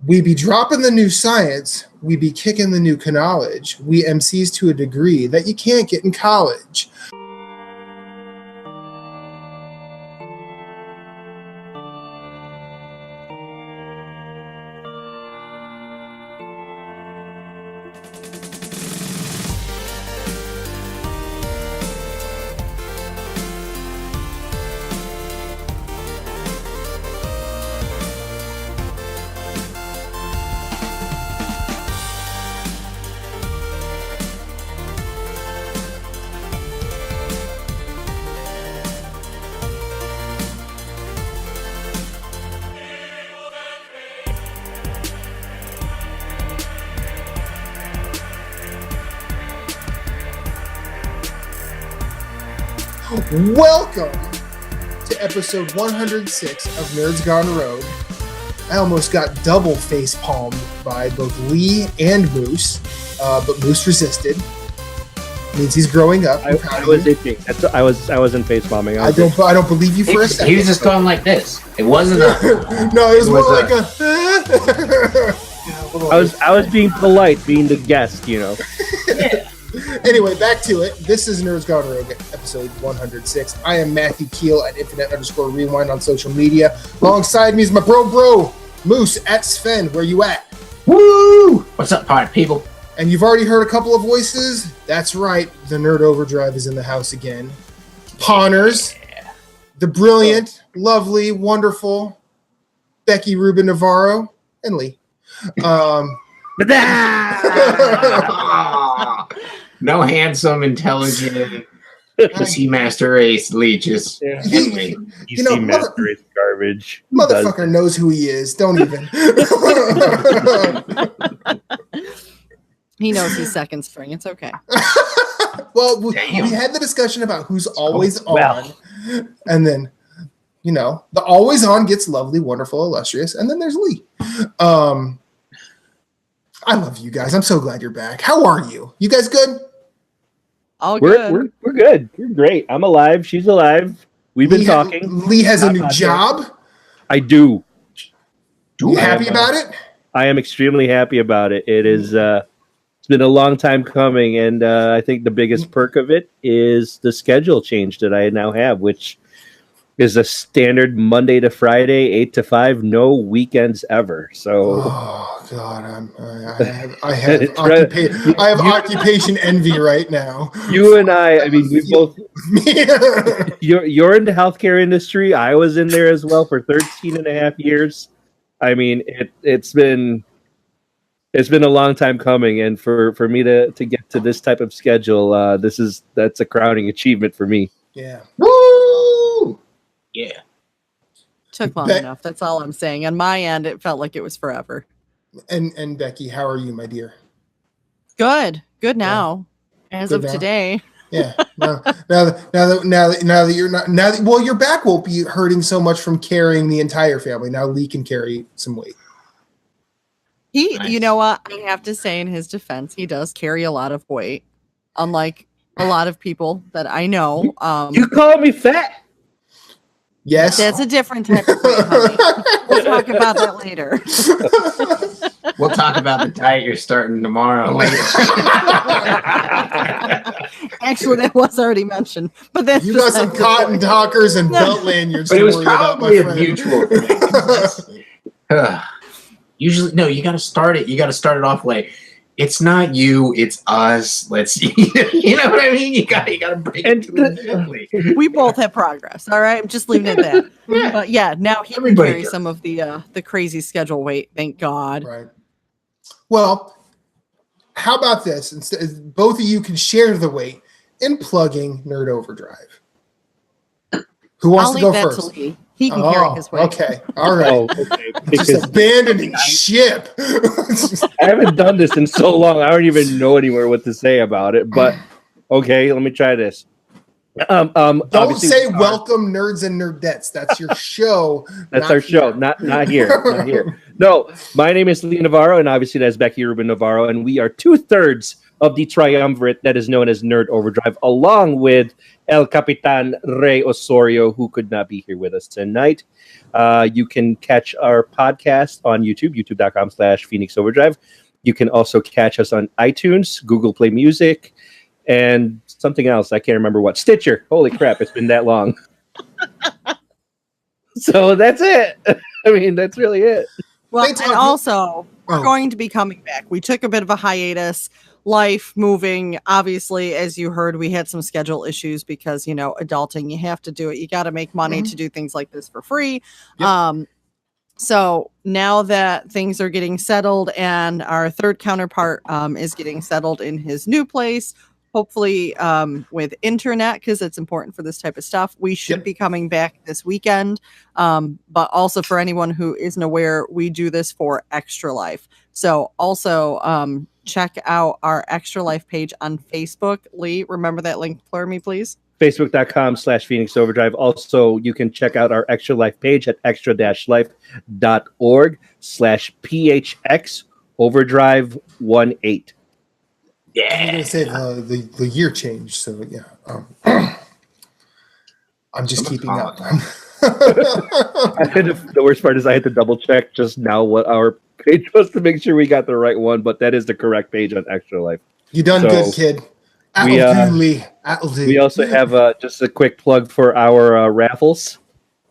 We be dropping the new science. We be kicking the new knowledge. We MCs to a degree that you can't get in college. Welcome to episode 106 of Nerds Gone Rogue. I almost got double face palmed by both Lee and Moose, but Moose resisted. Means he's growing up. I was itching. I wasn't face palming. I don't believe you for a second. He was just going like this. It wasn't a. No, it was more like a. I was being polite, being the guest, you know. Yeah. Anyway, back to it. This is Nerds Gone Rogue, episode 106. I am Matthew Keel at Infinite_Rewind on social media. Alongside me is my bro, Moose at Svhenn. Where you at? Woo! What's up, party people? And you've already heard a couple of voices. That's right. The Nerd Overdrive is in the house again. Pawners, the brilliant, lovely, wonderful Becky Rubin Navarro, and Lee. No handsome, intelligent, PC Master Race leeches. Yeah. PC Master Race garbage. Motherfucker knows who he is. Don't even. He knows he's second string. It's okay. Well, we had the discussion about who's always on. And then, the always on gets lovely, wonderful, illustrious. And then there's Lee. I love you guys. I'm so glad you're back. How are you? You guys good? All good. We're good. We're great. I'm alive. She's alive. We've been talking. Lee has a new job. I do. You happy about it? I am extremely happy about it. It is. It's been a long time coming, and I think the biggest perk of it is the schedule change that I now have, which is a standard Monday to Friday, 8 to 5, no weekends ever. So, oh God, I have occupation envy right now. You and I mean, we both. You're in the healthcare industry. I was in there as well for 13 and a half years. I mean, it's been a long time coming, and for me to get to this type of schedule, that's a crowning achievement for me. Yeah. Woo! Yeah. Took long enough. That's all I'm saying. On my end, it felt like it was forever. And Becky, how are you, my dear? Good now. As Good of now. today. Yeah. Now that you're not your back won't be hurting so much from carrying the entire family. Now Lee can carry some weight. You know what? I have to say in his defense, he does carry a lot of weight. Unlike a lot of people that I know. You call me fat? Yes. That's a different type of weight, honey. We'll talk about that later. We'll talk about the diet you're starting tomorrow later. Actually, that was already mentioned. But that's you got some cotton dockers and belt lanyards. But it was probably a mutual thing. Usually, no, you got to start it. You got to start it off like, it's not you, it's us. Let's see. You know what I mean? You got to break it to it gently. We both have progress. All right, I'm just leaving it at that. Yeah. But yeah, now he can carry some of the crazy schedule weight. Thank God. Right. Well, how about this? Instead, both of you can share the weight in plugging Nerd Overdrive. Who wants to go first? To Lee. He can carry his weight. Okay. All right. Okay. Just abandoning ship. I haven't done this in so long. I don't even know anymore what to say about it. But okay, let me try this. Don't say welcome, nerds and nerdettes. That's your show. That's our show. Not here. No, my name is Lee Navarro, and obviously that's Becky Rubin Navarro, and we are 2/3 of the triumvirate that is known as Nerd Overdrive, along with El Capitan Rey Osorio, who could not be here with us tonight. You can catch our podcast on YouTube, youtube.com/Phoenix Overdrive. You can also catch us on iTunes, Google Play Music, and something else. I can't remember what. Stitcher. Holy crap, it's been that long. So that's it. I mean, that's really it. Well, and also, we're going to be coming back. We took a bit of a hiatus. Life moving. Obviously, as you heard, we had some schedule issues because, adulting, you have to do it. You got to make money to do things like this for free. Yep. So now that things are getting settled and our third counterpart is getting settled in his new place, hopefully with internet, because it's important for this type of stuff, we should be coming back this weekend. But also for anyone who isn't aware, we do this for Extra Life. So also check out our Extra Life page on Facebook. Lee, remember that link for me, please? Facebook.com/Phoenix Overdrive. Also, you can check out our Extra Life page at extra-life.org/PHX Overdrive 18. Yeah. I'm going to say the year changed, so yeah. I'm just keeping up. The worst part is I had to double check just now what our page was to make sure we got the right one, but that is the correct page on Extra Life. You done good, kid. We also have just a quick plug for our raffles.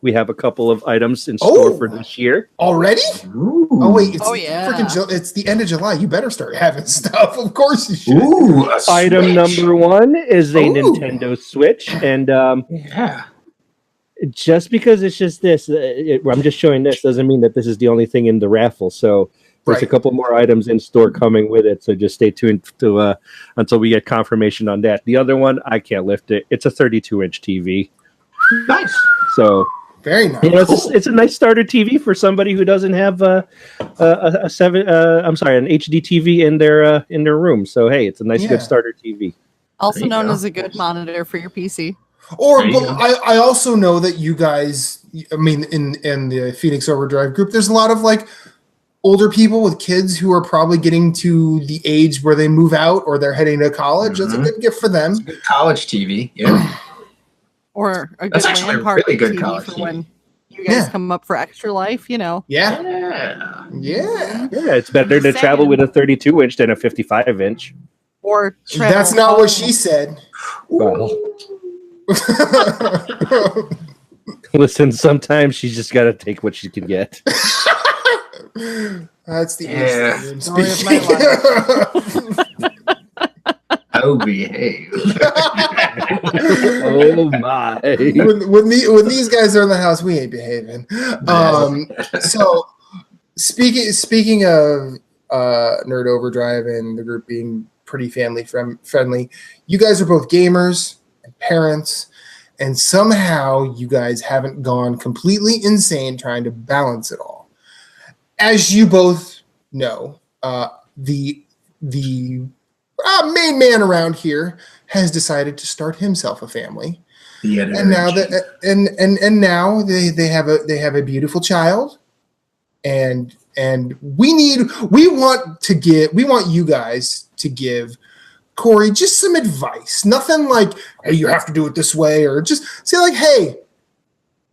We have a couple of items in store for this year. Already? Ooh. Oh, wait. It's the end of July. You better start having stuff. Of course you should. Ooh, item number 1 is a Nintendo Switch. And just because it's just this, I'm just showing this, doesn't mean that this is the only thing in the raffle. So there's a couple more items in store coming with it. So just stay tuned to until we get confirmation on that. The other one, I can't lift it. It's a 32-inch TV. Nice. So... very nice. It's a nice starter TV for somebody who doesn't have an HD TV in their room. So hey, it's a nice good starter TV. Also known as a good monitor for your PC. I also know that you guys, I mean, in the Phoenix Overdrive group, there's a lot of like older people with kids who are probably getting to the age where they move out or they're heading to college. That's a good gift for them. It's a good college TV. Yeah. Or a good LAN party really good TV for when you guys come up for Extra Life, Yeah. It's better to travel with a 32-inch than a 55-inch. Or that's not what she said. Well, listen, sometimes she's just got to take what she can get. That's the story of my life. Oh, behave. Oh my! When these guys are in the house, we ain't behaving. So speaking of Nerd Overdrive and the group being pretty family friendly, you guys are both gamers and parents, and somehow you guys haven't gone completely insane trying to balance it all. As you both know, the main man around here has decided to start himself a family, and now now they have a beautiful child, and we want you guys to give Corey just some advice. Nothing like, hey, you have to do it this way, or just say like, hey,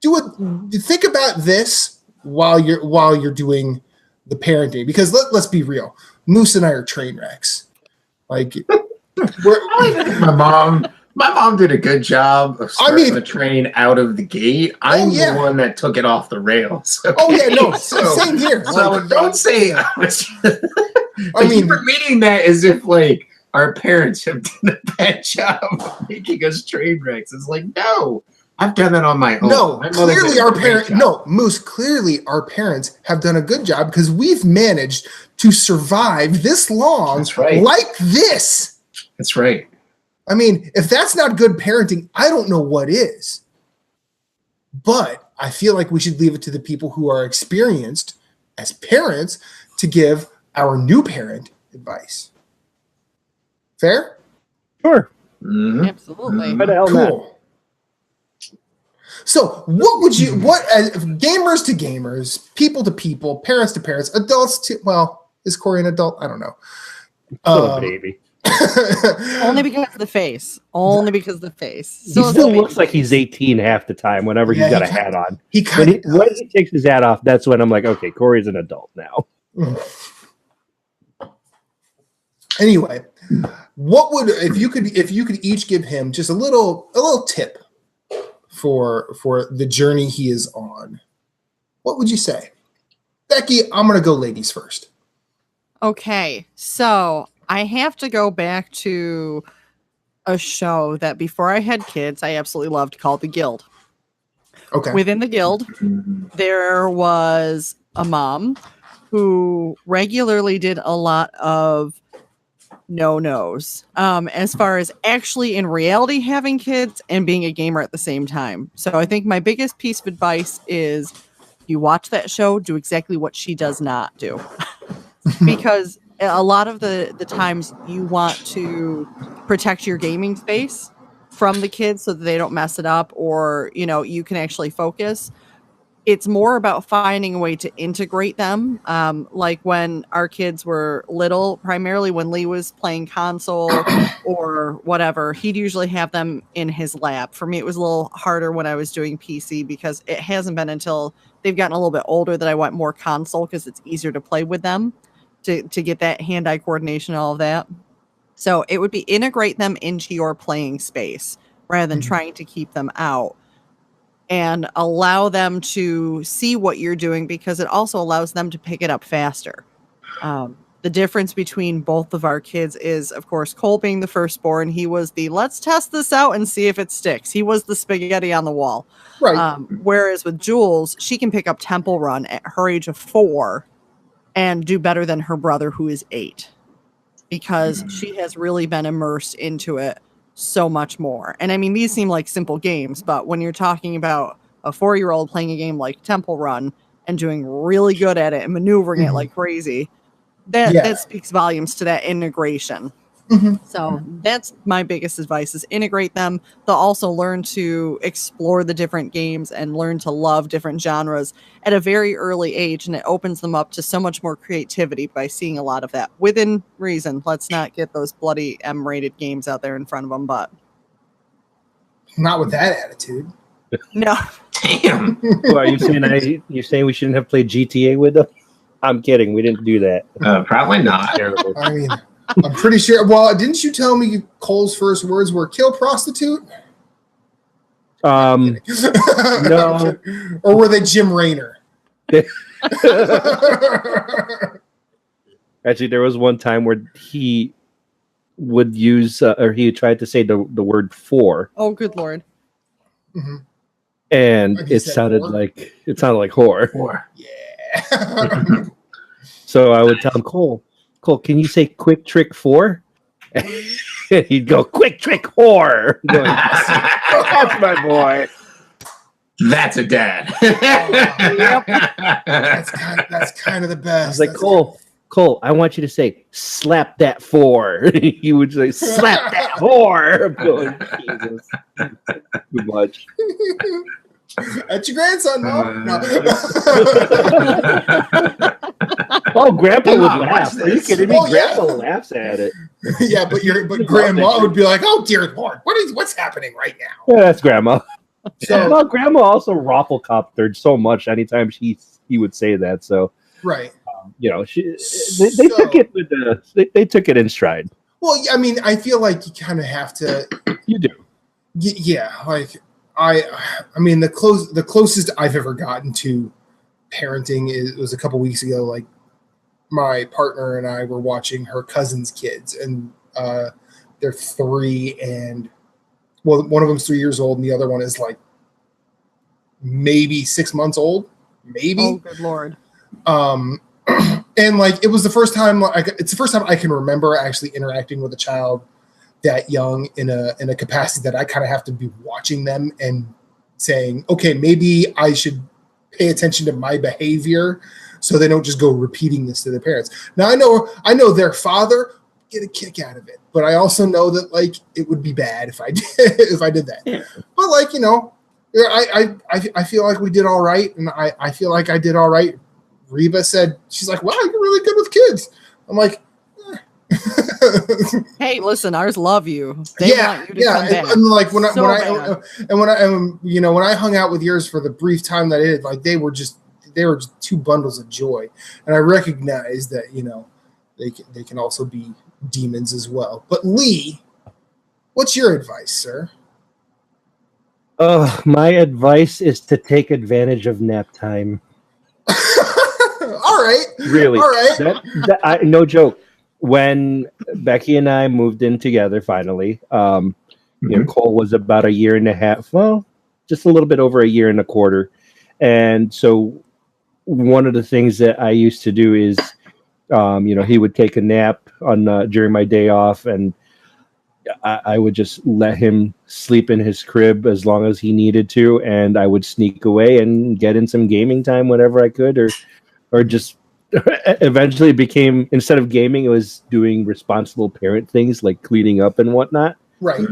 think about this while you're doing the parenting, because let's be real, Moose and I are train wrecks. Like, my mom did a good job of starting the train out of the gate. I'm the one that took it off the rails. Okay? Same here. So don't say you're reading that as if like our parents have done a bad job of making us train wrecks. It's like, no, I've done that on my own. No, clearly our parents. No, Moose. Clearly, our parents have done a good job because we've managed to survive this long. That's right. Like this. That's right. I mean, if that's not good parenting, I don't know what is. But I feel like we should leave it to the people who are experienced as parents to give our new parent advice. Fair? Sure. Mm-hmm. Absolutely. Cool. So gamers to gamers, people to people, parents to parents, adults to, well, is Corey an adult? I don't know. Still a baby. Only because of the face. Only because of the face. He still looks like he's 18 half the time whenever he's got a hat on. When he takes his hat off, that's when I'm like, okay, Corey's an adult now. Anyway, what would if you could each give him just a little tip for the journey he is on? What would you say? Becky, I'm going to go ladies first. Okay, so I have to go back to a show that before I had kids, I absolutely loved called The Guild. Okay. Within The Guild, there was a mom who regularly did a lot of no-nos as far as actually in reality having kids and being a gamer at the same time. So I think my biggest piece of advice is you watch that show, do exactly what she does not do. Because a lot of the times you want to protect your gaming space from the kids so that they don't mess it up, or, you know, you can actually focus. It's more about finding a way to integrate them. Like when our kids were little, primarily when Lee was playing console or whatever, he'd usually have them in his lap. For me, it was a little harder when I was doing PC because it hasn't been until they've gotten a little bit older that I went more console because it's easier to play with them to get that hand-eye coordination and all of that. So it would be integrate them into your playing space rather than trying to keep them out. And allow them to see what you're doing because it also allows them to pick it up faster. The difference between both of our kids is, of course, Cole being the firstborn, he was the let's test this out and see if it sticks. He was the spaghetti on the wall. Right. Whereas with Jules, she can pick up Temple Run at her age of 4 and do better than her brother who is 8 because she has really been immersed into it so much more. And I mean, these seem like simple games, but when you're talking about a 4-year-old playing a game like Temple Run and doing really good at it and maneuvering it like crazy, that speaks volumes to that integration. So that's my biggest advice is integrate them. They'll also learn to explore the different games and learn to love different genres at a very early age. And it opens them up to so much more creativity by seeing a lot of that within reason. Let's not get those bloody M-rated games out there in front of them, but not with that attitude. No. Damn. Well, are you saying we shouldn't have played GTA with them? I'm kidding. We didn't do that. Probably not. I mean, I'm pretty sure. Well, didn't you tell me Cole's first words were "kill prostitute"? No. Or were they Jim Raynor? Actually, there was one time where he would use, or he tried to say the word "for." Oh, good Lord! And it sounded like whore. Whore. Yeah. So I would tell him, Cole, can you say "quick trick 4"? And he'd go, "Quick trick whore." Going, that's my boy. That's a dad. That's kind of the best. I was like, Cole, I want you to say, "Slap that 4." He would say, "Slap that whore." I'm going, Jesus, too much. That's your grandson, no? Oh, Grandpa would laugh. Are you kidding me? Grandpa laughs at it. Yeah, but Grandma would be like, "Oh dear Lord, what's happening right now?" Yeah, that's Grandma. So, well, Grandma also raffle-coptered so much anytime he would say that. So, right, you know, they took it with they took it in stride. Well, I mean, I feel like you kind of have to. You do. Yeah, like I mean, the closest I've ever gotten to parenting was a couple weeks ago. Like my partner and I were watching her cousin's kids, and they're 3 and. Well, one of them's 3 years old, and the other one is like maybe 6 months old, maybe. Oh, good Lord! And like it was the first time. It's the first time I can remember actually interacting with a child that young in a capacity that I kind of have to be watching them and saying, okay, maybe I should pay attention to my behavior so they don't just go repeating this to their parents. Now I know their father get a kick out of it, but I also know that like it would be bad if I did that. Yeah. But like, you know, I feel like we did all right, and I feel like I did all right. Reba said, she's like, "Wow, you're really good with kids." I'm like, Hey, listen, ours love you. They want you to come back. And like when I hung out with yours for the brief time that I did, like they were just two bundles of joy, and I recognize that they can also be demons as well. But Lee, what's your advice, sir? My advice is to take advantage of nap time. All right. Really. All right. No joke. When Becky and I moved in together, finally, Cole was about a year and a half. Well, just a little bit over a year and a quarter. And so one of the things that I used to do is, he would take a nap during my day off, and I would just let him sleep in his crib as long as he needed to, and I would sneak away and get in some gaming time whenever I could, or just eventually became, instead of gaming, it was doing responsible parent things like cleaning up and whatnot. Right.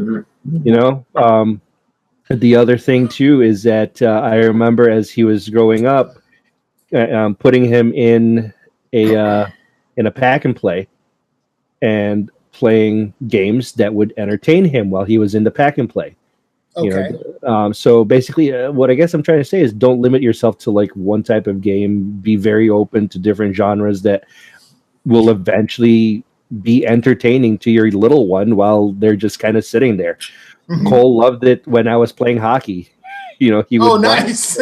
The other thing too is that I remember as he was growing up, putting him in a pack and play and playing games that would entertain him while he was in the pack and play. Okay. So basically, what I guess I'm trying to say is don't limit yourself to like one type of game. Be very open to different genres that will eventually be entertaining to your little one while they're just kind of sitting there. Mm-hmm. Cole loved it when I was playing hockey. He would nice.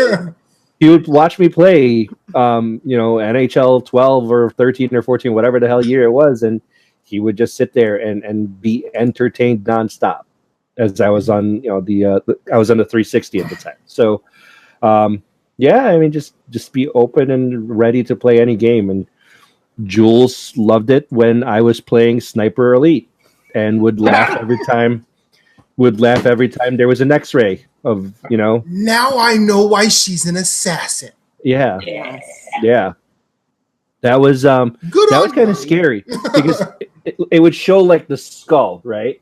He would watch me play, NHL 12 or 13 or 14, whatever the hell year it was, and he would just sit there and be entertained nonstop. As I was on, I was on the 360 at the time. So, just be open and ready to play any game. And Jules loved it when I was playing Sniper Elite, and would laugh every time. There was an X-ray of, Now I know why she's an assassin. Yeah. That was was kind of scary because it would show like the skull, right?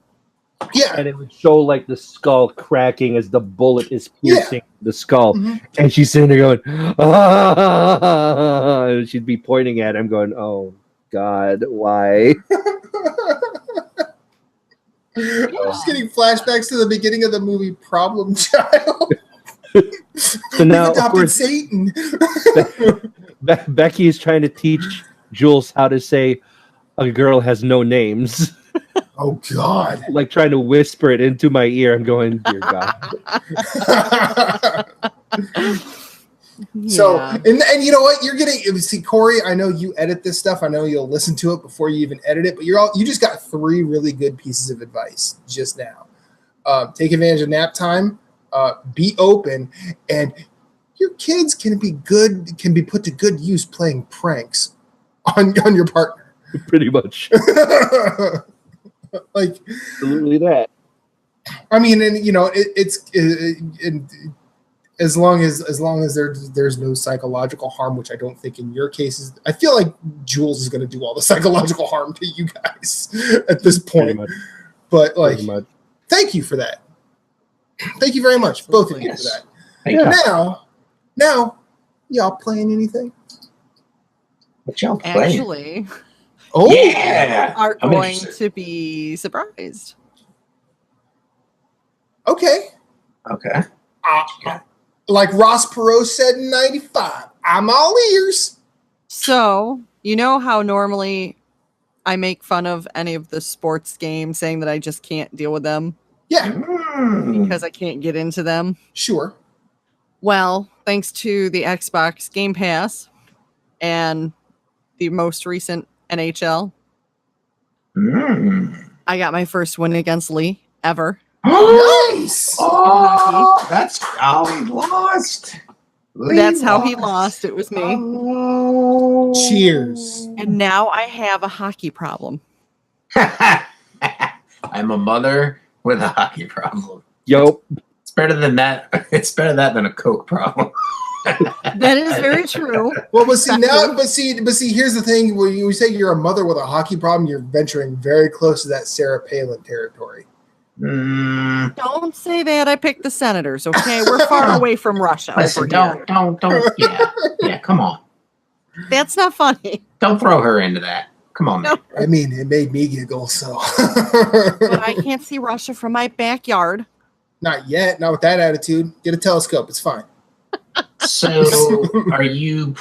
Yeah. And it would show like the skull cracking as the bullet is piercing the skull. Mm-hmm. And she's sitting there going, ah! And she'd be pointing at him going, oh, God, why? I'm just getting flashbacks to the beginning of the movie Problem Child. So now, adopted, of course, Satan. Becky is trying to teach Jules how to say a girl has no names. Oh, God. Like trying to whisper it into my ear. I'm going, dear God. So, and you know what? You're getting, see, Corey, I know you edit this stuff. I know you'll listen to it before you even edit it, but you just got 3 really good pieces of advice just now. Take advantage of nap time, be open, and your kids can be put to good use playing pranks on your partner. Pretty much. Like absolutely that. I mean, and it's as long as there's no psychological harm, which I don't think in your cases. I feel like Jules is going to do all the psychological harm to you guys at this point. But like, thank you for that. Thank you very much, both of you, for that. Thank you. Now, y'all playing anything? What y'all playing? Actually. Oh, yeah! Are going to be surprised. Okay. Like Ross Perot said in '95, I'm all ears. So, you know how normally I make fun of any of the sports games, saying that I just can't deal with them? Yeah. Because I can't get into them? Sure. Well, thanks to the Xbox Game Pass and the most recent NHL, I got my first win against Lee ever. Nice! Oh, that's how he lost. That's how he lost. It was me. Oh. Cheers. And now I have a hockey problem. I'm a mother with a hockey problem. Yup. It's better than that. It's better that than a Coke problem. That is very true. Well, but see, here's the thing: when you say you're a mother with a hockey problem, you're venturing very close to that Sarah Palin territory. Don't say that. I picked the Senators. Okay, we're far away from Russia. Listen, don't. Yeah, come on. That's not funny. Don't throw her into that. Come on. No. I mean, it made me giggle, so. But I can't see Russia from my backyard. Not yet. Not with that attitude. Get a telescope. It's fine. So, are you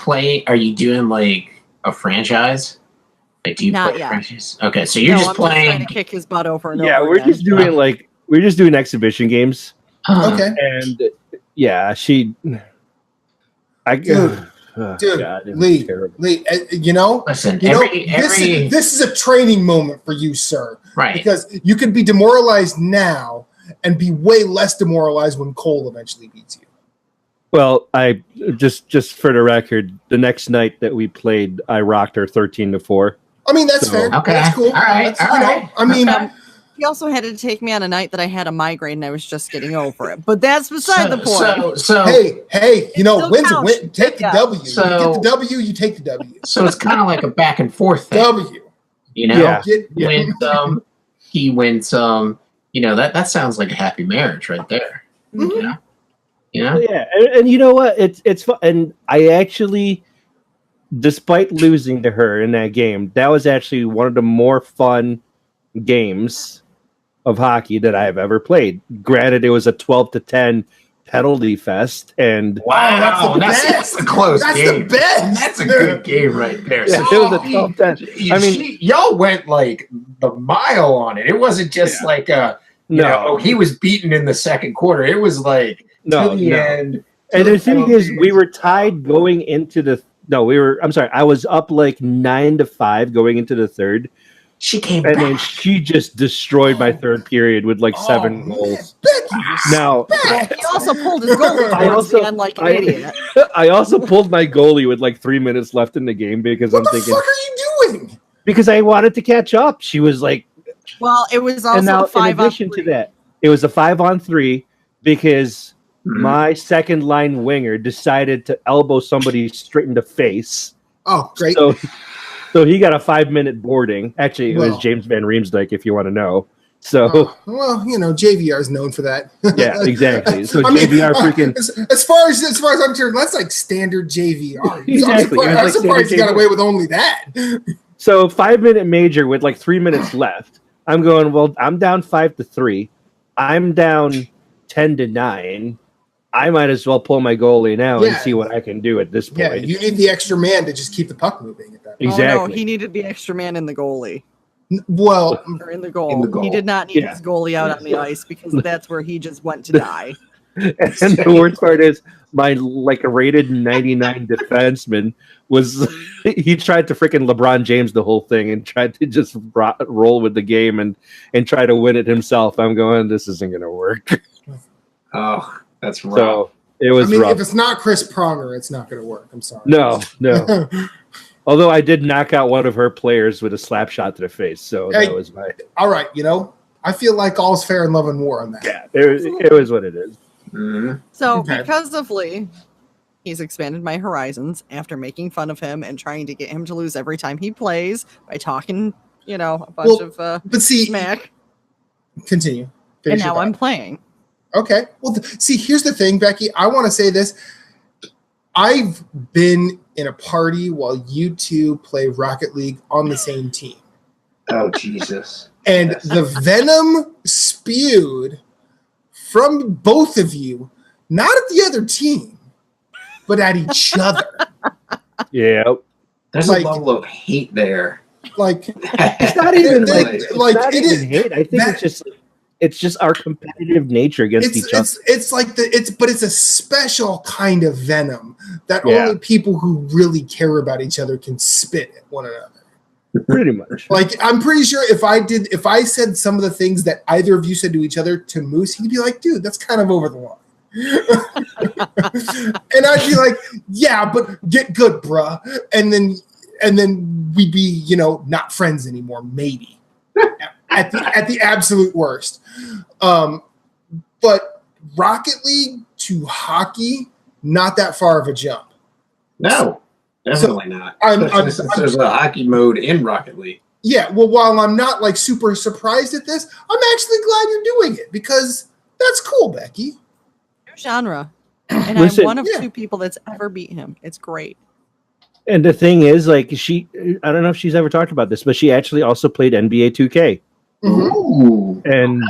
doing like a franchise? Like, do you Not play yet. a franchise? Okay, so you're just I'm playing. trying to kick his butt over and Yeah, over. we're just doing exhibition games. Okay. And yeah, Dude, God, Lee, you know, Listen, this is a training moment for you, sir. Right. Because you could be demoralized now and be way less demoralized when Cole eventually beats you. Well, I just for the record, the next night that we played, I rocked her 13-4. I mean, that's fair. Okay. That's cool. All right. That's, you know, I mean, he also had to take me on a night that I had a migraine and I was just getting over it. But that's beside the point. So hey, you know, wins a win. Take the Yeah. W. So- you get the W, you take the W. So it's kind of like a back and forth thing. W. You know, Yeah. wins some, he wins some. You know, that sounds like a happy marriage right there. Mhm. You know? Yeah, and you know what? It's fun. And I actually, despite losing to her in that game, that was actually one of the more fun games of hockey that I have ever played. Granted, it was a 12-10 penalty fest, and Wow, that's a close That's game. the best. That's a good game right there. Yeah, So it was a 12-10. I mean, y'all went like the mile on it. It wasn't just like he was beaten in the second quarter. It was like to the end. And the thing is, we were tied going into the. No, we were. I'm sorry. I was up like 9-5 going into the third. She came and back. then she just destroyed my third period with like 7 goals. Becky, Now, He also pulled his goalie towards the end like an idiot. I also pulled my goalie with like 3 minutes left in the game because what I'm the thinking. fuck are you doing? Because I wanted to catch up. She was like. Well, it was also And now, a 5 in addition to that, it was a 5-on-3 because my second line winger decided to elbow somebody straight in the face. Oh, great. So he got a 5-minute boarding. Actually, it was James Van Riemsdyk, if you want to know. So, well, you know, JVR is known for that. Yeah, exactly. So JVR freaking. As far as I'm concerned, that's like standard JVR. Exactly. I'm surprised he got away with only that. So 5-minute major with like 3 minutes left. I'm going. Well, I'm down 5-3. I'm down 10-9. I might as well pull my goalie now and see what I can do at this point. Yeah, you need the extra man to just keep the puck moving at that point. Exactly. Oh, no, he needed the extra man in the goalie. Well, Or in the goal. He did not need his goalie out on the ice because that's where he just went to die. And the worst part is my like a rated 99 defenseman he tried to freaking LeBron James the whole thing and tried to just roll with the game and try to win it himself. I'm going, this isn't going to work. Oh, that's rough. So it was rough. If it's not Chris Pronger, it's not going to work. I'm sorry. No. Although I did knock out one of her players with a slap shot to the face. So that was my... All right, you know, I feel like all's fair in love and war on that. Yeah, it was what it is. Mm-hmm. So because of Lee, he's expanded my horizons after making fun of him and trying to get him to lose every time he plays by talking, a bunch of but see, smack. Continue. And now I'm playing. Okay. Well, see, here's the thing, Becky. I want to say this. I've been in a party while you two play Rocket League on the same team. Oh, Jesus. And the venom spewed from both of you, not at the other team, but at each other. Yeah. There's a level of hate there. Like, it's not even hate. I think that, it's just our competitive nature against each other. But it's a special kind of venom that only people who really care about each other can spit at one another. Pretty much. Like, I'm pretty sure if I said some of the things that either of you said to each other to Moose, he'd be like, dude, that's kind of over the line. And I'd be like, yeah, but get good, bruh. And then we'd be, not friends anymore, maybe. At the absolute worst. But Rocket League to hockey, not that far of a jump. No, definitely not. There's a hockey mode in Rocket League. Yeah, well, while I'm not like super surprised at this, I'm actually glad you're doing it because that's cool, Becky. New genre. And I'm one of 2 people that's ever beat him. It's great. And the thing is, like, I don't know if she's ever talked about this, but she actually also played NBA 2K. Ooh. And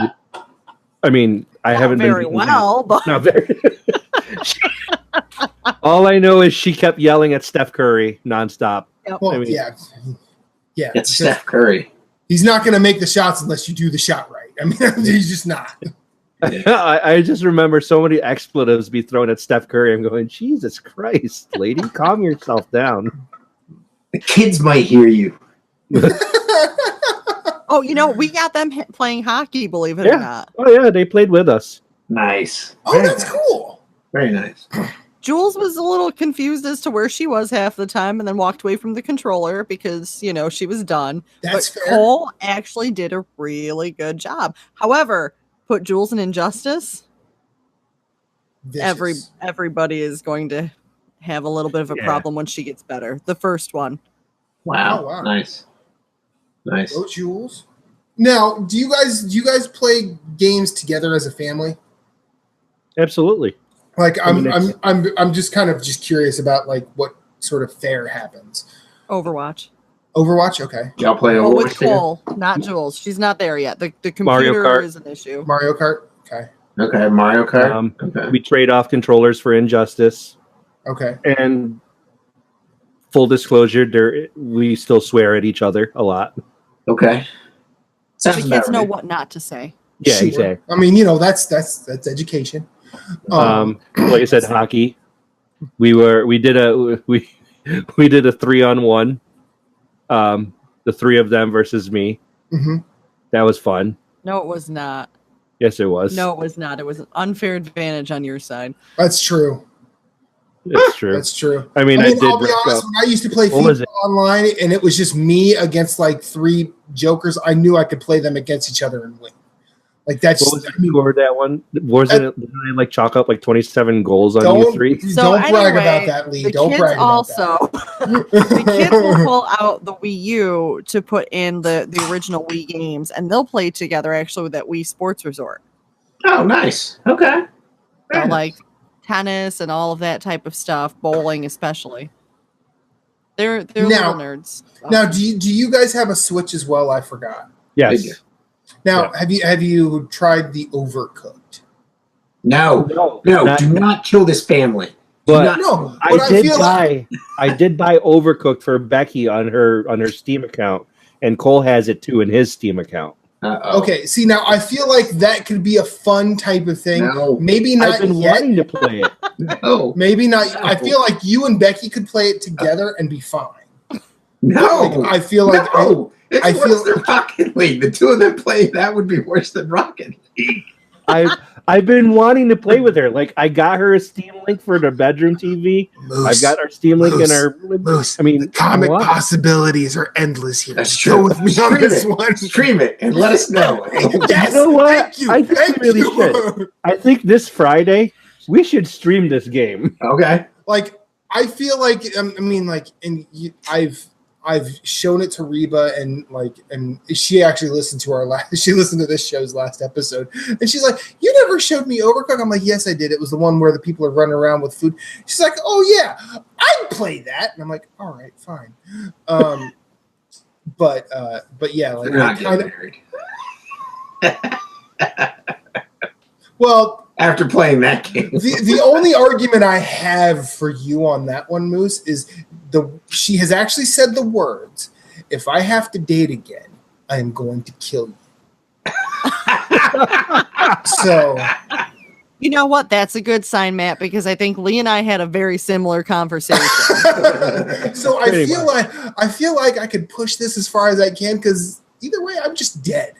I mean, I Not haven't very been well, but not very. All I know is she kept yelling at Steph Curry nonstop. Well, I mean, yeah. It's Steph Curry. He's not going to make the shots unless you do the shot right. I mean, he's just not. I just remember so many expletives be thrown at Steph Curry. I'm going, Jesus Christ, lady, calm yourself down. The kids might hear you. Oh, we got them playing hockey, believe it or not. Oh, yeah, they played with us. Nice. Oh, that's cool. Very nice. Jules was a little confused as to where she was half the time and then walked away from the controller because, she was done. That's but fair. Cole actually did a really good job. However, put Jules in Injustice, Vicious. everybody is going to have a little bit of a problem when she gets better. The first one. Wow. Oh, wow. Nice. Go Jules. Now, do you guys play games together as a family? Absolutely. Like, I'm just kind of curious about like what sort of fare happens. Overwatch. Okay. Y'all play Well, Overwatch with Cole, not Jules. She's not there yet. The Mario computer Kart. is an issue. Mario Kart. Okay. Okay, Mario Kart. Okay. We trade off controllers for Injustice. Okay. And full disclosure, we still swear at each other a lot. Okay. The kids know what not to say. Yeah, Sure. exactly. I mean, that's education. Like I said, hockey. We did a 3-on-1. The three of them versus me. Mm-hmm. That was fun. No, it was not. Yes, it was. No, it was not. It was an unfair advantage on your side. That's true. It's true. That's true. I mean, I did. I'll be honest. When I used to play FIFA online, and it was just me against like 3 jokers, I knew I could play them against each other and win. Like that's. What was the score that one? Wasn't it like chalk up like 27 goals on you 3? So don't brag about that, Lee. Don't brag about that. The kids will pull out the Wii U to put in the original Wii games, and they'll play together actually with that Wii Sports Resort. Oh, nice. Okay. So, like tennis and all of that type of stuff, bowling especially. They're little nerds. Now, do you guys have a Switch as well? I forgot. Yes. Now, have you tried the Overcooked? No. Do not kill this family. But I did buy Overcooked for Becky on her Steam account, and Cole has it too in his Steam account. Uh-oh. Okay, see now I feel like that could be a fun type of thing. No. Maybe not I've been yet. wanting to play it. No. Maybe not. I feel like you and Becky could play it together and be fine. No. Like, I feel like it's worse than Rocket League. The two of them playing that would be worse than Rocket League. I've been wanting to play with her. Like, I got her a Steam Link for the bedroom TV. I've got our Steam Link in our. Moose. I mean, the comic possibilities are endless here. That's true. Go with me on this one. Stream it and let us know. Yes, you know what? thank you. I think we really should. I think this Friday we should stream this game. Okay. Like, I feel like I've shown it to Reba and she actually listened to she listened to this show's last episode and she's like, "You never showed me Overcooked." I'm like, "Yes, I did. It was the one where the people are running around with food." She's like, "Oh yeah, I'd play that." And I'm like, "All right, fine." But yeah, like, they're not getting married. Well, after playing that game, the only argument I have for you on that one, Moose, is she has actually said the words, "If I have to date again, I am going to kill you." So, you know what? That's a good sign, Matt, because I think Lee and I had a very similar conversation. So I feel like I could push this as far as I can because either way, I'm just dead.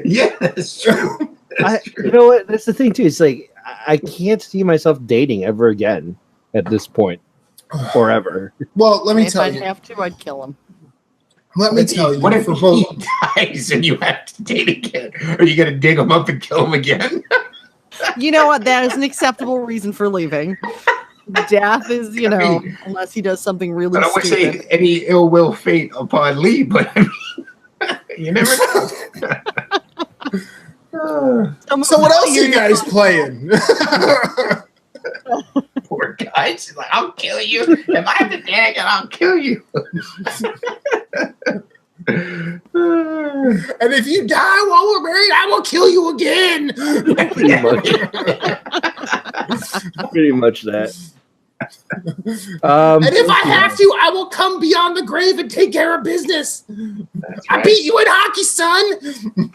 Yeah, that's true. You know what? That's the thing too. It's like I can't see myself dating ever again at this point. Forever. Well, let me tell you. If I'd have to, I'd kill him. Let me tell you. What if he dies and you have to date again? Are you going to dig him up and kill him again? You know what? That is an acceptable reason for leaving. Death is, unless he does something really I don't wish stupid. any ill will fate upon Lee, but I mean, you never know. So what else are you guys playing? Poor guy. She's like, I'll kill you. If I have to tag it, I'll kill you. And if you die while we're married, I will kill you again. Pretty much. Pretty much that. And if I have to, I will come beyond the grave and take care of business. I beat you in hockey, son.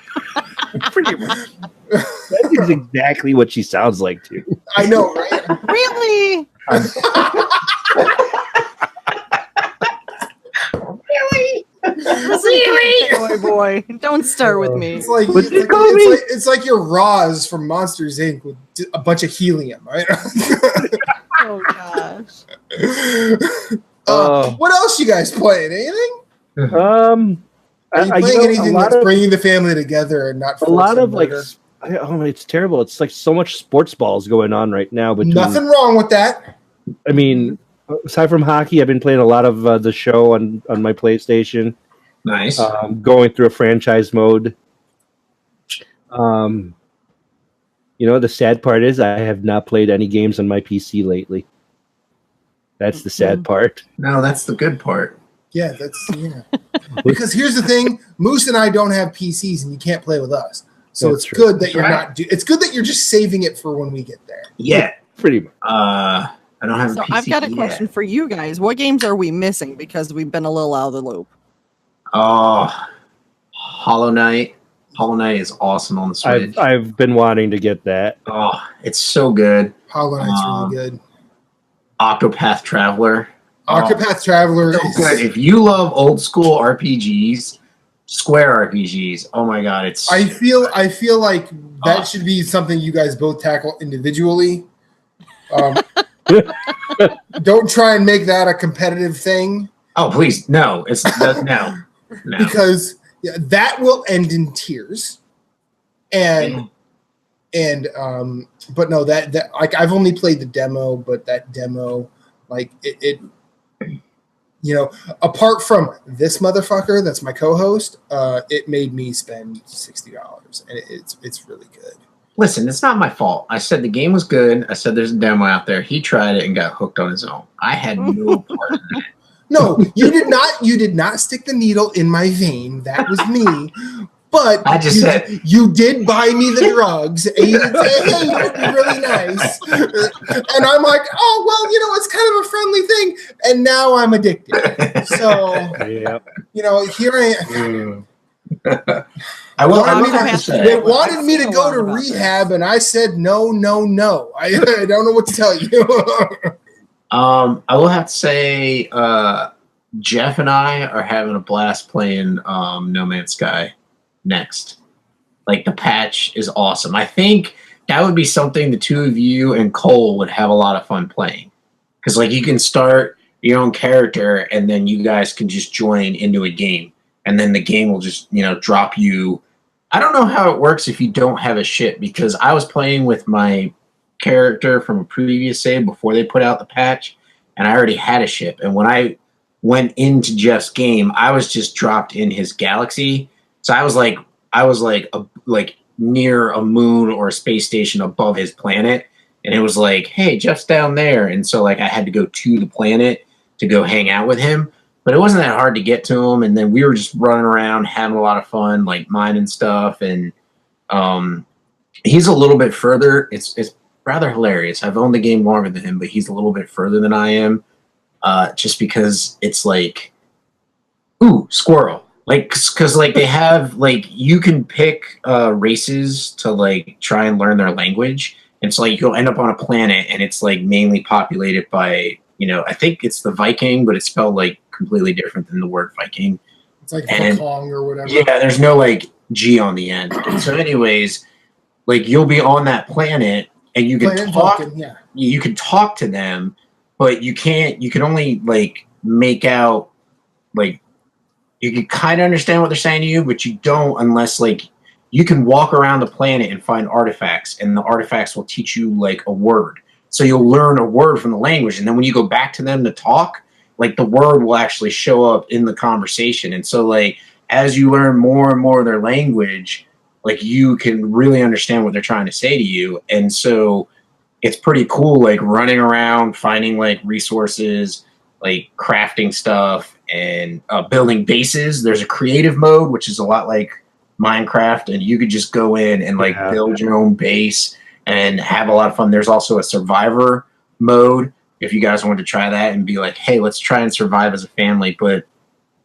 Pretty much. That is exactly what she sounds like, too. I know, right? Really? Really? Really? Boy. Don't start with me. It's like your Roz from Monsters Inc. with a bunch of helium, right? Oh gosh. What else you guys playing? Anything? Are you playing anything that's bringing the family together and not a lot of like? It's terrible. It's like so much sports balls going on right now. Nothing wrong with that. I mean, aside from hockey, I've been playing a lot of the show on my PlayStation. Nice. Going through a franchise mode. The sad part is I have not played any games on my PC lately. That's the sad part. No, that's the good part. Yeah, because here's the thing: Moose and I don't have PCs, and you can't play with us. So it's good that you're not. It's good that you're just saving it for when we get there. Yeah, pretty much. I don't have. So I've got a question for you guys. What games are we missing because we've been a little out of the loop? Oh, Hollow Knight. Hollow Knight is awesome on the Switch. I've been wanting to get that. Oh, it's so good. Hollow Knight's really good. Octopath Traveler. Octopath Traveler so good. If you love old school RPGs, Square RPGs, oh my god, it's. I feel like that should be something you guys both tackle individually. Don't try and make that a competitive thing. Oh please, no! It's no. Because that will end in tears, but no, that like I've only played the demo, but that demo, like it apart from this motherfucker that's my co-host, it made me spend $60, and it's really good. Listen, it's not my fault. I said the game was good. I said there's a demo out there. He tried it and got hooked on his own. I had no part in that. No, you did not. You did not stick the needle in my vein. That was me. But I just said you did buy me the drugs, and you did say, "Hey, it would be really nice." And I'm like, "Oh, well, it's kind of a friendly thing." And now I'm addicted. So, here I am. They wanted me to go to rehab, and I said no. I don't know what to tell you. I will have to say, Jeff and I are having a blast playing No Man's Sky next. Like, the patch is awesome. I think that would be something the two of you and Cole would have a lot of fun playing. Because, like, you can start your own character, and then you guys can just join into a game. And then the game will just, drop you. I don't know how it works if you don't have a ship, because I was playing with my character from a previous save before they put out the patch, and I already had a ship. And when I went into Jeff's game, I was just dropped in his galaxy. So I was like near a moon or a space station above his planet, and it was like, hey, Jeff's down there. And so like I had to go to the planet to go hang out with him. But it wasn't that hard to get to him, and then we were just running around having a lot of fun, like mining stuff. And he's a little bit further. It's rather hilarious. I've owned the game longer than him, but he's a little bit further than I am, just because it's like, ooh, squirrel. Like, because like they have like you can pick races to like try and learn their language, and so like you'll end up on a planet, and it's like mainly populated by I think it's the Viking, but it's spelled like completely different than the word Viking. It's like Kong or whatever. Yeah, there's no like G on the end. And so, anyways, like you'll be on that planet. And you can talk. You can talk to them, but you can't. You can only like make out, like you can kind of understand what they're saying to you, but you don't unless like you can walk around the planet and find artifacts, and the artifacts will teach you like a word. So you'll learn a word from the language, and then when you go back to them to talk, like the word will actually show up in the conversation. And so like as you learn more and more of their language, like you can really understand what they're trying to say to you. And so it's pretty cool, like running around, finding like resources, like crafting stuff and building bases. There's a creative mode, which is a lot like Minecraft, and you could just go in and like build your own base and have a lot of fun. There's also a survivor mode if you guys want to try that and be like, hey, let's try and survive as a family. But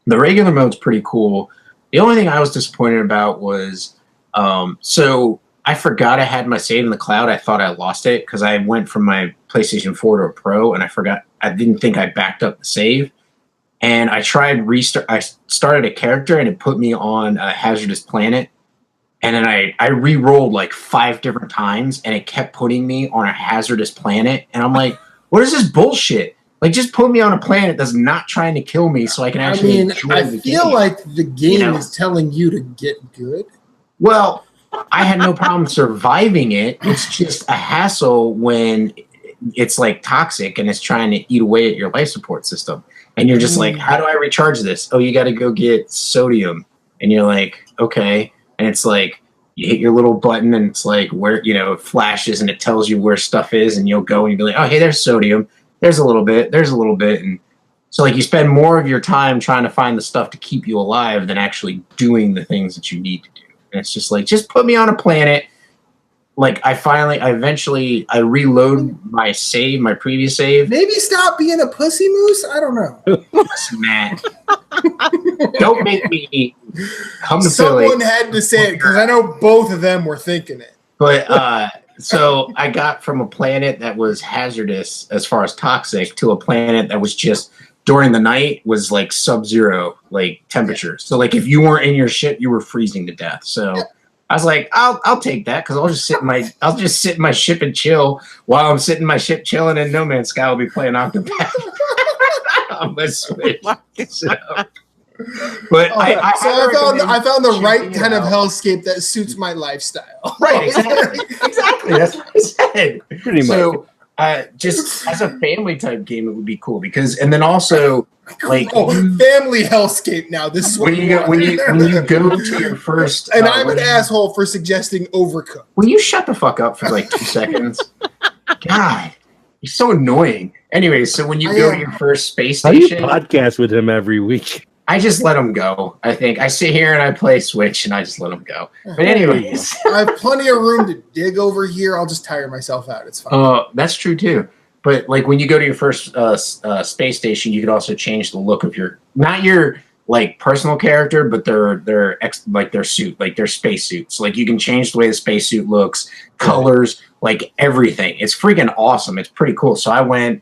the regular mode's pretty cool. The only thing I was disappointed about was so I forgot I had my save in the cloud. I thought I lost it because I went from my PlayStation 4 to a Pro, and I didn't think I backed up the save. And I tried I started a character, and it put me on a hazardous planet. And then I re-rolled like 5 different times, and it kept putting me on a hazardous planet. And I'm like, what is this bullshit? Like, just put me on a planet that's not trying to kill me so I can actually enjoy the game. I feel like the game is telling you to get good. Well, I had no problem surviving it. It's just a hassle when it's like toxic and it's trying to eat away at your life support system. And you're just like, how do I recharge this? Oh, you got to go get sodium. And you're like, okay. And it's like, you hit your little button and it's like where, it flashes and it tells you where stuff is. And you'll go and you'll be like, oh, hey, there's sodium. There's a little bit. There's a little bit. And so like you spend more of your time trying to find the stuff to keep you alive than actually doing the things that you need to do. And it's just like, just put me on a planet. Like I eventually reload my save, my previous save. Maybe stop being a pussy moose. I don't know. Listen, Matt. Don't make me come to Someone Philly. had to say it because I know both of them were thinking it. But so I got from a planet that was hazardous as far as toxic to a planet that was just during the night was like sub-zero like temperature. So like if you weren't in your ship, you were freezing to death. So I was like, I'll take that because I'll just sit in my ship and chill while I'm sitting in my ship chilling, and No Man's Sky will be playing Octopath on my Switch. So, but I found the right kind of hellscape that suits my lifestyle. Right, exactly. That's what I said. Pretty much. So just as a family type game, it would be cool and then also like family hellscape. Now this is what when you go to your first, and I'm an asshole for suggesting Overcooked. Will you shut the fuck up for like 2 seconds? God, you're so annoying. Anyway, so when you go to your first space station, how do you podcast with him every week? I just let him go. I think I sit here and I play Switch and I just let him go. But anyways, I have plenty of room to dig over here. I'll just tire myself out. It's fine. That's true too. But like when you go to your first space station, you could also change the look of not your like personal character, but their suit, like their space suit. So like you can change the way the spacesuit looks, colors, like everything. It's freaking awesome. It's pretty cool. So I went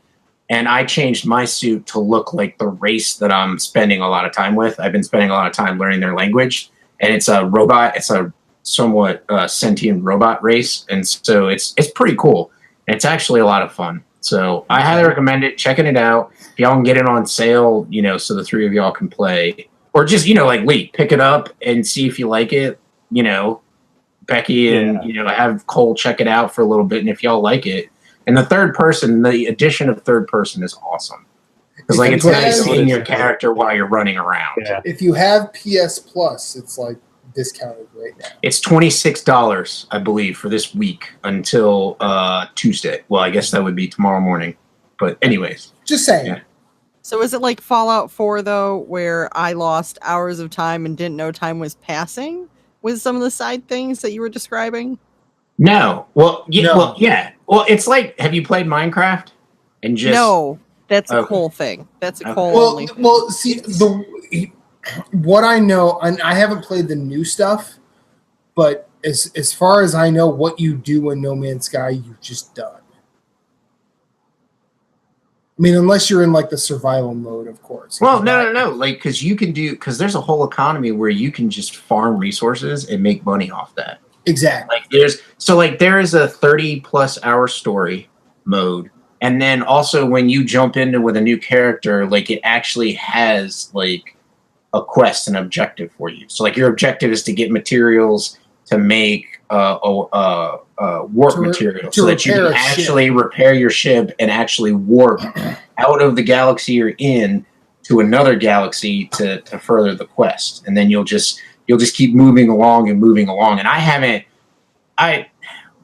and I changed my suit to look like the race that I'm spending a lot of time with. I've been spending a lot of time learning their language, and it's a robot. It's a somewhat sentient robot race, and so it's pretty cool. And it's actually a lot of fun. So I highly recommend it. Checking it out. If y'all can get it on sale, so the 3 of y'all can play, or just like Lee, pick it up and see if you like it. Becky and have Cole check it out for a little bit, and if y'all like it. And the addition of third person is awesome. Because like it's nice seeing your character while you're running around. Yeah. If you have PS Plus, it's like discounted right now. It's $26, I believe, for this week until Tuesday. Well, I guess that would be tomorrow morning. But anyways. Just saying. Yeah. So is it like Fallout 4 though, where I lost hours of time and didn't know time was passing with some of the side things that you were describing? No. Well, yeah. Well, it's like, have you played Minecraft? And just no, that's a Cole thing. That's a Cole only thing. Well, see, what I know, and I haven't played the new stuff, but as far as I know, what you do in No Man's Sky, you've just done. I mean, unless you're in like the survival mode, of course. Well, no. Like, because there's a whole economy where you can just farm resources and make money off that. Exactly. Like there is a 30+ hour story mode, and then also when you jump into with a new character, like it actually has like a quest and objective for you. So like your objective is to get materials to make warp material, so that you can actually repair your ship and actually warp out of the galaxy you're in to another galaxy to further the quest, and then you'll just keep moving along. And I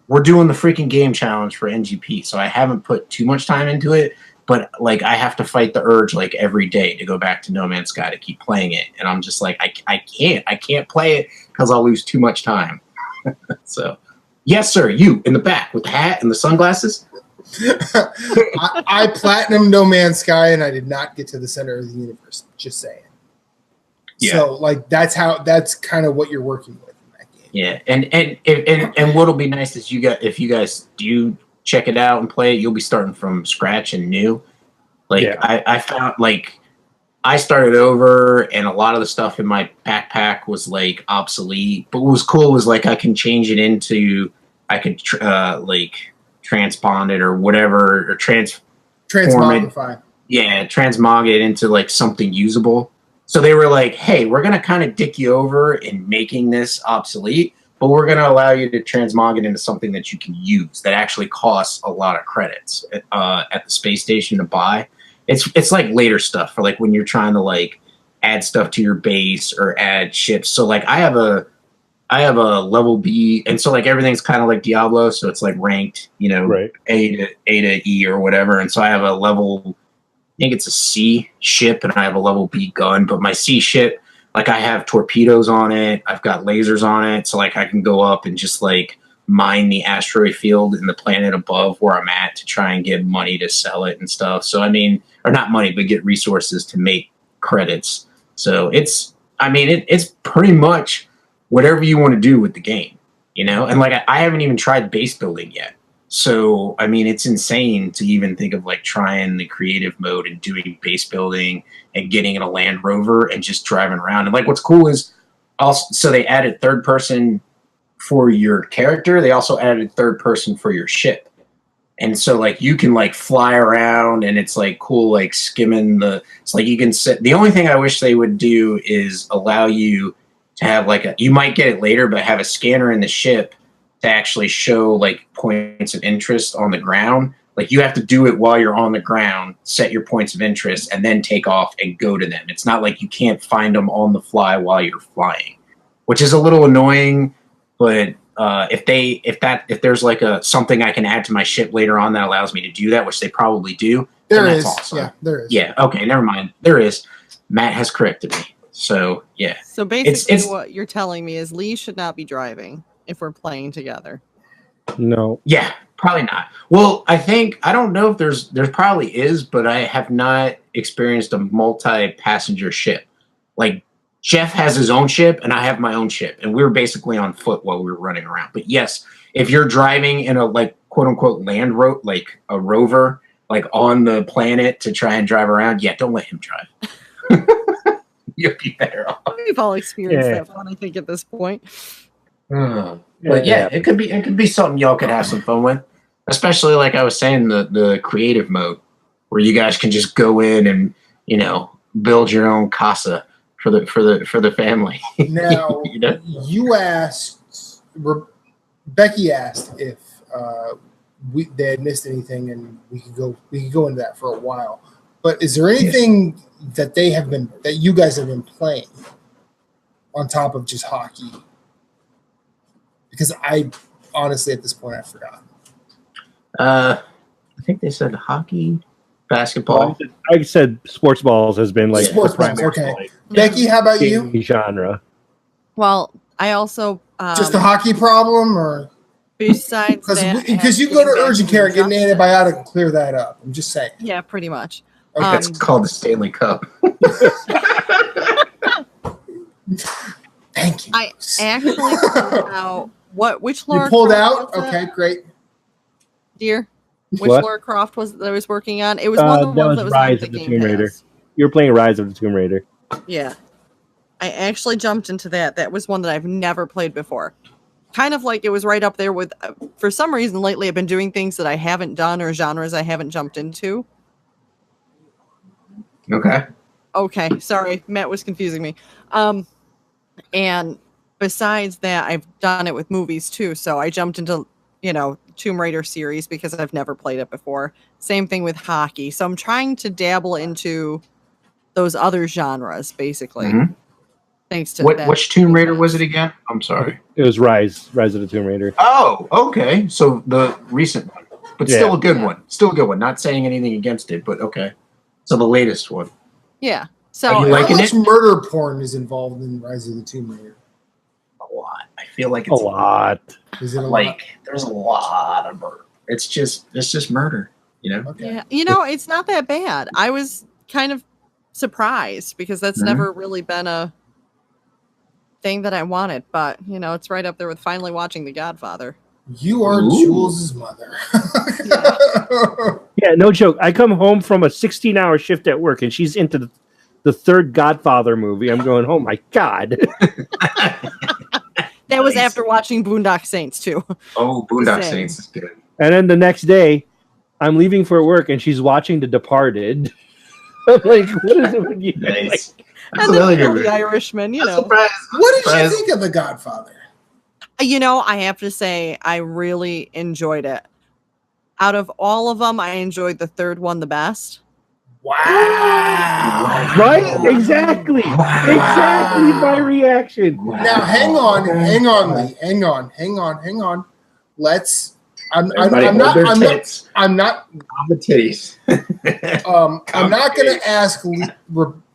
we're doing the freaking game challenge for NGP, so I haven't put too much time into it. But like, I have to fight the urge like every day to go back to No Man's Sky to keep playing it, and I'm just like, I can't play it because I'll lose too much time. So, yes, sir, you in the back with the hat and the sunglasses. I platinum No Man's Sky, and I did not get to the center of the universe. Just saying. Yeah. So like that's kind of what you're working with in that game. Yeah, and what'll be nice is if you guys do check it out and play it, you'll be starting from scratch and new. Like I found like I started over, and a lot of the stuff in my backpack was like obsolete. But what was cool was like I can change it into like transpond it or whatever, or transmogrify. Yeah, transmog it into like something usable. So they were like, hey, we're going to kind of dick you over in making this obsolete, but we're going to allow you to transmog it into something that you can use that actually costs a lot of credits at the space station to buy. It's like later stuff for like when you're trying to like add stuff to your base or add ships. So like I have a level B, and so like everything's kind of like Diablo, so it's like ranked, you know, right. A to E or whatever. And so I have a level, I think it's a C ship, and I have a level B gun. But my C ship, like I have torpedoes on it, I've got lasers on it, so like I can go up and just like mine the asteroid field in the planet above where I'm at to try and get money to sell it and stuff. So I mean, or not money, but get resources to make credits. So it's pretty much whatever you want to do with the game, you know? And like I haven't even tried base building yet. So, I mean, it's insane to even think of like trying the creative mode and doing base building and getting in a Land Rover and just driving around. And like, what's cool is also, so they added third person for your character. They also added third person for your ship. And so like you can like fly around, and it's like cool, like skimming it's like you can sit. The only thing I wish they would do is allow you to have like you might get it later, but have a scanner in the ship to actually show like points of interest on the ground. Like you have to do it while you're on the ground, set your points of interest, and then take off and go to them. It's not like you can't find them on the fly while you're flying, which is a little annoying. But if there's like something I can add to my ship later on that allows me to do that, which they probably do, that's awesome. Yeah, there is. Yeah, okay, never mind. There is. Matt has corrected me. So yeah. So basically, what you're telling me is Lee should not be driving if we're playing together. No. Yeah, probably not. Well, I don't know if there probably is, but I have not experienced a multi-passenger ship. Like Jeff has his own ship and I have my own ship, and we were basically on foot while we were running around. But yes, if you're driving in a like quote unquote like a rover, like on the planet to try and drive around, yeah, don't let him drive. You'll be better off. We've all experienced that fun, I think, at this point. But yeah, it could be something y'all could have some fun with, especially like I was saying, the creative mode where you guys can just go in and, you know, build your own casa for the family. Now, you know? You asked, Becky asked if they had missed anything, and we could go into that for a while. But is there anything that you guys have been playing on top of just hockey? Because I honestly, at this point, I forgot. I think they said hockey, basketball. I said sports balls has been like sports balls. Okay, Becky, how about you? Genre. Well, I also just a hockey problem, or besides because you go to urgent care and get an antibiotic and clear that up. I'm just saying. Yeah, pretty much. Okay. That's called the Stanley Cup. Thank you. I actually pulled out which Laura you pulled Croft out? Okay, great. Dear, which Laura Croft was that I was working on? It was one of the ones that was Rise of the Tomb Raider. You were playing Rise of the Tomb Raider. Yeah. I actually jumped into that. That was one that I've never played before. Kind of like it was right up there with, for some reason lately I've been doing things that I haven't done or genres I haven't jumped into. Okay, sorry. Matt was confusing me. And besides that, I've done it with movies too. So I jumped into, Tomb Raider series because I've never played it before. Same thing with hockey. So I'm trying to dabble into those other genres, basically. Mm-hmm. Thanks to which Tomb Raider was it again? I'm sorry. It was Rise of the Tomb Raider. Oh, okay. So the recent one, but still a good one. Still a good one. Not saying anything against it, but okay. So the latest one. Yeah. So how much murder porn is involved in Rise of the Tomb Raider? A lot. I feel like it's a lot. Is it like there's a lot of murder. It's just murder. You know. Okay. Yeah. It's not that bad. I was kind of surprised because that's never really been a thing that I wanted, but it's right up there with finally watching The Godfather. You are Jules' mother. Yeah, no joke. I come home from a 16-hour shift at work, and she's into the third Godfather movie. I'm going, oh my God. That was after watching Boondock Saints too. Oh, Boondock Saints is good. And then the next day, I'm leaving for work, and she's watching The Departed. I'm like, what is it with you? Nice. And then The Irishman, What did you think of The Godfather? I have to say, I really enjoyed it. Out of all of them, I enjoyed the third one the best. Wow. Right? Exactly. Wow. Exactly my reaction. Now, hang on, Lee. Hang on. I'm not the titties.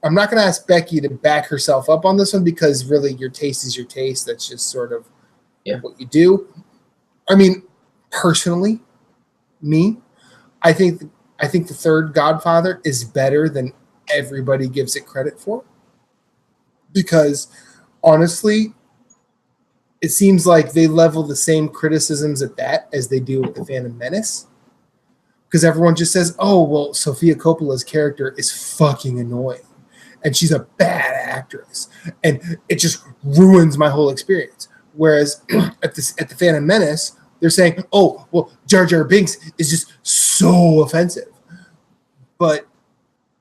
I'm not going to ask Becky to back herself up on this one because really your taste is your taste. That's just sort of what you do. I mean, personally, I think the third Godfather is better than everybody gives it credit for. Because honestly, it seems like they level the same criticisms at that as they do with The Phantom Menace. Because everyone just says, oh, well, Sofia Coppola's character is fucking annoying. And she's a bad actress. And it just ruins my whole experience. Whereas at The Phantom Menace, they're saying, oh, well, Jar Jar Binks is just so offensive. But,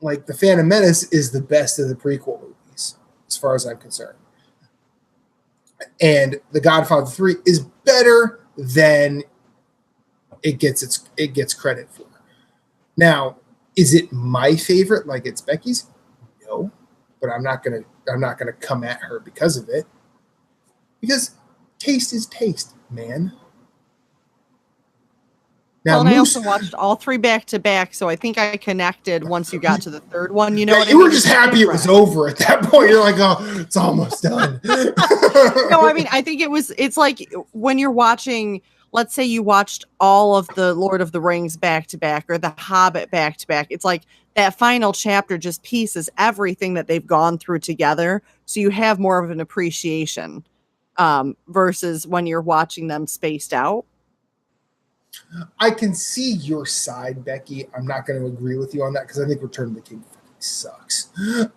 like, The Phantom Menace is the best of the prequel movies, as far as I'm concerned. And The Godfather 3 is better than it gets credit for. Now, is it my favorite like it's Becky's? No. But I'm not gonna come at her because of it. Because taste is taste, man. Now, I also watched all three back to back, so I think I connected once you got to the third one. You were just happy it was over at that point. You're like, oh, it's almost done. No, I mean, I think it's like when you're watching, let's say you watched all of the Lord of the Rings back to back or the Hobbit back to back. It's like that final chapter just pieces everything that they've gone through together. So you have more of an appreciation versus when you're watching them spaced out. I can see your side, Becky. I'm not going to agree with you on that because I think Return of the King sucks.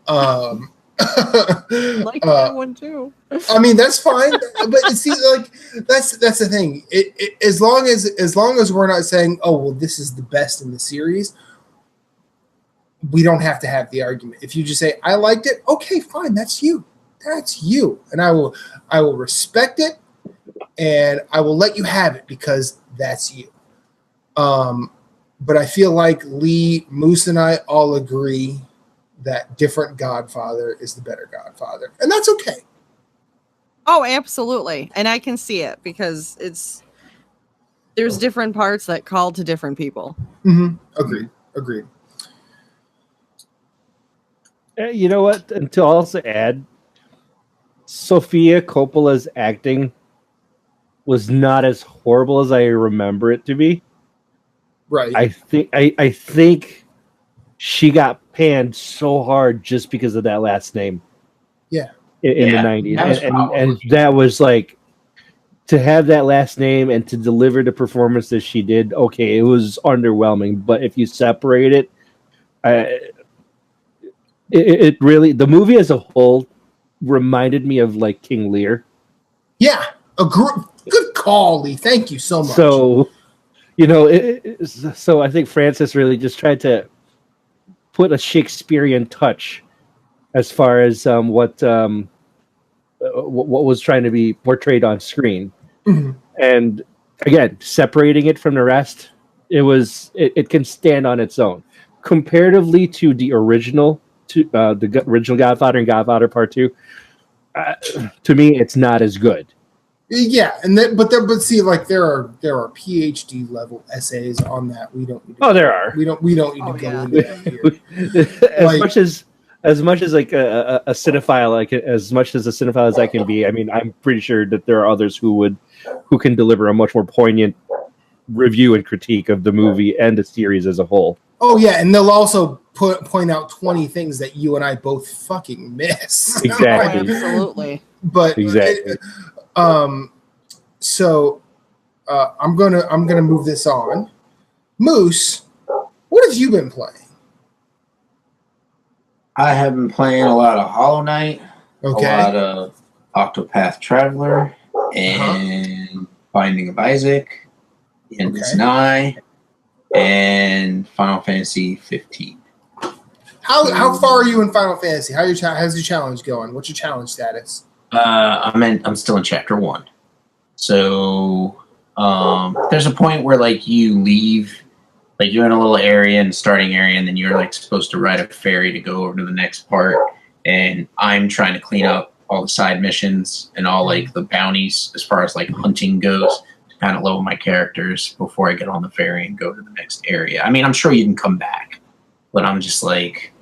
Like that one too. I mean, that's fine, but see, like that's the thing. As long as we're not saying, oh well, this is the best in the series, we don't have to have the argument. If you just say I liked it, okay, fine, that's you, and I will respect it, and I will let you have it because that's you. But I feel like Lee, Moose, and I all agree that different Godfather is the better Godfather. And that's okay. Oh, absolutely. And I can see it because there's different parts that call to different people. Mm-hmm. Agreed. You know what? And to also add, Sofia Coppola's acting was not as horrible as I remember it to be. Right. I think she got panned so hard just because of that last name. Yeah. In the 90s. And that was like, to have that last name and to deliver the performance that she did, okay, it was underwhelming. But if you separate it, it really, the movie as a whole reminded me of like King Lear. Yeah. Good call, Lee. Thank you so much. So, so I think Francis really just tried to put a Shakespearean touch as far as what was trying to be portrayed on screen. Mm-hmm. And again, separating it from the rest, it can stand on its own. Comparatively to the original, the original Godfather and Godfather Part 2, to me, it's not as good. Yeah, and but see, like there are PhD level essays on that. We don't. Need to there are. We don't need to go into that here. As much as like a cinephile, like as much as a cinephile as I can be. I mean, I'm pretty sure that there are others who can deliver a much more poignant review and critique of the movie and the series as a whole. Oh yeah, and they'll also point out 20 things that you and I both fucking miss. Exactly. Absolutely. But exactly. So I'm gonna move this on. Moose, what have you been playing? I have been playing a lot of Hollow Knight, a lot of Octopath Traveler, and Binding of Isaac, and Ensue, and Final Fantasy 15. How far are you in Final Fantasy? How's your challenge going? What's your challenge status? I'm still in chapter 1. So there's a point where like you leave, like you're in a little area in the starting area, and then you're like supposed to ride a ferry to go over to the next part. And I'm trying to clean up all the side missions and all like the bounties as far as like hunting goes to kind of level my characters before I get on the ferry and go to the next area. I mean, I'm sure you can come back, but I'm just like,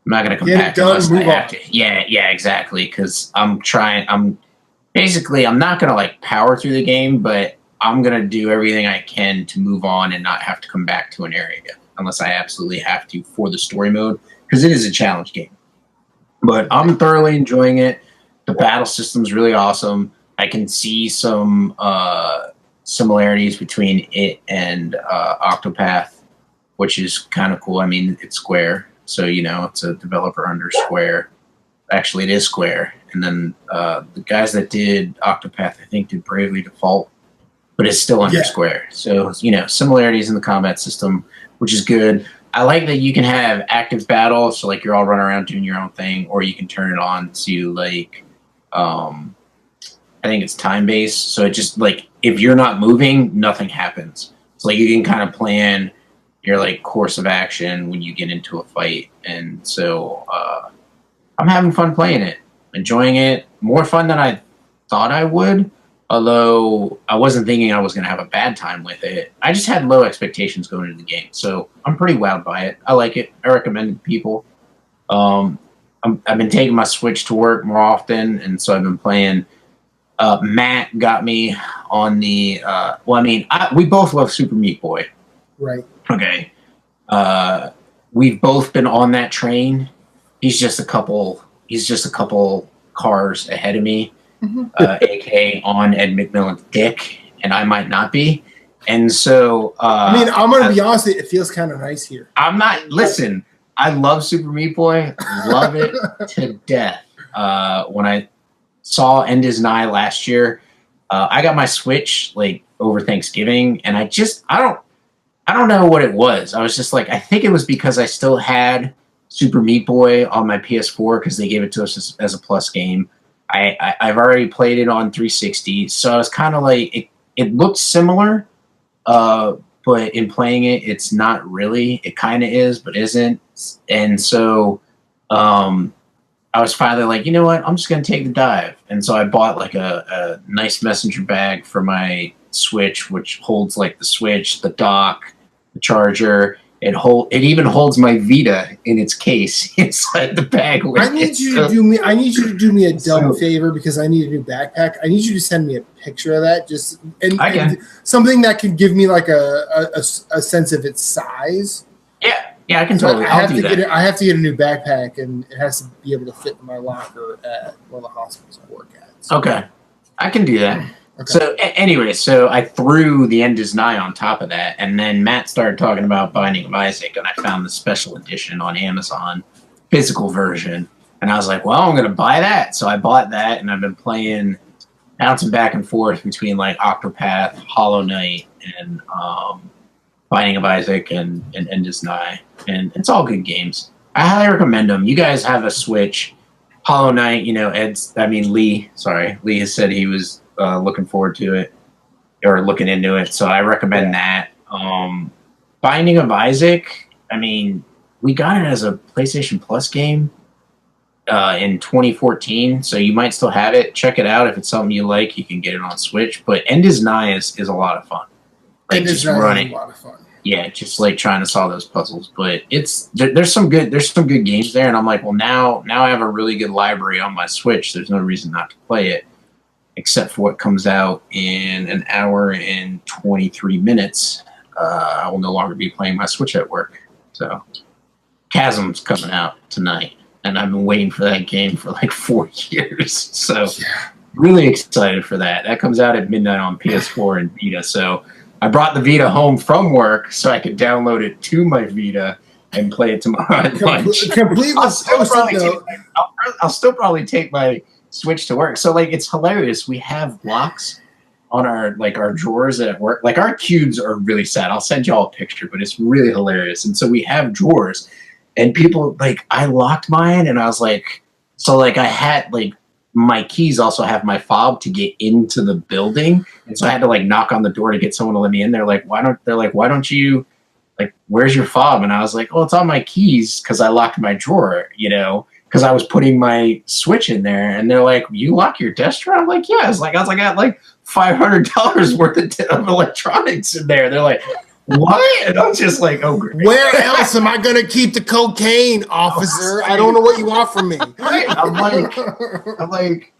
I'm not gonna come back unless I have to. Yeah, exactly. Because I'm not gonna like power through the game, but I'm gonna do everything I can to move on and not have to come back to an area unless I absolutely have to for the story mode, because it is a challenge game. But I'm thoroughly enjoying it. The battle system's really awesome. I can see some similarities between it and Octopath, which is kind of cool. I mean, it's Square, so it's a developer under Square. Actually, it is Square. And then the guys that did Octopath, I think, did Bravely Default, but it's still under Square. So, similarities in the combat system, which is good. I like that you can have active battle, so like you're all running around doing your own thing, or you can turn it on to like, I think it's time-based. So it just like, if you're not moving, nothing happens. So like you can kind of plan your like course of action when you get into a fight. And so I'm having fun playing it, enjoying it, more fun than I thought I would. Although I wasn't thinking I was going to have a bad time with it. I just had low expectations going into the game. So I'm pretty wowed by it. I like it. I recommend it to people. I've been taking my Switch to work more often, and so I've been playing. Matt got me on the... we both love Super Meat Boy. Right. Okay. We've both been on that train. He's just a couple cars ahead of me. AK on Ed McMillan's dick, and I might not be. And so I'm gonna be honest, it feels kind of nice here. Listen, I love Super Meat Boy, love it to death. When I saw End Is Nigh last year, I got my Switch like over Thanksgiving, and I don't know what it was. I was just like, I think it was because I still had Super Meat Boy on my PS4 because they gave it to us as a plus game. I've already played it on 360, so I was kind of like, it looked similar, but in playing it, it's not really. It kind of is, but isn't. And so I was finally like, you know what? I'm just going to take the dive. And so I bought like a nice messenger bag for my Switch, which holds like the Switch, the dock, the charger. It even holds my Vita in its case inside the bag. I need you to do me a dumb favor, because I need a new backpack. I need you to send me a picture of that, and something that can give me like a sense of its size. Yeah, I can totally. I have to get a new backpack, and it has to be able to fit in my locker at one of the hospitals I work at. So. Okay, I can do that. Okay. So anyway, I threw the End Is Nigh on top of that, and then Matt started talking about Binding of Isaac, and I found the special edition on Amazon, physical version, and I was like, well, I'm going to buy that. So I bought that, and I've been playing, bouncing back and forth between like Octopath, Hollow Knight, and Binding of Isaac, and End Is Nigh, and it's all good games. I highly recommend them. You guys have a Switch. Hollow Knight, Lee has said he was looking forward to it or looking into it, so I recommend that. Binding of Isaac, we got it as a PlayStation Plus game, in 2014, so you might still have it. Check it out if it's something you like. You can get it on Switch. But End is Nigh is a lot of fun. Like just running, a lot of fun. Yeah, just like trying to solve those puzzles. But there's some good games there, and I'm like, well, now I have a really good library on my Switch. There's no reason not to play it, except for what comes out in an hour and 23 minutes. I will no longer be playing my Switch at work. So Chasm's coming out tonight, and I've been waiting for that game for like 4 years. So really excited for that. That comes out at midnight on PS4 and Vita. So I brought the Vita home from work so I could download it to my Vita and play it tomorrow at lunch. I'll still probably take my Switch to work. So like it's hilarious. We have blocks on our drawers at work. Like our cubes are really sad. I'll send y'all a picture, but it's really hilarious. And so we have drawers, and people like I locked mine, and I was like, so like I had like my keys also have my fob to get into the building, and so I had to like knock on the door to get someone to let me in. They're like, why don't you, like, where's your fob? And I was like, oh, it's on my keys because I locked my drawer, you know, because I was putting my Switch in there. And they're like, you lock your desk drawer? I'm like, yeah. I was like, I got like $500 worth of electronics in there. They're like, what? And I was just like, oh, great. Where else am I going to keep the cocaine, officer? I don't know what you want from me. Right. I'm like,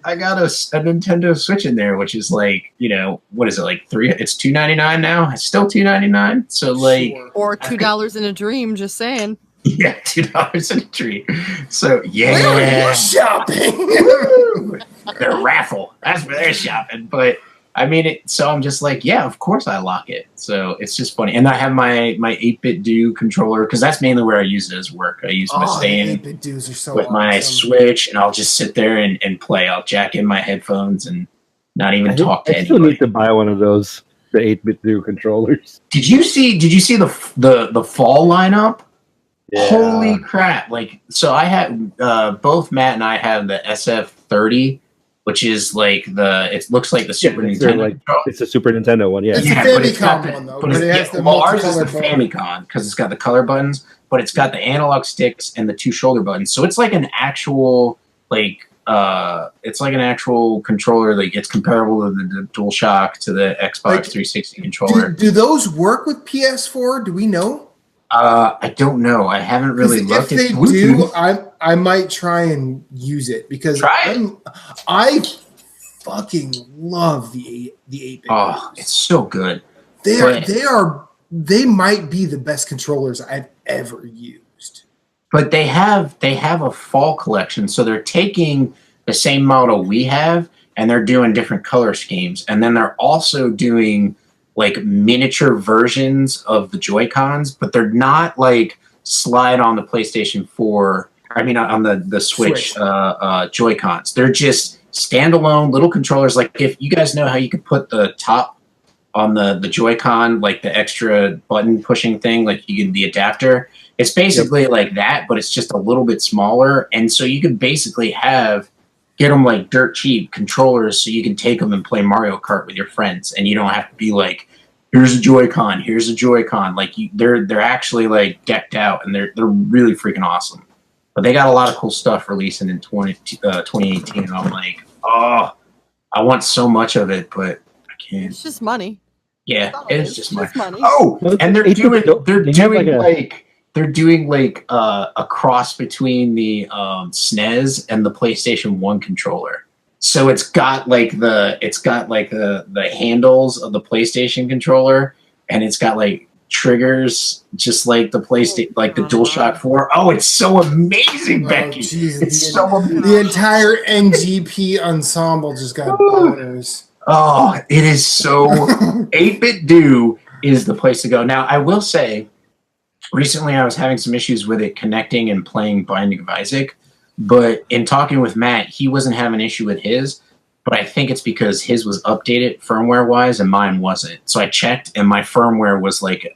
I got a Nintendo Switch in there, which is like, you know, what is it, like it's $2.99 now? It's still $2.99. So like, or $2 in a dream. Just saying. Yeah, $2 in a dream. So yeah, where are you shopping? They're raffle. That's where they're shopping, but. I mean, so I'm just like, yeah, of course I lock it. So it's just funny. And I have my 8-bit do controller, because that's mainly where I use it as work. I use my stand with my Switch, and I'll just sit there and play. I'll jack in my headphones and not even talk to anybody. I still need to buy one of those, the 8-bit do controllers. Did you see the fall lineup? Yeah. Holy crap. Like, so I had, both Matt and I have the SF30, which is like it looks like the Super Nintendo. It's a Super Nintendo one, yeah. It's a Famicom one, though. Ours is the Famicom because it's got the color buttons, but it's got the analog sticks and the 2 shoulder buttons. So it's like an actual, controller. Like it's comparable to the DualShock, to the Xbox 360 controller. Do those work with PS4? Do we know? I don't know. I haven't really looked. If they do, I might try and use it because I fucking love the 8-bit. Oh, it's so good. They might be the best controllers I've ever used. But they have a fall collection, so they're taking the same model we have and they're doing different color schemes, and then they're also doing like miniature versions of the Joy-Cons, but they're not like slide on the PlayStation 4. I mean, on the Switch. Joy-Cons. They're just standalone little controllers. Like if you guys know how you could put the top on the Joy-Con, like the extra button pushing thing, like you get the adapter. It's basically like that, but it's just a little bit smaller. And so you can basically get them like dirt cheap controllers so you can take them and play Mario Kart with your friends, and you don't have to be like, here's a Joy-Con, here's a Joy-Con. Like they're actually like decked out, and they're really freaking awesome. But they got a lot of cool stuff releasing in 2018, and I'm like, oh, I want so much of it, but I can't. It's just money. Yeah, it is just money. Oh, and they're doing a cross between the SNES and the PlayStation 1 controller. So it's got like the handles of the PlayStation controller, and it's got like triggers just like the PlayStation, like the DualShock 4. Oh, it's so amazing, Becky. Geez, it's so amazing. The entire NGP ensemble just got boners. Oh, it is so 8-bit do is the place to go. Now, I will say, recently I was having some issues with it connecting and playing Binding of Isaac, but in talking with Matt, he wasn't having an issue with his, but I think it's because his was updated firmware-wise and mine wasn't. So I checked, and my firmware was like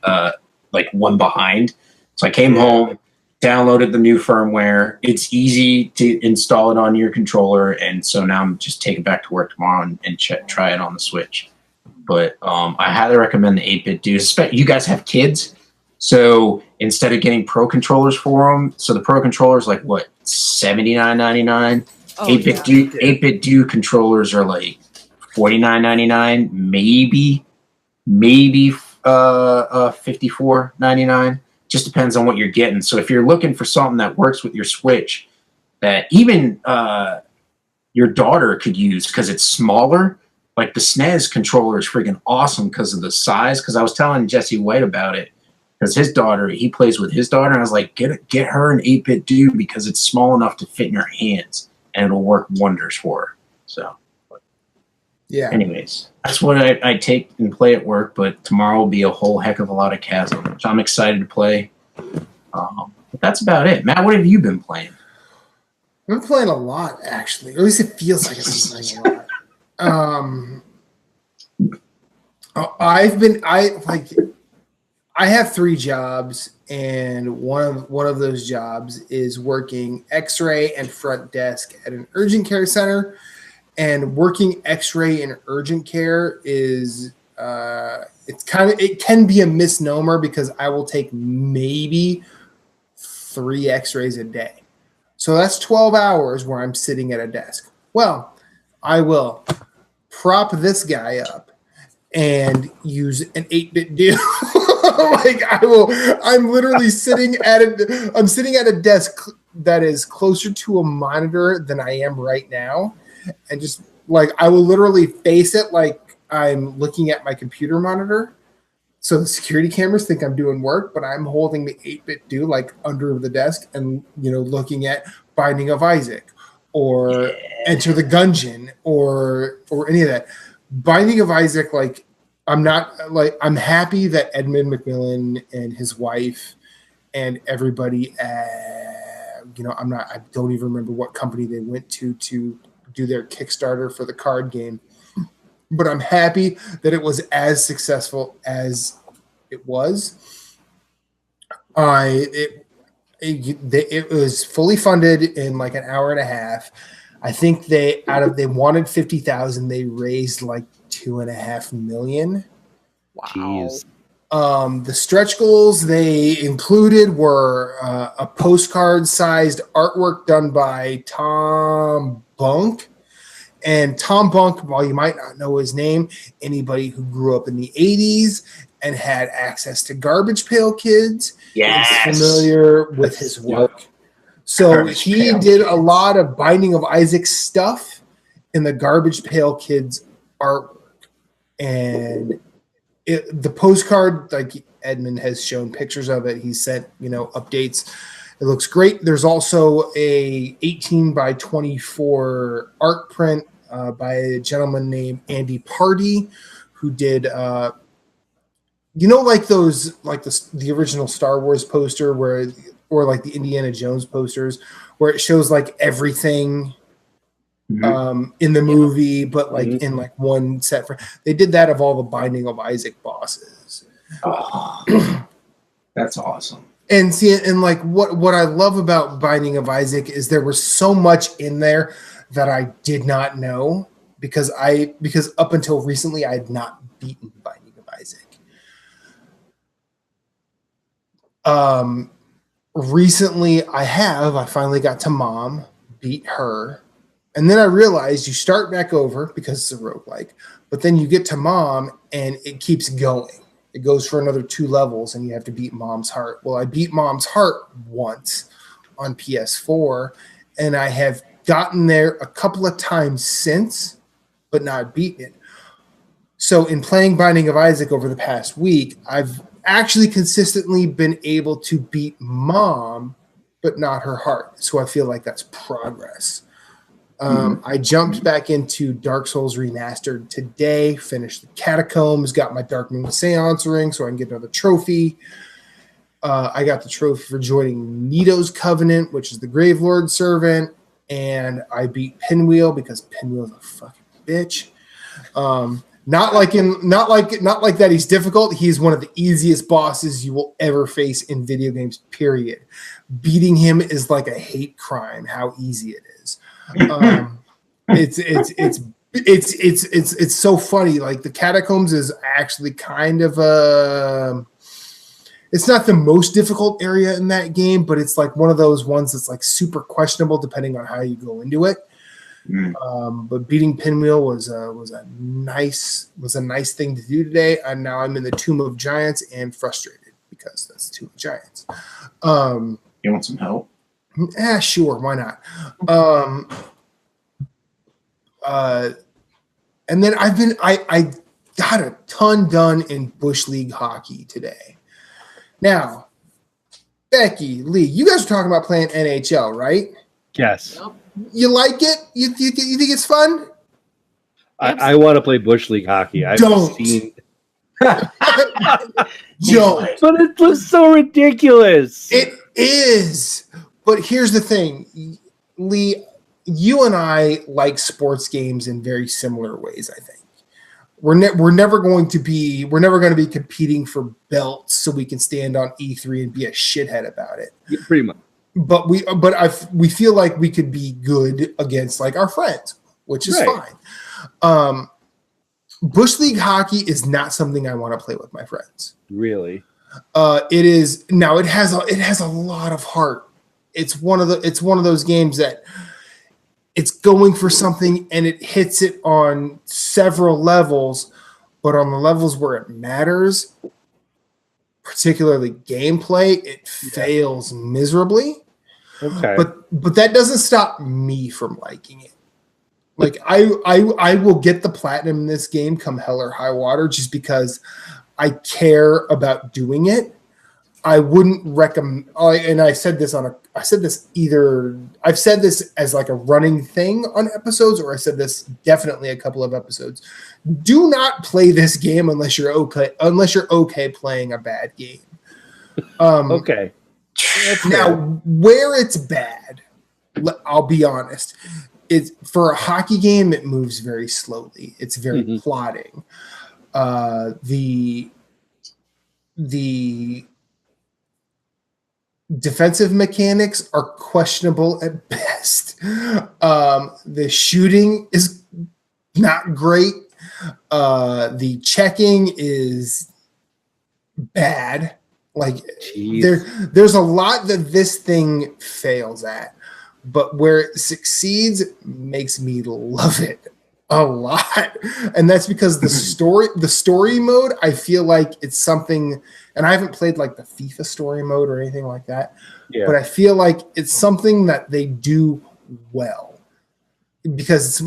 one behind. So I came home, downloaded the new firmware. It's easy to install it on your controller, and so now I'm just taking it back to work tomorrow and try it on the Switch. But I highly recommend the 8-bit do. You guys have kids? So instead of getting pro controllers for them, so the pro controllers like what, $79.99. 8-bit do controllers are like $49.99, maybe $54.99. Just depends on what you're getting. So if you're looking for something that works with your Switch, that even your daughter could use because it's smaller. Like the SNES controller is freaking awesome because of the size. Because I was telling Jesse White about it. Because his daughter, he plays with his daughter, and I was like, get her an 8-bit do because it's small enough to fit in her hands, and it'll work wonders for her. So, yeah. Anyways, that's what I take and play at work. But tomorrow will be a whole heck of a lot of Casa, which I'm excited to play. But that's about it. Matt, what have you been playing? I've been playing a lot, actually. Or at least it feels like I've been playing a lot. I have 3 jobs, and one of those jobs is working X-ray and front desk at an urgent care center. And working X-ray and urgent care is it can be a misnomer because I will take maybe 3 X-rays a day. So that's 12 hours where I'm sitting at a desk. Well, I will prop this guy up and use an 8-bit do. I'm literally sitting at a desk that is closer to a monitor than I am right now. And just like, I will literally face it like I'm looking at my computer monitor. So the security cameras think I'm doing work, but I'm holding the 8-bit do like under the desk and, looking at Binding of Isaac or Enter the Gungeon or any of that. Binding of Isaac, like, I'm happy that Edmund McMillan and his wife and everybody, I don't even remember what company they went to do their Kickstarter for the card game. But I'm happy that it was as successful as it was. It was fully funded in like an hour and a half. I think they wanted 50,000. They raised like $2.5 million. Wow. Jeez. The stretch goals they included were a postcard-sized artwork done by Tom Bunk. And Tom Bunk, while you might not know his name, anybody who grew up in the 80s and had access to Garbage Pail Kids is familiar with his work. So he did a lot of Binding of Isaac stuff in the Garbage Pail Kids artwork. And the postcard, like Edmund has shown pictures of it, he sent, updates. It looks great. There's also a 18 by 24 art print by a gentleman named Andy Party, who did, like those, like the original Star Wars poster or like the Indiana Jones posters, where it shows like everything in the movie, but like in like one set. They did that of all the Binding of Isaac bosses. Oh, that's awesome. And see, and like what I love about Binding of Isaac is there was so much in there that I did not know because up until recently I had not beaten Binding of Isaac. Recently I finally got to Mom, beat her, and then I realized you start back over because it's a roguelike, but then you get to Mom and it keeps going. It goes for another 2 levels, and you have to beat Mom's Heart. Well, I beat Mom's Heart once on PS4, and I have gotten there a couple of times since, but not beaten it. So in playing Binding of Isaac over the past week, I've actually consistently been able to beat Mom, but not her heart. So I feel like that's progress. I jumped back into Dark Souls Remastered today, finished the Catacombs, got my Dark Moon Seance ring so I can get another trophy. I got the trophy for joining Nito's Covenant, which is the Gravelord servant, and I beat Pinwheel because Pinwheel's a fucking bitch. Not like that he's difficult. He's one of the easiest bosses you will ever face in video games, period. Beating him is like a hate crime, how easy it is. It's so funny. Like the Catacombs is actually kind of it's not the most difficult area in that game, but it's like one of those ones that's like super questionable depending on how you go into it. But beating Pinwheel was a nice thing to do today, and now I'm in the Tomb of Giants and frustrated because that's Tomb of Giants. You want some help? Sure, why not? And then I got a ton done in Bush League hockey today. Now, Becky, Lee, you guys are talking about playing NHL, right? Yes. You like it? You think it's fun? I want to play Bush League hockey. Don't. But it looks so ridiculous. It is. But here's the thing, Lee, you and I like sports games in very similar ways, I think. We're never going to be competing for belts so we can stand on E3 and be a shithead about it. Yeah, pretty much. But we feel like we could be good against like our friends, which is fine. Bush League hockey is not something I want to play with my friends. Really? It is now. It has a lot of heart. It's one of those games that it's going for something and it hits it on several levels, but on the levels where it matters, particularly gameplay, it fails miserably. Okay. But that doesn't stop me from liking it. Like I will get the platinum in this game come hell or high water just because I care about doing it. I wouldn't recommend, and I've said this as like a running thing on episodes, or I said this definitely a couple of episodes. Do not play this game unless you're okay playing a bad game. Okay. Now, where it's bad, I'll be honest. It's for a hockey game, it moves very slowly. It's very plodding. The defensive mechanics are questionable at best. The shooting is not great. The checking is bad. Like there's a lot that this thing fails at, but where it succeeds makes me love it a lot. And that's because the story mode, I feel like it's something, and I haven't played like the FIFA story mode or anything like that, but I feel like it's something that they do well because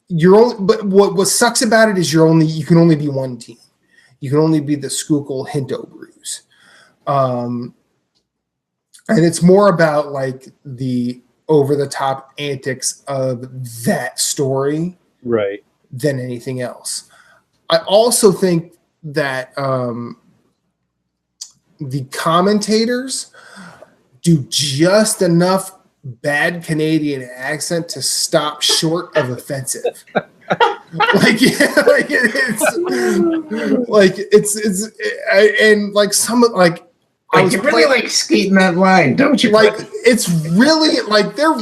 but what sucks about it is you can only be one team. You can only be the Schuylkill Hinto Brews. And it's more about like the over the top antics of that story. Right. Than anything else. I also think that the commentators do just enough bad Canadian accent to stop short of offensive. And like some like I was really like skating that line, don't you? Like it's really like they're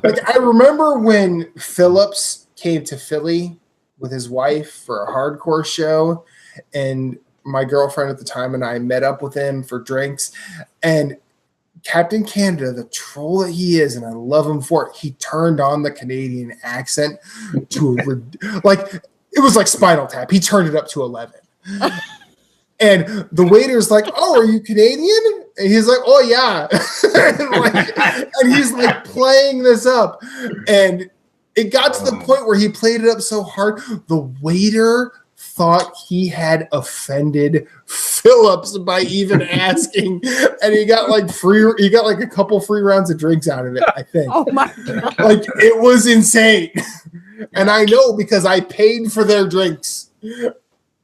like I remember when Phillips came to Philly with his wife for a hardcore show, and my girlfriend at the time and I met up with him for drinks, and Captain Canada, the troll that he is, and I love him for it, he turned on the Canadian accent to like it was like Spinal Tap. He turned it up to 11. And the waiter's like, "Oh, are you Canadian?" And he's like, "Oh yeah." and he's like playing this up, and it got to the point where he played it up so hard, the waiter thought he had offended Phillips by even asking, and he got like a couple free rounds of drinks out of it, I think. Oh my God. Like it was insane. And I know because I paid for their drinks.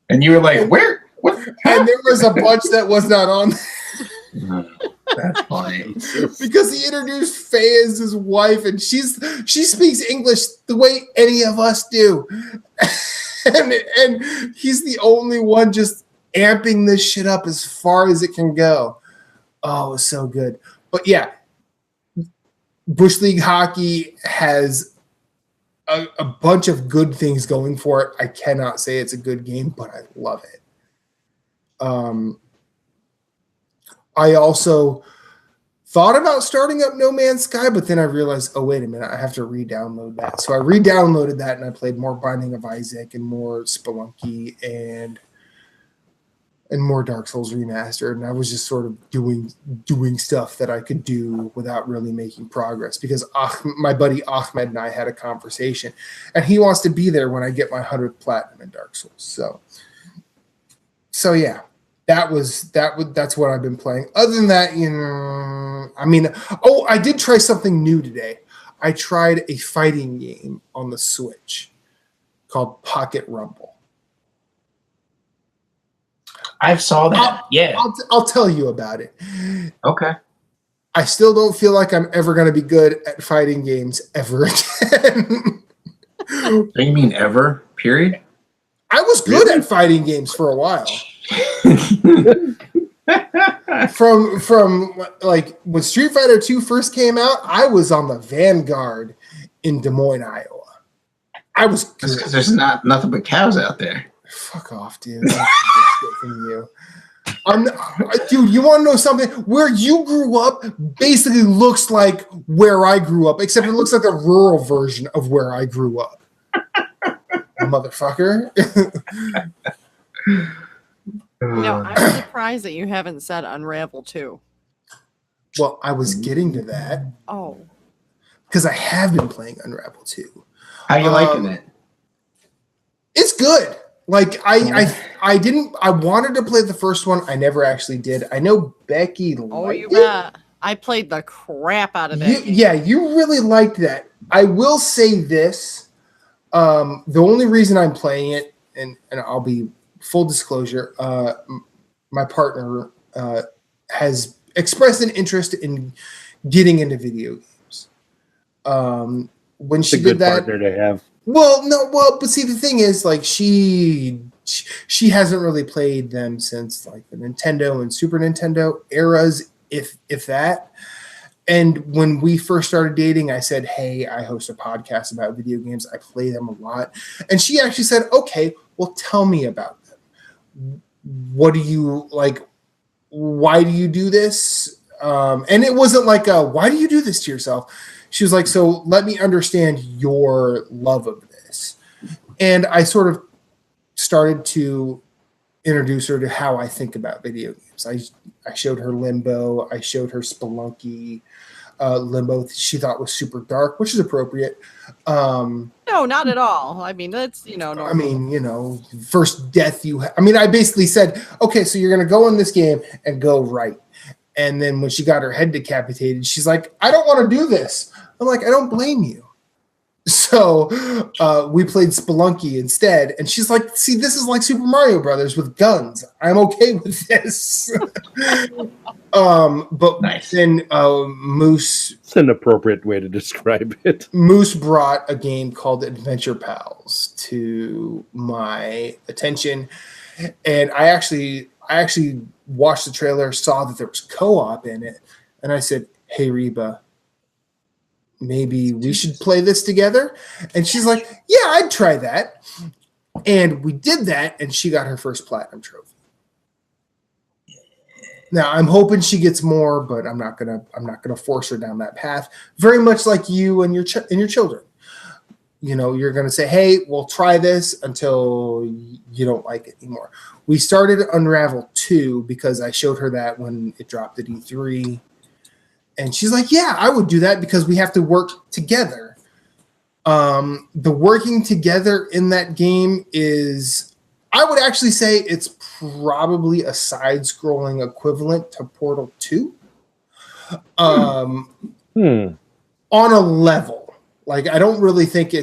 And you were like, "Where? What?" And there was a bunch that was not on there. That's funny. Because he introduced Faye as his wife, and she speaks English the way any of us do. And he's the only one just amping this shit up as far as it can go. Oh, it was so good. But yeah, Bush League hockey has a bunch of good things going for it. I cannot say it's a good game, but I love it. I also thought about starting up No Man's Sky, but then I realized, oh, wait a minute, I have to re-download that. So I re-downloaded that, and I played more Binding of Isaac and more Spelunky and more Dark Souls Remastered. And I was just sort of doing stuff that I could do without really making progress, because my buddy Ahmed and I had a conversation, and he wants to be there when I get my 100th platinum in Dark Souls. So yeah. That's what I've been playing. Other than that, I did try something new today. I tried a fighting game on the Switch called Pocket Rumble. I saw that. I'll tell you about it. Okay. I still don't feel like I'm ever going to be good at fighting games ever again. Do you mean ever? Period? I was good at fighting games for a while. from like when Street Fighter 2 first came out, I was on the vanguard in Des Moines, Iowa. I was good. Because there's nothing but cows out there. Fuck off, dude. From you. Dude, you want to know something? Where you grew up basically looks like where I grew up, except it looks like a rural version of where I grew up. Motherfucker. I'm surprised that you haven't said Unravel 2. Well, I was getting to that. Oh. Because I have been playing Unravel 2. How you liking it? It's good. Like I wanted to play the first one. I never actually did. I know Becky liked it. Bet. I played the crap out of that. You really liked that. I will say this. The only reason I'm playing it, and I'll be full disclosure, my partner has expressed an interest in getting into video games. When she did that, partner to have. But see, the thing is, like, she hasn't really played them since like the Nintendo and Super Nintendo eras, if that. And when we first started dating, I said, hey, I host a podcast about video games. I play them a lot. And she actually said, okay, well, tell me about them. What do you like? Why do you do this? And it wasn't like, why do you do this to yourself? She was like, so let me understand your love of this. And I sort of started to introduce her to how I think about video games. I showed her Limbo. I showed her Spelunky. Limbo she thought was super dark, which is appropriate. No, not at all. I mean, that's, normal. I mean, first death I basically said, okay, so you're going to go in this game and go right. And then when she got her head decapitated, she's like, I don't want to do this. I'm like, I don't blame you. So we played Spelunky instead. And she's like, see, this is like Super Mario Brothers with guns. I'm okay with this. But nice. Then Moose... It's an appropriate way to describe it. Moose brought a game called Adventure Pals to my attention. And I actually watched the trailer, saw that there was co-op in it. And I said, hey, Reba, maybe we should play this together. And she's like, yeah, I'd try that. And we did that, and she got her first platinum trophy. Now I'm hoping she gets more, but I'm not gonna force her down that path. Very much like you and your children. You're gonna say, hey, we'll try this until you don't like it anymore. We started Unravel 2 because I showed her that when it dropped at E3. And she's like, yeah, I would do that because we have to work together. The working together in that game is, I would actually say it's probably a side-scrolling equivalent to Portal 2. On a level. Like, I don't really think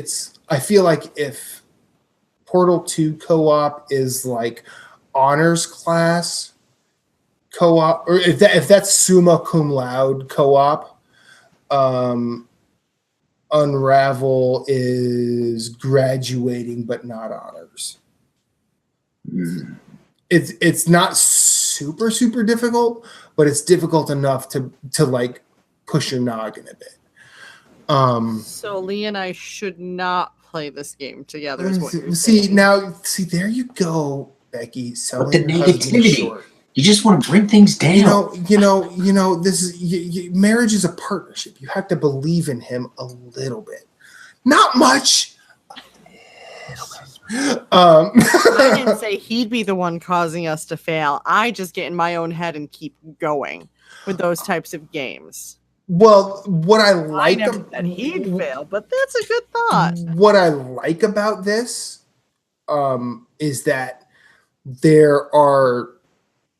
I feel like if Portal 2 co-op is like honors class co-op, or if that's summa cum laude co-op, Unravel is graduating but not honors. It's not super difficult, but it's difficult enough to like push your noggin a bit. So Lee and I should not play this game together. Is what you're see, there you go, Becky. Selling the negativity. Short. You just want to bring things down. This is marriage is a partnership. You have to believe in him a little bit, not much. I didn't say he'd be the one causing us to fail. I just get in my own head and keep going with those types of games. Well, what I like never said he'd fail, but that's a good thought. What I like about this is that there are,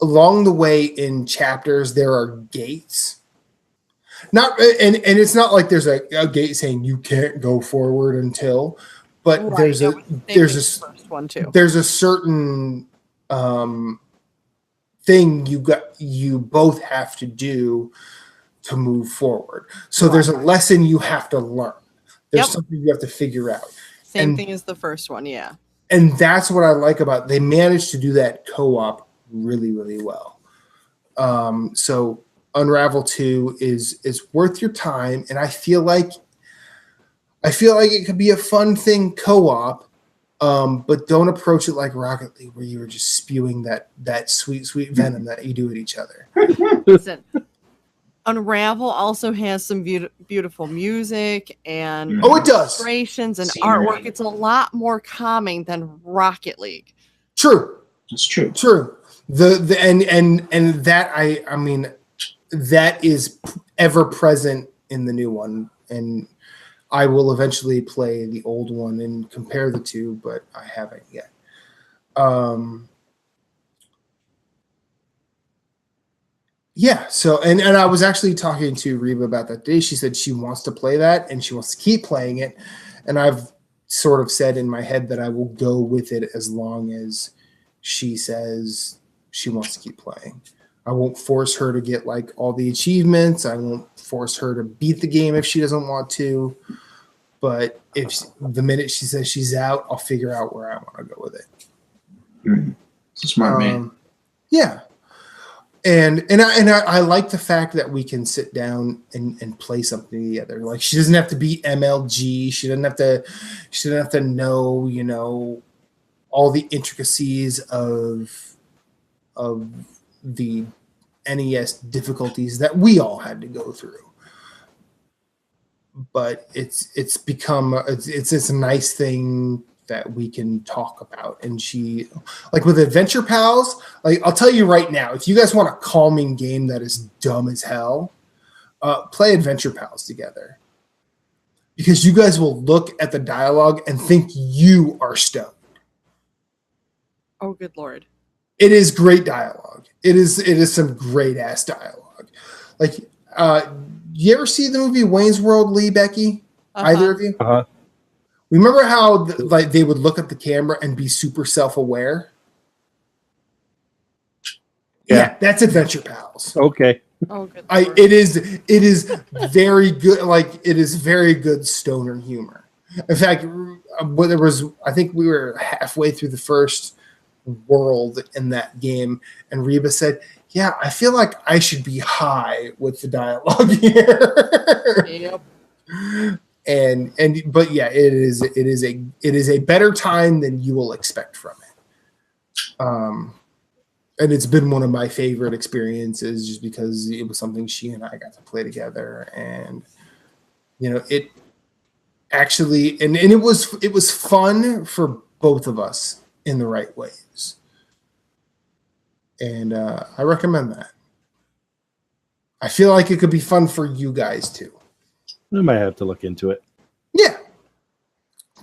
along the way in chapters, there are gates. And it's not like there's a gate saying you can't go forward until, but Right, there's a first one too. There's a certain thing you both have to do to move forward. So there's a lesson you have to learn. There's something you have to figure out. Same thing as the first one, yeah. And that's what I like about it. They managed to do that co-op really, really well. So Unravel 2 is worth your time, and I feel like it could be a fun thing co-op, but don't approach it like Rocket League, where you were just spewing that sweet, sweet venom that you do at each other. Listen, Unravel also has some beautiful music and it does. illustrations and artwork. It's a lot more calming than Rocket League. True. It's true. True. And that I mean that is ever present in the new one, and I will eventually play the old one and compare the two, but I haven't yet. Yeah, so and I was actually talking to Reba about that today. She said she wants to play that and she wants to keep playing it. And I've sort of said in my head that I will go with it as long as she says she wants to keep playing. I won't force her to get like all the achievements. I won't force her to beat the game if she doesn't want to. But if the minute she says she's out, I'll figure out where I want to go with it. It's a smart man. Yeah. And I like the fact that we can sit down and play something together. Like she doesn't have to be MLG. She doesn't have to know, all the intricacies of the NES difficulties that we all had to go through. But it's become it's a nice thing that we can talk about. And she, like with Adventure Pals, like I'll tell you right now, if you guys want a calming game that is dumb as hell, play Adventure Pals together, because you guys will look at the dialogue and think you are stoned. Oh, good Lord. It is great dialogue. It is some great ass dialogue. Like, you ever see the movie Wayne's World, Lee, Becky? Either of you? Uh-huh. Remember how they would look at the camera and be super self-aware? Yeah, that's Adventure Pals. Okay. Oh, good. It is very good. Like it is very good stoner humor. In fact, I think we were halfway through the first world in that game, and Reba said, "Yeah, I feel like I should be high with the dialogue here." Yep. But yeah, it is a better time than you will expect from it. And it's been one of my favorite experiences just because it was something she and I got to play together, and it actually and it was fun for both of us in the right ways. And I recommend that. I feel like it could be fun for you guys too. I might have to look into it. Yeah.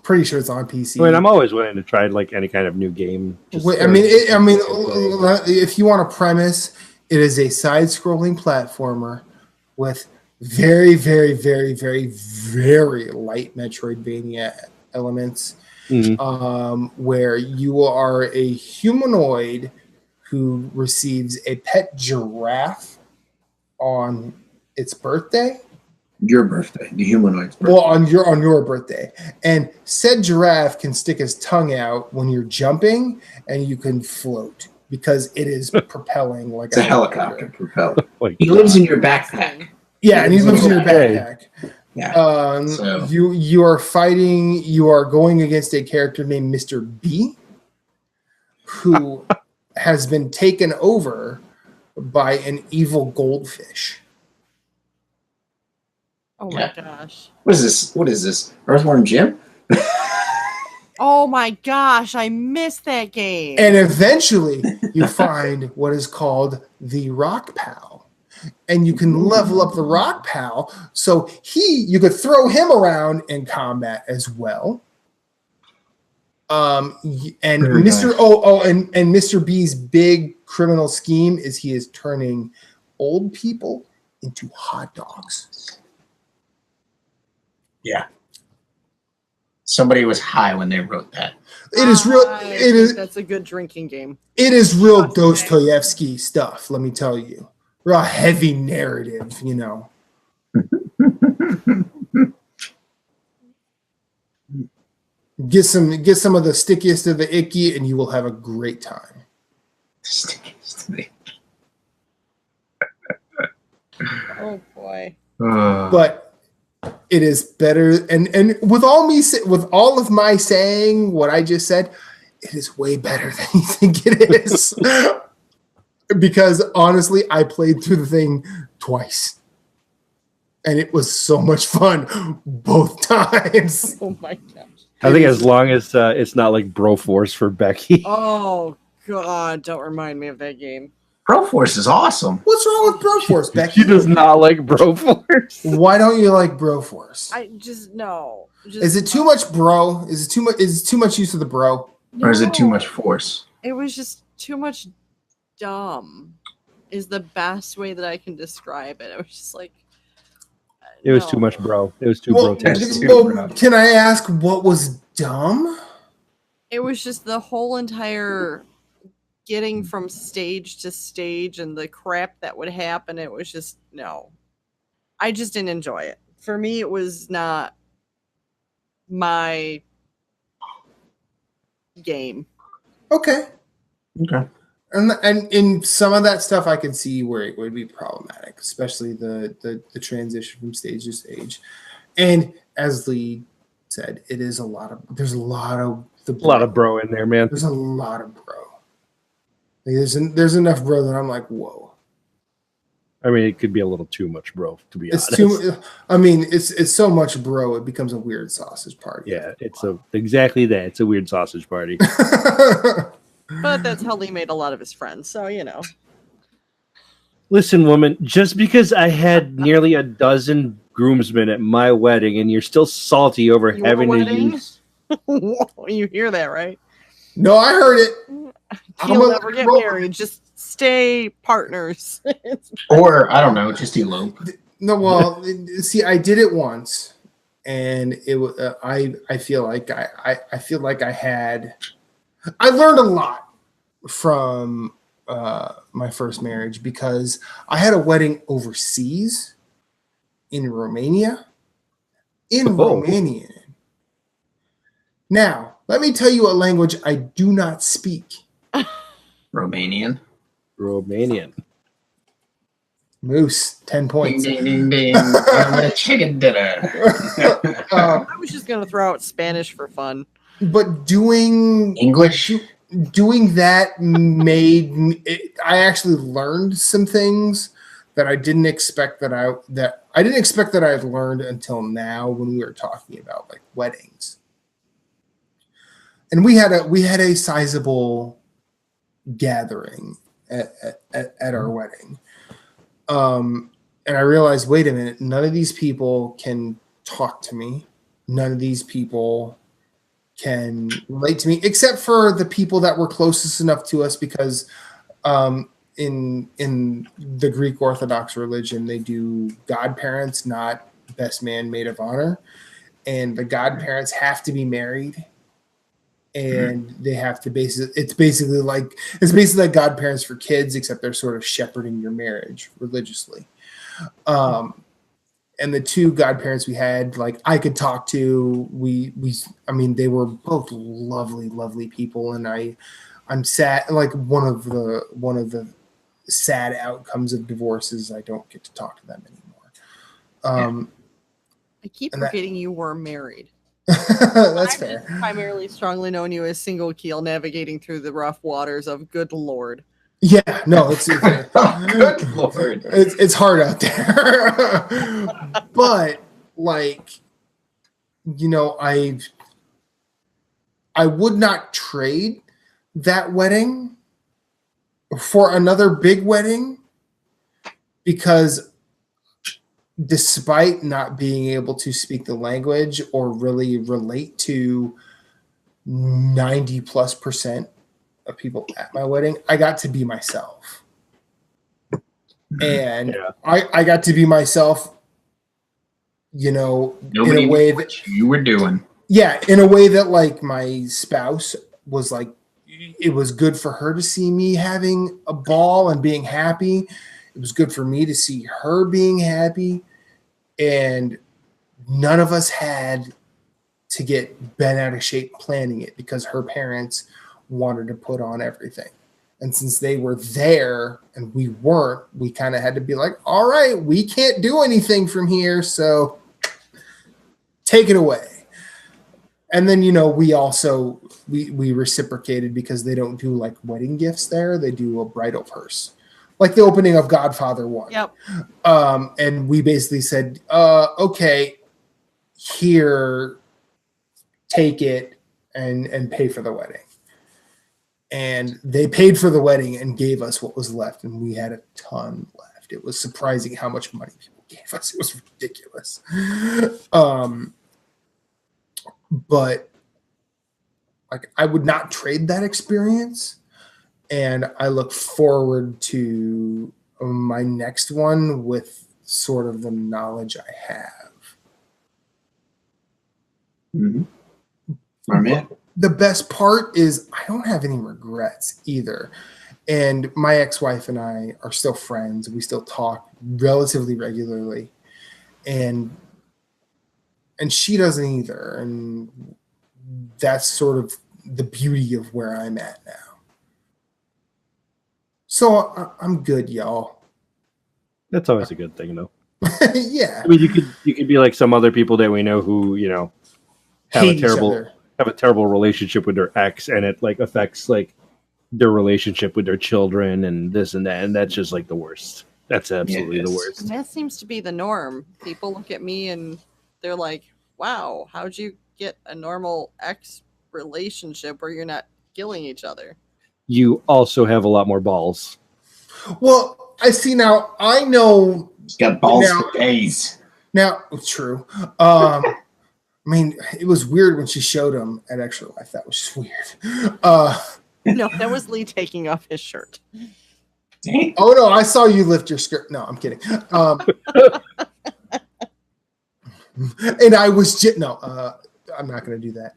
Pretty sure it's on PC. I mean, I'm always willing to try like any kind of new game. If you want a premise, it is a side-scrolling platformer with very, very, very, very, very light Metroidvania elements, where you are a humanoid who receives a pet giraffe on its birthday. Your birthday, the humanoid's birthday. Well, on your birthday. And said giraffe can stick his tongue out when you're jumping, and you can float because it is propelling like it's a helicopter propelled. Like, he lives in your backpack. Yeah, and he lives in your backpack. Yeah. You are fighting. You are going against a character named Mr. B, who has been taken over by an evil goldfish. Oh my gosh. What is this? Earthworm Jim? Oh my gosh, I missed that game. And eventually you find what is called the Rock Pal. And you can level up the Rock Pal. So you could throw him around in combat as well. And Very Mr. nice. And Mr. B's big criminal scheme is he is turning old people into hot dogs. Yeah. Somebody was high when they wrote that. It is real. That's a good drinking game. It is real Dostoevsky stuff. Let me tell you, real heavy narrative. You know. Get some of the stickiest of the icky, and you will have a great time. Stickiest of the icky. Oh boy. But it is better, and with all of my saying what I just said, it is way better than you think it is. Because honestly, I played through the thing twice, and it was so much fun both times. Oh my gosh! I think as long as it's not like Broforce for Becky. Oh God! Don't remind me of that game. Broforce is awesome. What's wrong with Broforce, Becky? She does not like Broforce. Why don't you like Broforce? I just no. Is it too much bro? Is it too much? Is it too much use of the bro? Or is it too much force? It was just too much dumb. Is the best way that I can describe it. It was just like. It was too much bro. It was too grotesque. Can I ask what was dumb? It was just the whole entire getting from stage to stage and the crap that would happen. It was just no. I just didn't enjoy it. For me, it was not my game. Okay. Okay. And in some of that stuff, I can see where it would be problematic, especially the transition from stage to stage. And as Lee said, there's a lot of bro in there, man. There's a lot of bro. Like there's enough bro that I'm like, whoa. I mean, it could be a little too much bro, to be honest. It's so much bro, it becomes a weird sausage party. Yeah, exactly that. It's a weird sausage party. But that's how Lee made a lot of his friends, so you know. Listen, woman, just because I had nearly a dozen groomsmen at my wedding and you're still salty over having to use... You hear that, right? No, I heard it. You'll never get married. Just stay partners. Or, I don't know, just elope. No, well, see, I did it once, and it was. I feel like I learned a lot from my first marriage because I had a wedding overseas in Romania. Romanian. Now, let me tell you a language I do not speak. Romanian. Moose, 10 points. Ding, ding, ding, ding. I'm a chicken dinner. I was just going to throw out Spanish for fun. But doing that made me, I actually learned some things that I didn't expect that I'd learned until now when we were talking about like weddings. And we had a sizable gathering at our wedding. And I realized, wait a minute, none of these people can talk to me. None of these people can relate to me, except for the people that were closest enough to us, because in the Greek Orthodox religion, they do godparents, not best man, maid of honor. And the godparents have to be married. And they have to it's basically like godparents for kids, except they're sort of shepherding your marriage religiously. And the two godparents we had, like I could talk to, they were both lovely, lovely people. And I'm sad. Like one of the sad outcomes of divorce is I don't get to talk to them anymore. I keep forgetting you were married. That's fair. Primarily strongly known you as single keel navigating through the rough waters of good Lord. Yeah, no, it's Good Lord. It's hard out there. But like, I would not trade that wedding for another big wedding, because despite not being able to speak the language or really relate to 90+% of people at my wedding, I got to be myself. And I got to be myself, Nobody in a way knew what you were doing. Yeah, in a way that like my spouse was like, it was good for her to see me having a ball and being happy. It was good for me to see her being happy. And none of us had to get bent out of shape planning it, because her parents wanted to put on everything. And since they were there and we weren't, we kind of had to be like, all right, we can't do anything from here, so take it away. And then, we also, we reciprocated, because they don't do like wedding gifts there. They do a bridal purse, like the opening of Godfather 1. Yep. And we basically said, okay, here, take it and pay for the wedding. And they paid for the wedding and gave us what was left. And we had a ton left. It was surprising how much money people gave us. It was ridiculous. But like, I would not trade that experience. And I look forward to my next one with sort of the knowledge I have. Mm-hmm. All right. The best part is I don't have any regrets either. And my ex-wife and I are still friends. We still talk relatively regularly. And she doesn't either. And that's sort of the beauty of where I'm at now. So I'm good, y'all. That's always a good thing, though. Yeah. I mean, you could be like some other people that we know who, have a terrible relationship with their ex, and it like affects like their relationship with their children and this and that, and that's just like the worst. That's absolutely the worst. And that seems to be the norm. People look at me and they're like, wow, how'd you get a normal ex relationship where you're not killing each other? You also have a lot more balls. Well, I see now. I know. He's got balls for days. Now, true. I mean, it was weird when she showed him at Extra Life. That was just weird. No, that was Lee taking off his shirt. Oh, no, I saw you lift your skirt. No, I'm kidding. And I was just, no, I'm not going to do that.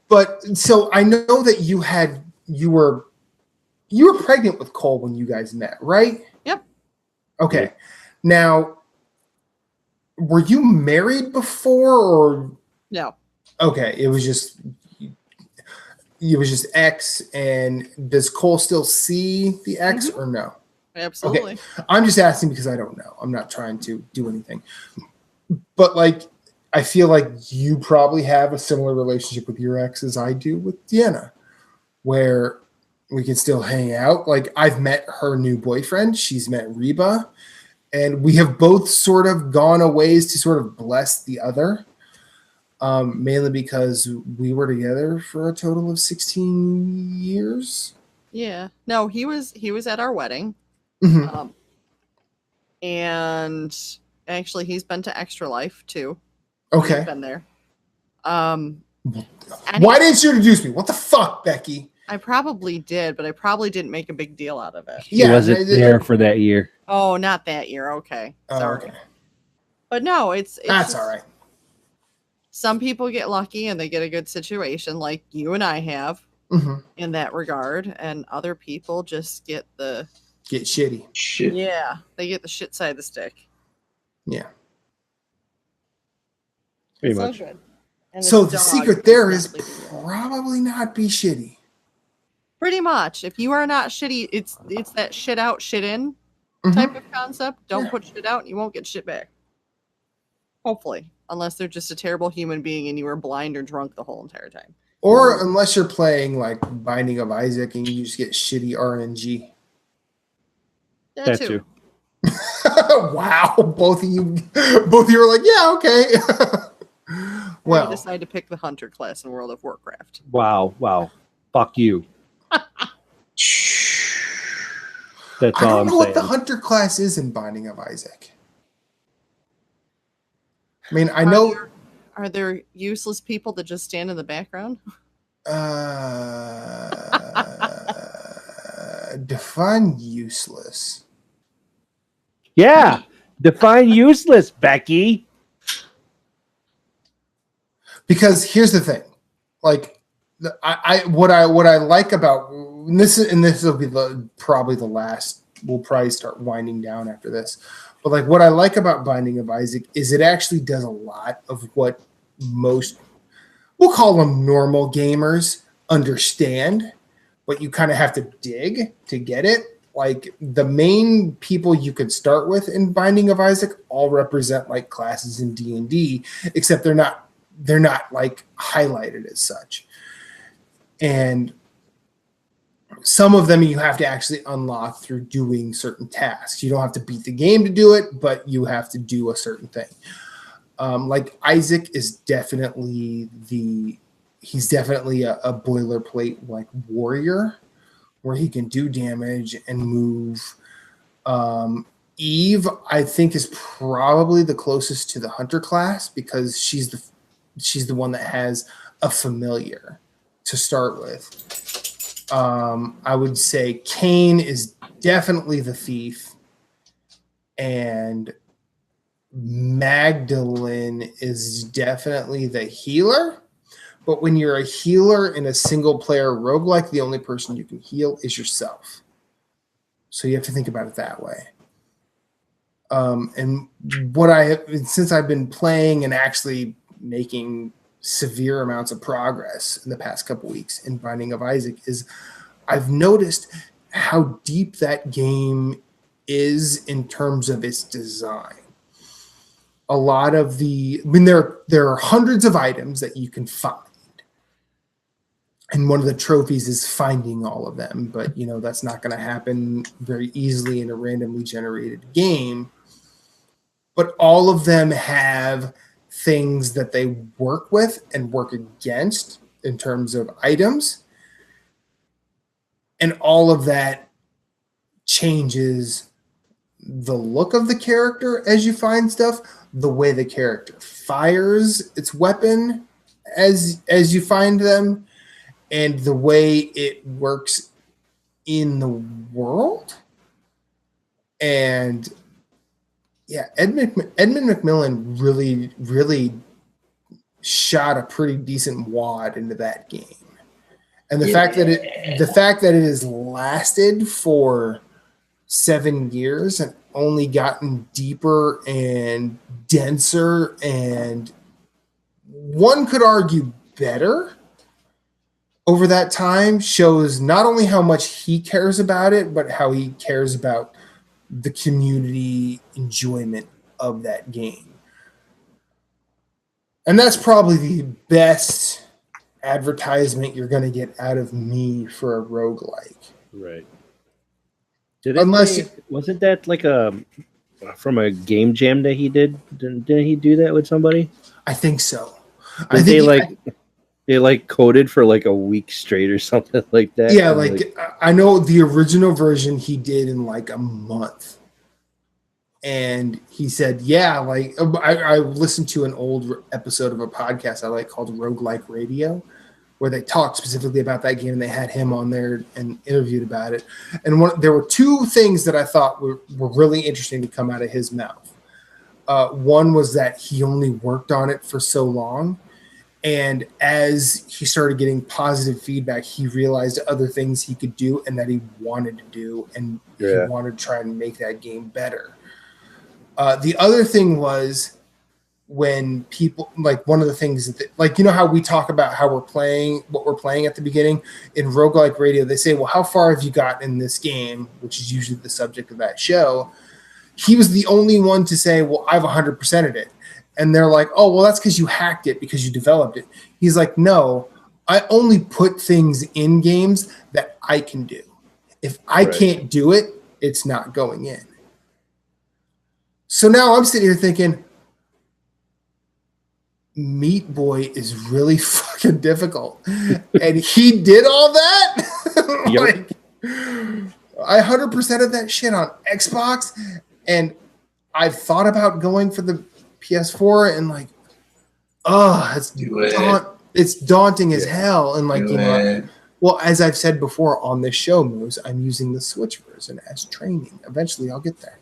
But so I know that you were pregnant with Cole when you guys met, right? Yep. Okay. Yeah. Now, were you married before or? No. Okay. It was just ex. And does Cole still see the ex or no? Absolutely. Okay. I'm just asking because I don't know. I'm not trying to do anything. But like, I feel like you probably have a similar relationship with your ex as I do with Deanna, where we can still hang out. Like, I've met her new boyfriend. She's met Reba. And we have both sort of gone a ways to sort of bless the other, mainly because we were together for a total of 16 years. Yeah. No, he was at our wedding. Mm-hmm. And actually, he's been to Extra Life, too. Okay. He's been there. Why didn't you introduce me? What the fuck, Becky? I probably did, but I probably didn't make a big deal out of it. He wasn't there for that year. Oh, not that year. Okay. Sorry. Okay. But no, it's That's just, all right. some people get lucky and they get a good situation like you and I have in that regard. And other people just get shitty. Shit. Yeah. They get the shit side of the stick. Yeah. Pretty much. So good. And So this the dog secret there is definitely good. probably not be shitty. Pretty much. If you are not shitty, it's that shit out, shit in type of concept. Don't put shit out and you won't get shit back. Hopefully. unless they're just a terrible human being and you were blind or drunk the whole entire time. Or unless you're playing like Binding of Isaac and you just get shitty RNG. That too. Wow, both of you are like, yeah, okay. Well, I decided to pick the hunter class in World of Warcraft. Wow. Fuck you. That's all I'm saying. I don't know what the hunter class is in Binding of Isaac. I mean, I know. Are there useless people that just stand in the background? Define useless. Yeah, define useless, Becky. Because here's the thing, like, what I like about this will be probably the last. We'll probably start winding down after this. But like what I like about Binding of Isaac is it actually does a lot of what most, we'll call them normal gamers, understand, but you kind of have to dig to get it. Like the main people you could start with in Binding of Isaac all represent like classes in D&D, except they're not like highlighted as such. And some of them you have to actually unlock through doing certain tasks. You don't have to beat the game to do it, but you have to do a certain thing. Like Isaac is definitely he's definitely a boilerplate like warrior where he can do damage and move. Eve, I think, is probably the closest to the hunter class because she's the one that has a familiar to start with. I would say Cain is definitely the thief, and Magdalene is definitely the healer. But when you're a healer in a single player roguelike, the only person you can heal is yourself. So you have to think about it that way. And since I've been playing and actually making severe amounts of progress in the past couple weeks in Binding of Isaac, is I've noticed how deep that game is in terms of its design. A lot of there are hundreds of items that you can find. And one of the trophies is finding all of them, but that's not going to happen very easily in a randomly generated game. But all of them have things that they work with and work against in terms of items. And all of that changes the look of the character as you find stuff, the way the character fires its weapon as you find them, and the way it works in the world. And yeah, Edmund McMillan really, really shot a pretty decent wad into that game. And the fact that it has lasted for 7 years and only gotten deeper and denser and one could argue better over that time shows not only how much he cares about it, but how he cares about the community enjoyment of that game. And that's probably the best advertisement you're going to get out of me for a roguelike. Right. Wasn't that like from a game jam that he did? Didn't he do that with somebody? I think so. They coded for like a week straight or something like that. Yeah, I know the original version he did in like a month. And he said, yeah, like I listened to an old episode of a podcast I like called Roguelike Radio, where they talked specifically about that game and they had him on there and interviewed about it. And there were two things that I thought were really interesting to come out of his mouth. One was that he only worked on it for so long. And as he started getting positive feedback, he realized other things he could do and that he wanted to do. And he wanted to try and make that game better. The other thing was when people, like one of the things that, how we talk about how what we're playing at the beginning in Roguelike Radio, they say, well, how far have you got in this game? Which is usually the subject of that show. He was the only one to say, well, I've 100%ed it. And they're like, oh, well, that's because you hacked it because you developed it. He's like, no, I only put things in games that I can do. If I can't do it, it's not going in. So now I'm sitting here thinking, Meat Boy is really fucking difficult. And he did all that? Like, I 100% of that shit on Xbox. And I've thought about going for the PS4 and like, it's daunting as hell. And like, well, as I've said before on this show, Moose, I'm using the Switch version as training. Eventually I'll get there.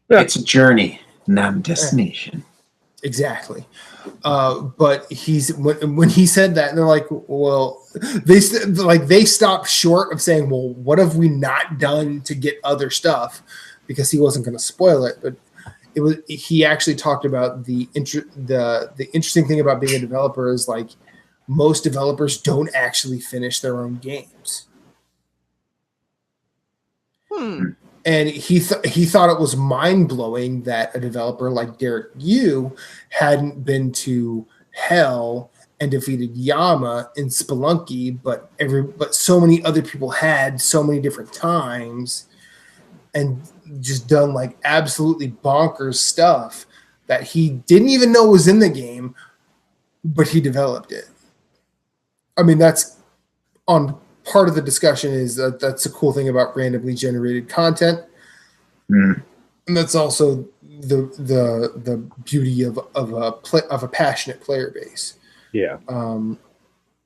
It's a journey, not a destination. Exactly. But when he said that, they're like, well, they stopped short of saying, well, what have we not done to get other stuff? Because he wasn't going to spoil it, but he actually talked about the interesting thing about being a developer is like most developers don't actually finish their own games. And he thought it was mind-blowing that a developer like Derek Yu hadn't been to hell and defeated Yama in Spelunky, but so many other people had so many different times and just done like absolutely bonkers stuff that he didn't even know was in the game, but he developed it. I mean, that's on part of the discussion is that's the cool thing about randomly generated content. And that's also the beauty of a passionate player base. Yeah.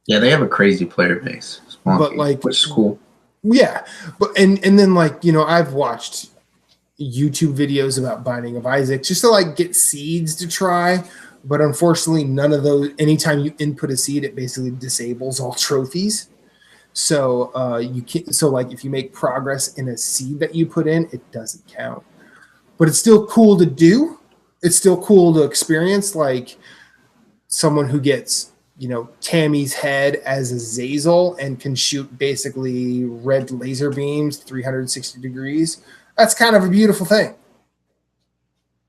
They have a crazy player base. But like, which is cool. Yeah. But and then like, I've watched YouTube videos about Binding of Isaac just to like get seeds to try. But unfortunately, none of those, anytime you input a seed, it basically disables all trophies. So you can't. So like, if you make progress in a seed that you put in, it doesn't count. But it's still cool to do. It's still cool to experience. Like someone who gets, Tammy's head as a Zazel and can shoot basically red laser beams 360 degrees. That's kind of a beautiful thing.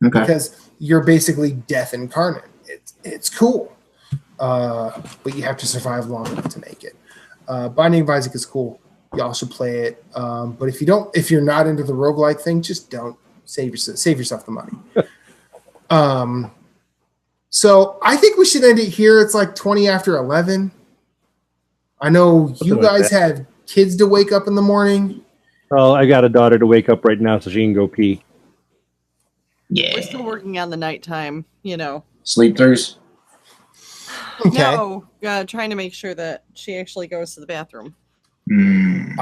Okay. Because you're basically death incarnate. It's cool. But you have to survive long enough to make it. Binding of Isaac is cool. Y'all should play it. But if you're not into the roguelike thing, just don't. Save yourself the money. So I think we should end it here. It's like 20 after 11. I know you guys have kids to wake up in the morning. Oh, I got a daughter to wake up right now so she can go pee. Yeah. We're still working on the nighttime, Sleep throughs? Okay. No, trying to make sure that she actually goes to the bathroom. In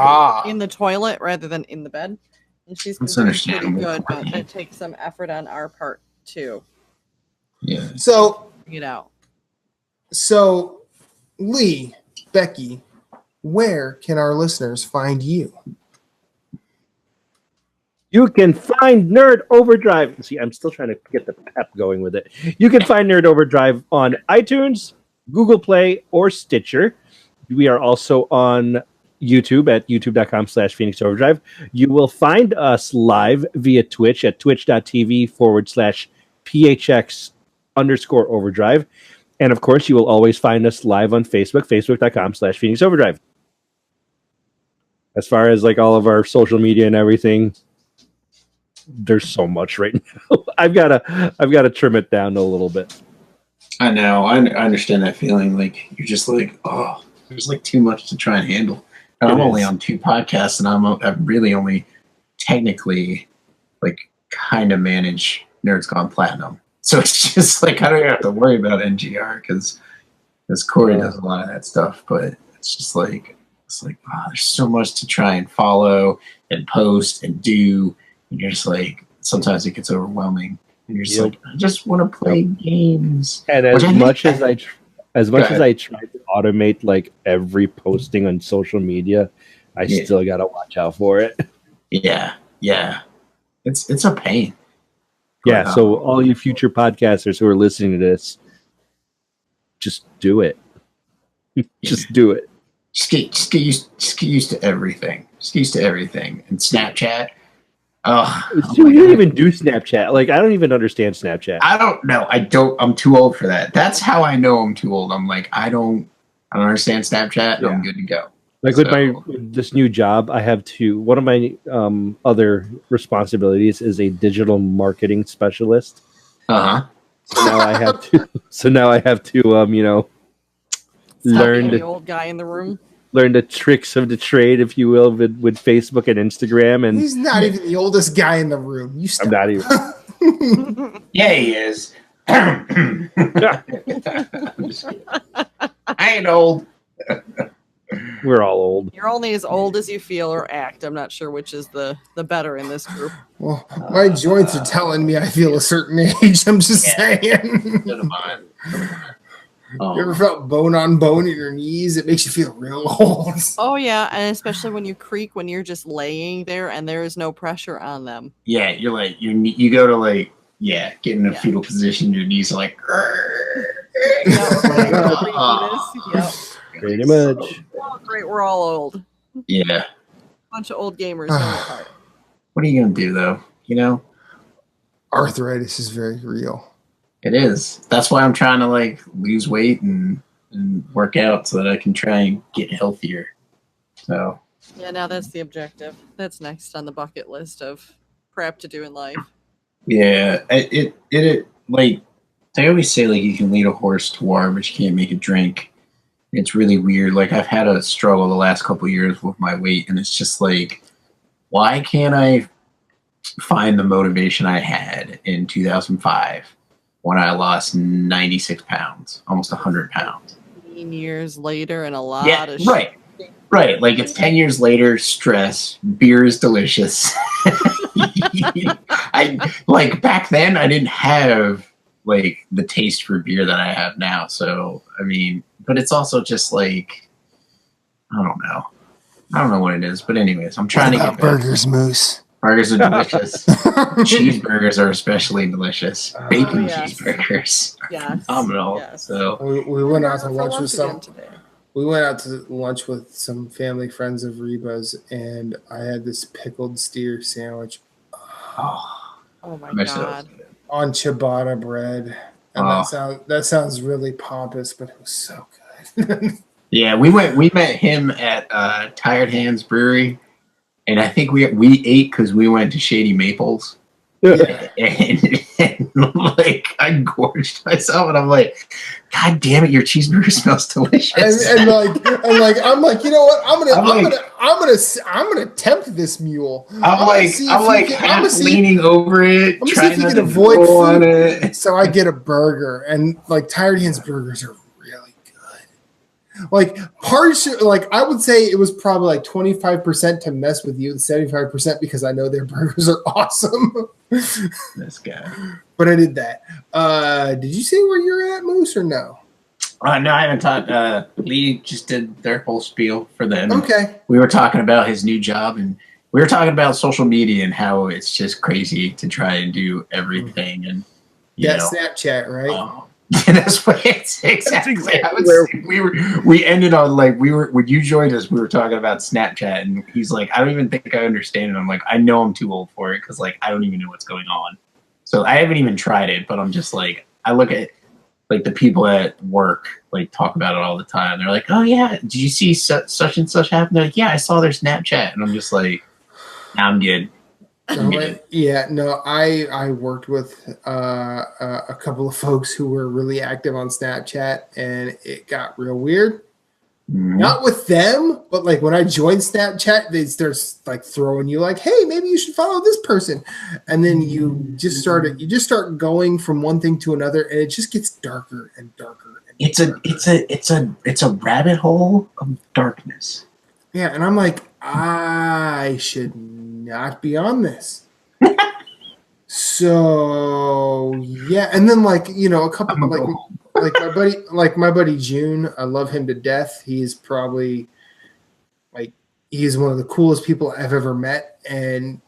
the toilet rather than in the bed. And she's been doing pretty good, but it takes some effort on our part too. Yeah. So, out. So, Lee, Becky, where can our listeners find you? You can find Nerd Overdrive. See, I'm still trying to get the pep going with it. You can find Nerd Overdrive on iTunes, Google Play, or Stitcher. We are also on YouTube at youtube.com/Phoenix Overdrive. You will find us live via Twitch at twitch.tv/PHX_overdrive. And of course, you will always find us live on Facebook, facebook.com/Phoenix Overdrive. As far as like all of our social media and everything, there's so much right now. I've got to trim it down a little bit. I know. I understand that feeling. Like you're just like, oh, there's like too much to try and handle. And I'm only on 2 podcasts, and I'm really only technically like kind of manage Nerds Gone Platinum. So it's just like I don't have to worry about NGR because Corey does a lot of that stuff. But it's just like there's so much to try and follow and post and do. And you're just like, sometimes it gets overwhelming. And you're just like, I just want to play games. And as much as I try to automate like every posting on social media, I still got to watch out for it. Yeah. It's a pain. Yeah, so all you future podcasters who are listening to this, just do it. Just do it. Just get used to everything. Just get used to everything. And Snapchat, You don't even do Snapchat. Like, I don't even understand Snapchat. I don't know. I'm too old for that. That's how I know I'm too old. I'm like, I don't understand Snapchat. And I'm good to go. Like with this new job, I have to. One of my other responsibilities is a digital marketing specialist. So now I have to. Learn the old guy in the room. Learn the tricks of the trade, if you will, with Facebook and Instagram. And he's not even the oldest guy in the room. I'm not even. Yeah, he is. I'm just kidding. I ain't old. We're all old. You're only as old as you feel or act. I'm not sure which is the better in this group. Well, my joints are telling me I feel a certain age. I'm just saying. You ever felt bone on bone in your knees? It makes you feel real old. Oh yeah, and especially when you creak when you're just laying there and there is no pressure on them. Yeah, you're like you go to like get in a fetal position. Your knees are like. Pretty much. Oh, great, we're all old. Yeah. Bunch of old gamers. What are you gonna do though? You know, arthritis is very real. It is. That's why I'm trying to like lose weight and work out so that I can try and get healthier. So. Yeah, now that's the objective. That's next on the bucket list of prep to do in life. Yeah, it like they always say like you can lead a horse to water, but you can't make it drink. It's really weird. Like I've had a struggle the last couple of years with my weight, and it's just like, why can't I find the motivation I had in 2005 when I lost 96 pounds, almost 100 pounds? 15 years later, and a lot of right. Like it's 10 years later. Stress. Beer is delicious. I like back then. I didn't have like the taste for beer that I have now. So I mean. But it's also just like, I don't know what it is. But anyways, I'm trying to get burgers, Moose. Burgers are delicious. Cheeseburgers are especially delicious. Bacon cheeseburgers. Yes. Phenomenal. Yes. So we went out to lunch with some. We went out to lunch with some family friends of Reba's, and I had this pickled steer sandwich. Oh my god! On ciabatta bread. And that sounds really pompous, but it was so good. Yeah, we met him at Tired Hands Brewery, and I think we ate because we went to Shady Maples. Yeah. And like I gorged myself, and I'm like, God damn it, your cheeseburger smells delicious. And I'm like, you know what? I'm gonna tempt this mule. I'm leaning over it, trying to see if you can avoid food. It. So I get a burger, and like Tired Hands burgers are really good. Like I would say it was probably like 25% to mess with you, and 75% because I know their burgers are awesome. This guy. But I did that. Did you say where you're at, Moose, or no? No, I haven't talked. Lee just did their whole spiel for them. Okay. We were talking about his new job, and we were talking about social media and how it's just crazy to try and do everything. And you know, Snapchat, right? That's what it's exactly. We ended on like when you joined us, we were talking about Snapchat, and he's like, I don't even think I understand it. I'm like, I know I'm too old for it because like I don't even know what's going on. So I haven't even tried it, but I'm just like, I look at like the people at work like talk about it all the time. They're like, oh yeah, did you see such and such happen? They're like, yeah, I saw their Snapchat, and I'm just like, nah, I'm good. I worked with a couple of folks who were really active on Snapchat, and it got real weird. Mm-hmm. Not with them, but like when I joined Snapchat, they start like throwing you like, "Hey, maybe you should follow this person," and then you just start going from one thing to another, and it just gets darker and darker. It's a rabbit hole of darkness. Yeah, and I'm like, I should not be on this. So yeah, and then like a couple like my buddy June, I love him to death. He's probably he's one of the coolest people I've ever met, and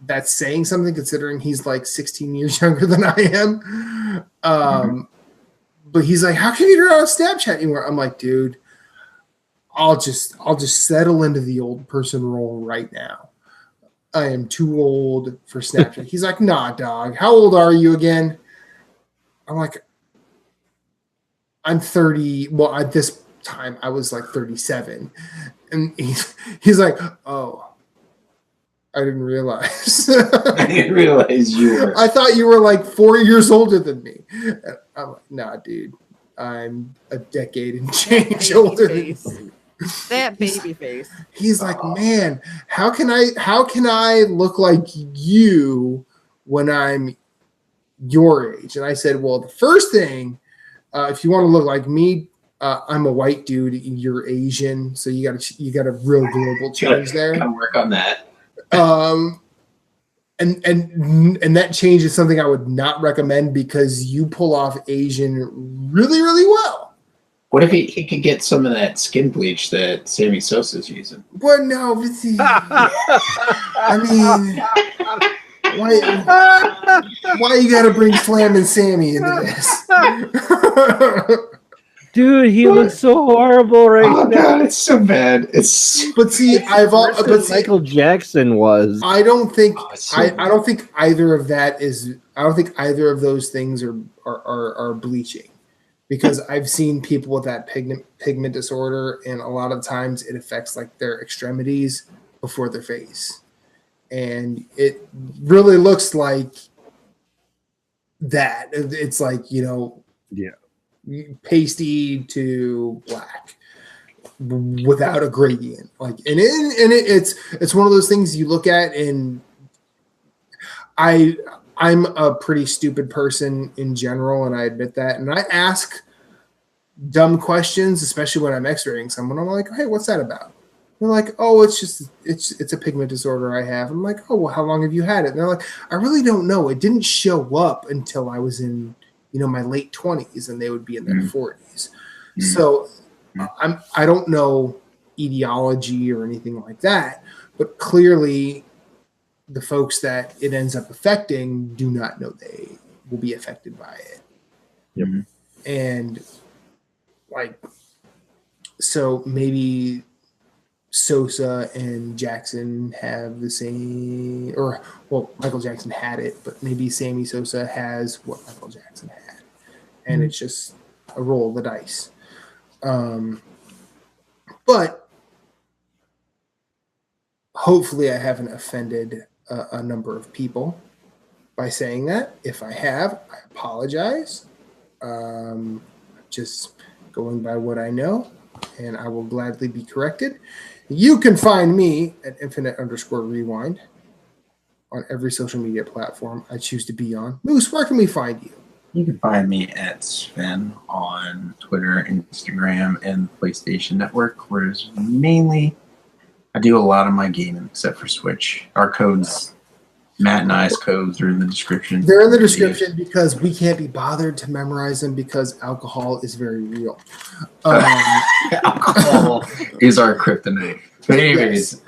that's saying something considering he's like 16 years younger than I am. But he's like, how can you not on Snapchat anymore? I'm like, dude, I'll just settle into the old person role right now. I am too old for Snapchat. He's like, nah, dog. How old are you again? I'm like, I'm 30. Well, at this time, I was like 37. And he's like, oh, I didn't realize. I didn't realize you were. I thought you were like 4 years older than me. And I'm like, nah, dude. I'm a decade and change older than you. That baby face. He's like, man, how can I look like you when I'm your age? And I said, well, the first thing, if you want to look like me, I'm a white dude. You're Asian, so you got a real global change there. Gotta work on that. And that change is something I would not recommend because you pull off Asian really, really well. What if he could get some of that skin bleach that Sammy Sosa's using? Well, no, I mean, why you got to bring Slam and Sammy into this? Dude, he looks so horrible right now. Oh god, it's so bad. But see, Michael Jackson was. I don't think so I don't think either of that is. I don't think either of those things are bleaching, because I've seen people with that pigment disorder, and a lot of times it affects like their extremities before their face, and it really looks like that. It's like, pasty to black without a gradient, like it's one of those things you look at, and I'm a pretty stupid person in general, and I admit that, and I ask dumb questions, especially when I'm x-raying someone. I'm like, hey, what's that about? They're like, oh, it's a pigment disorder I have. I'm like, oh, well, how long have you had it? And they're like, I really don't know, it didn't show up until I was in my late 20s, and they would be in their 40s. So I don't know etiology or anything like that, but clearly the folks that it ends up affecting do not know they will be affected by it. Yep. And so maybe Sosa and Jackson have the same, Michael Jackson had it, but maybe Sammy Sosa has what Michael Jackson had. And it's just a roll of the dice. But hopefully I haven't offended a number of people by saying that. If I have, I apologize. Just going by what I know, and I will gladly be corrected. You can find me at infinite_rewind on every social media platform I choose to be on. Moose, where can we find you? You can find me at Svhenn on Twitter, Instagram, and PlayStation Network, whereas mainly I do a lot of my gaming except for Switch. Our codes, Matt and I's codes, are in the description. They're in the description because we can't be bothered to memorize them because alcohol is very real. Alcohol is our kryptonite. But anyways,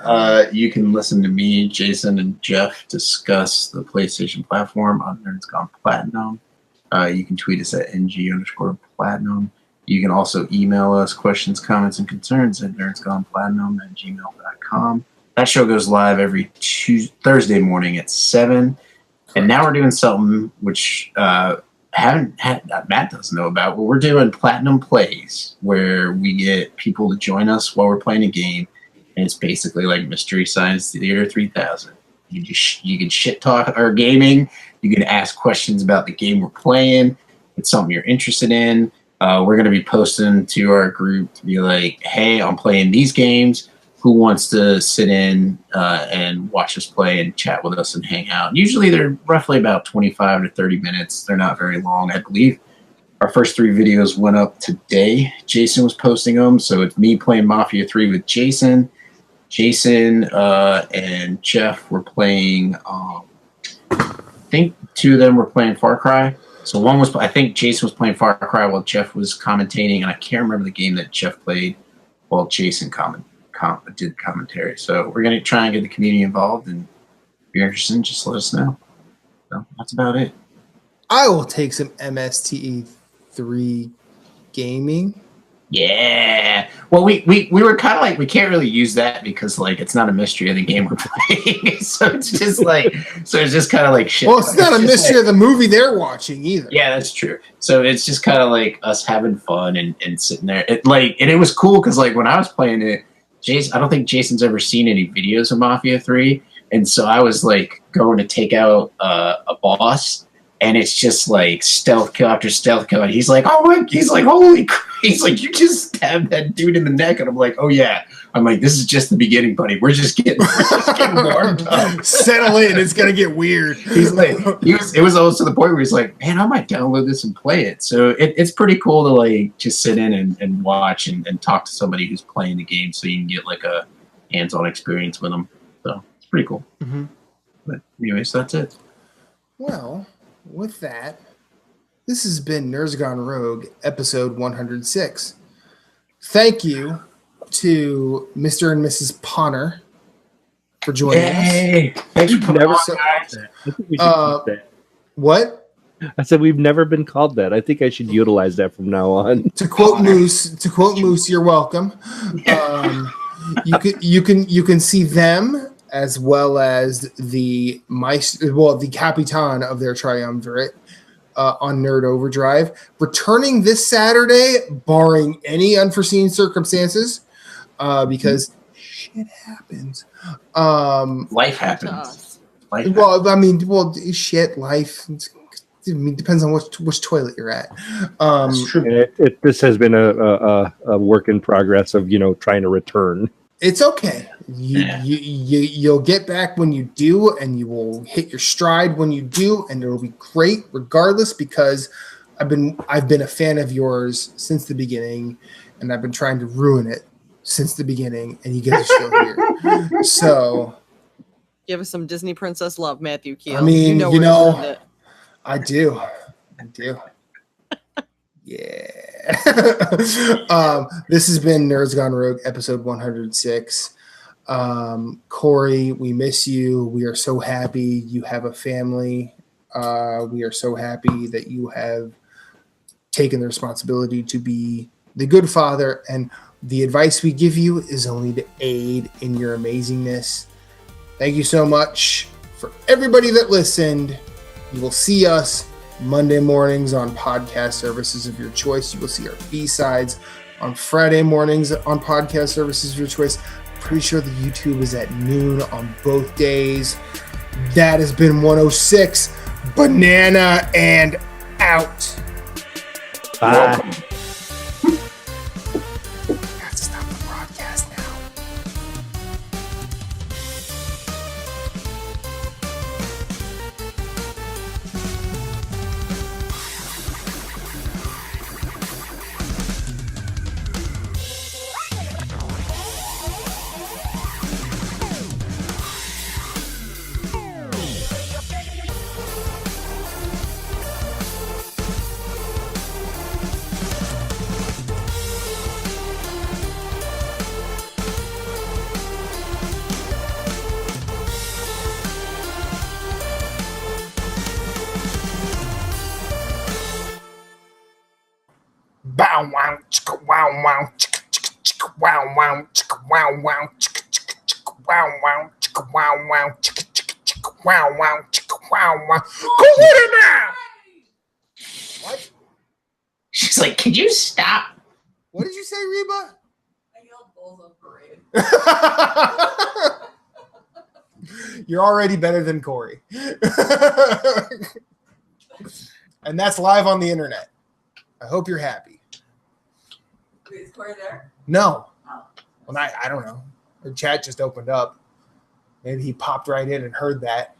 you can listen to me, Jason, and Jeff discuss the PlayStation platform on Nerds Gone Platinum. You can tweet us at NG_platinum. You can also email us questions, comments, and concerns at nerdsgoneplatinum@gmail.com. That show goes live every Thursday morning at 7. And now we're doing something which Matt doesn't know about. But we're doing Platinum Plays, where we get people to join us while we're playing a game. And it's basically like Mystery Science Theater 3000. You can shit talk our gaming. You can ask questions about the game we're playing. It's something you're interested in. We're going to be posting to our group to be like, hey, I'm playing these games. Who wants to sit in and watch us play and chat with us and hang out? Usually they're roughly about 25 to 30 minutes. They're not very long, I believe. Our first 3 videos went up today. Jason was posting them. So it's me playing Mafia 3 with Jason. Jason and Jeff were playing, I think 2 of them were playing Far Cry. So I think Jason was playing Far Cry while Jeff was commentating, and I can't remember the game that Jeff played while Jason did commentary. So we're going to try and get the community involved, and if you're interested, just let us know. So that's about it. I will take some MSTE3 gaming Yeah. Well, we were kind of like, we can't really use that because like it's not a mystery of the game we're playing. So it's just kind of like shit. Well, it's not a mystery of the movie they're watching either. Yeah, that's true. So it's just kind of like us having fun and sitting there. It was cool because like when I was playing it, I don't think Jason's ever seen any videos of Mafia 3. And so I was like going to take out a boss. And it's just like stealth kill after stealth kill. And he's like, holy crap. He's like, you just stabbed that dude in the neck. And I'm like, oh yeah. I'm like, this is just the beginning, buddy. We're just getting warmed up. Settle in. It's going to get weird. He's like, it was almost to the point where he's like, man, I might download this and play it. So it's pretty cool to like just sit in and watch and talk to somebody who's playing the game so you can get like a hands-on experience with them. So it's pretty cool. Mm-hmm. But anyways, that's it. Well, with that, this has been Nerds Gone Rogue, episode 106. Thank you to Mr. and Mrs. Ponner for joining us. Thanks for coming on, guys. I think we should keep that. What? I said we've never been called that. I think I should utilize that from now on. To quote Moose, you're welcome. You can see them as well as the Capitan of their Triumvirate on Nerd Overdrive, returning this Saturday, barring any unforeseen circumstances, because shit happens. Life happens. Life depends on which toilet you're at. That's true. This has been a work in progress of trying to return. It's okay. You'll get back when you do, and you will hit your stride when you do, and it'll be great regardless, because I've been a fan of yours since the beginning, and I've been trying to ruin it since the beginning, and you guys are still here. So give us some Disney princess love, Matthew Keel. I mean, I do. Yeah. This has been Nerds Gone Rogue, episode 106. Corey, we miss you. We are so happy you have a family. We are so happy that you have taken the responsibility to be the good father, and the advice we give you is only to aid in your amazingness. Thank you so much for everybody that listened. You will see us Monday mornings on podcast services of your choice. You will see our B-sides on Friday mornings on podcast services of your choice. I'm pretty sure the YouTube is at noon on both days. That has been 106. Banana and out. Bye. Got to stop the broadcast now. Bow wow chicka wow wow chicka chicka chicka wow wow chicka wow wow chicka chicka chicka wow wow chicka wow wow chicka chicka chicka wow wow chicka wow wow. Go get it now! What? She's like, could you stop? What did you say, Reba? I yelled bulls on parade. You're already better than Corey. And that's live on the internet. I hope you're happy. Wait, is Corey there? No. Oh. Well, I don't know. Her chat just opened up. Maybe he popped right in and heard that.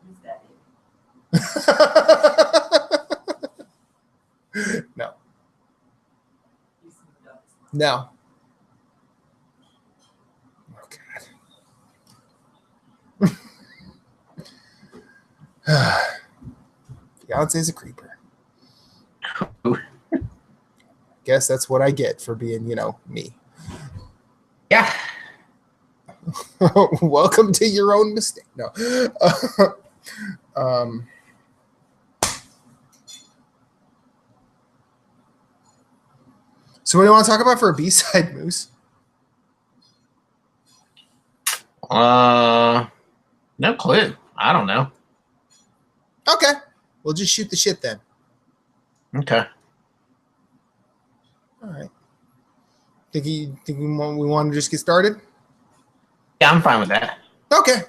Who's that? No. You see the ducks. No. Oh, God. Fiance's a creeper. Guess that's what I get for being, me. Yeah. Welcome to your own mistake. No. So what do you want to talk about for a B-side, Moose? No clue. I don't know. Okay. We'll just shoot the shit then. Okay. All right. Think we want to just get started? Yeah, I'm fine with that. Okay.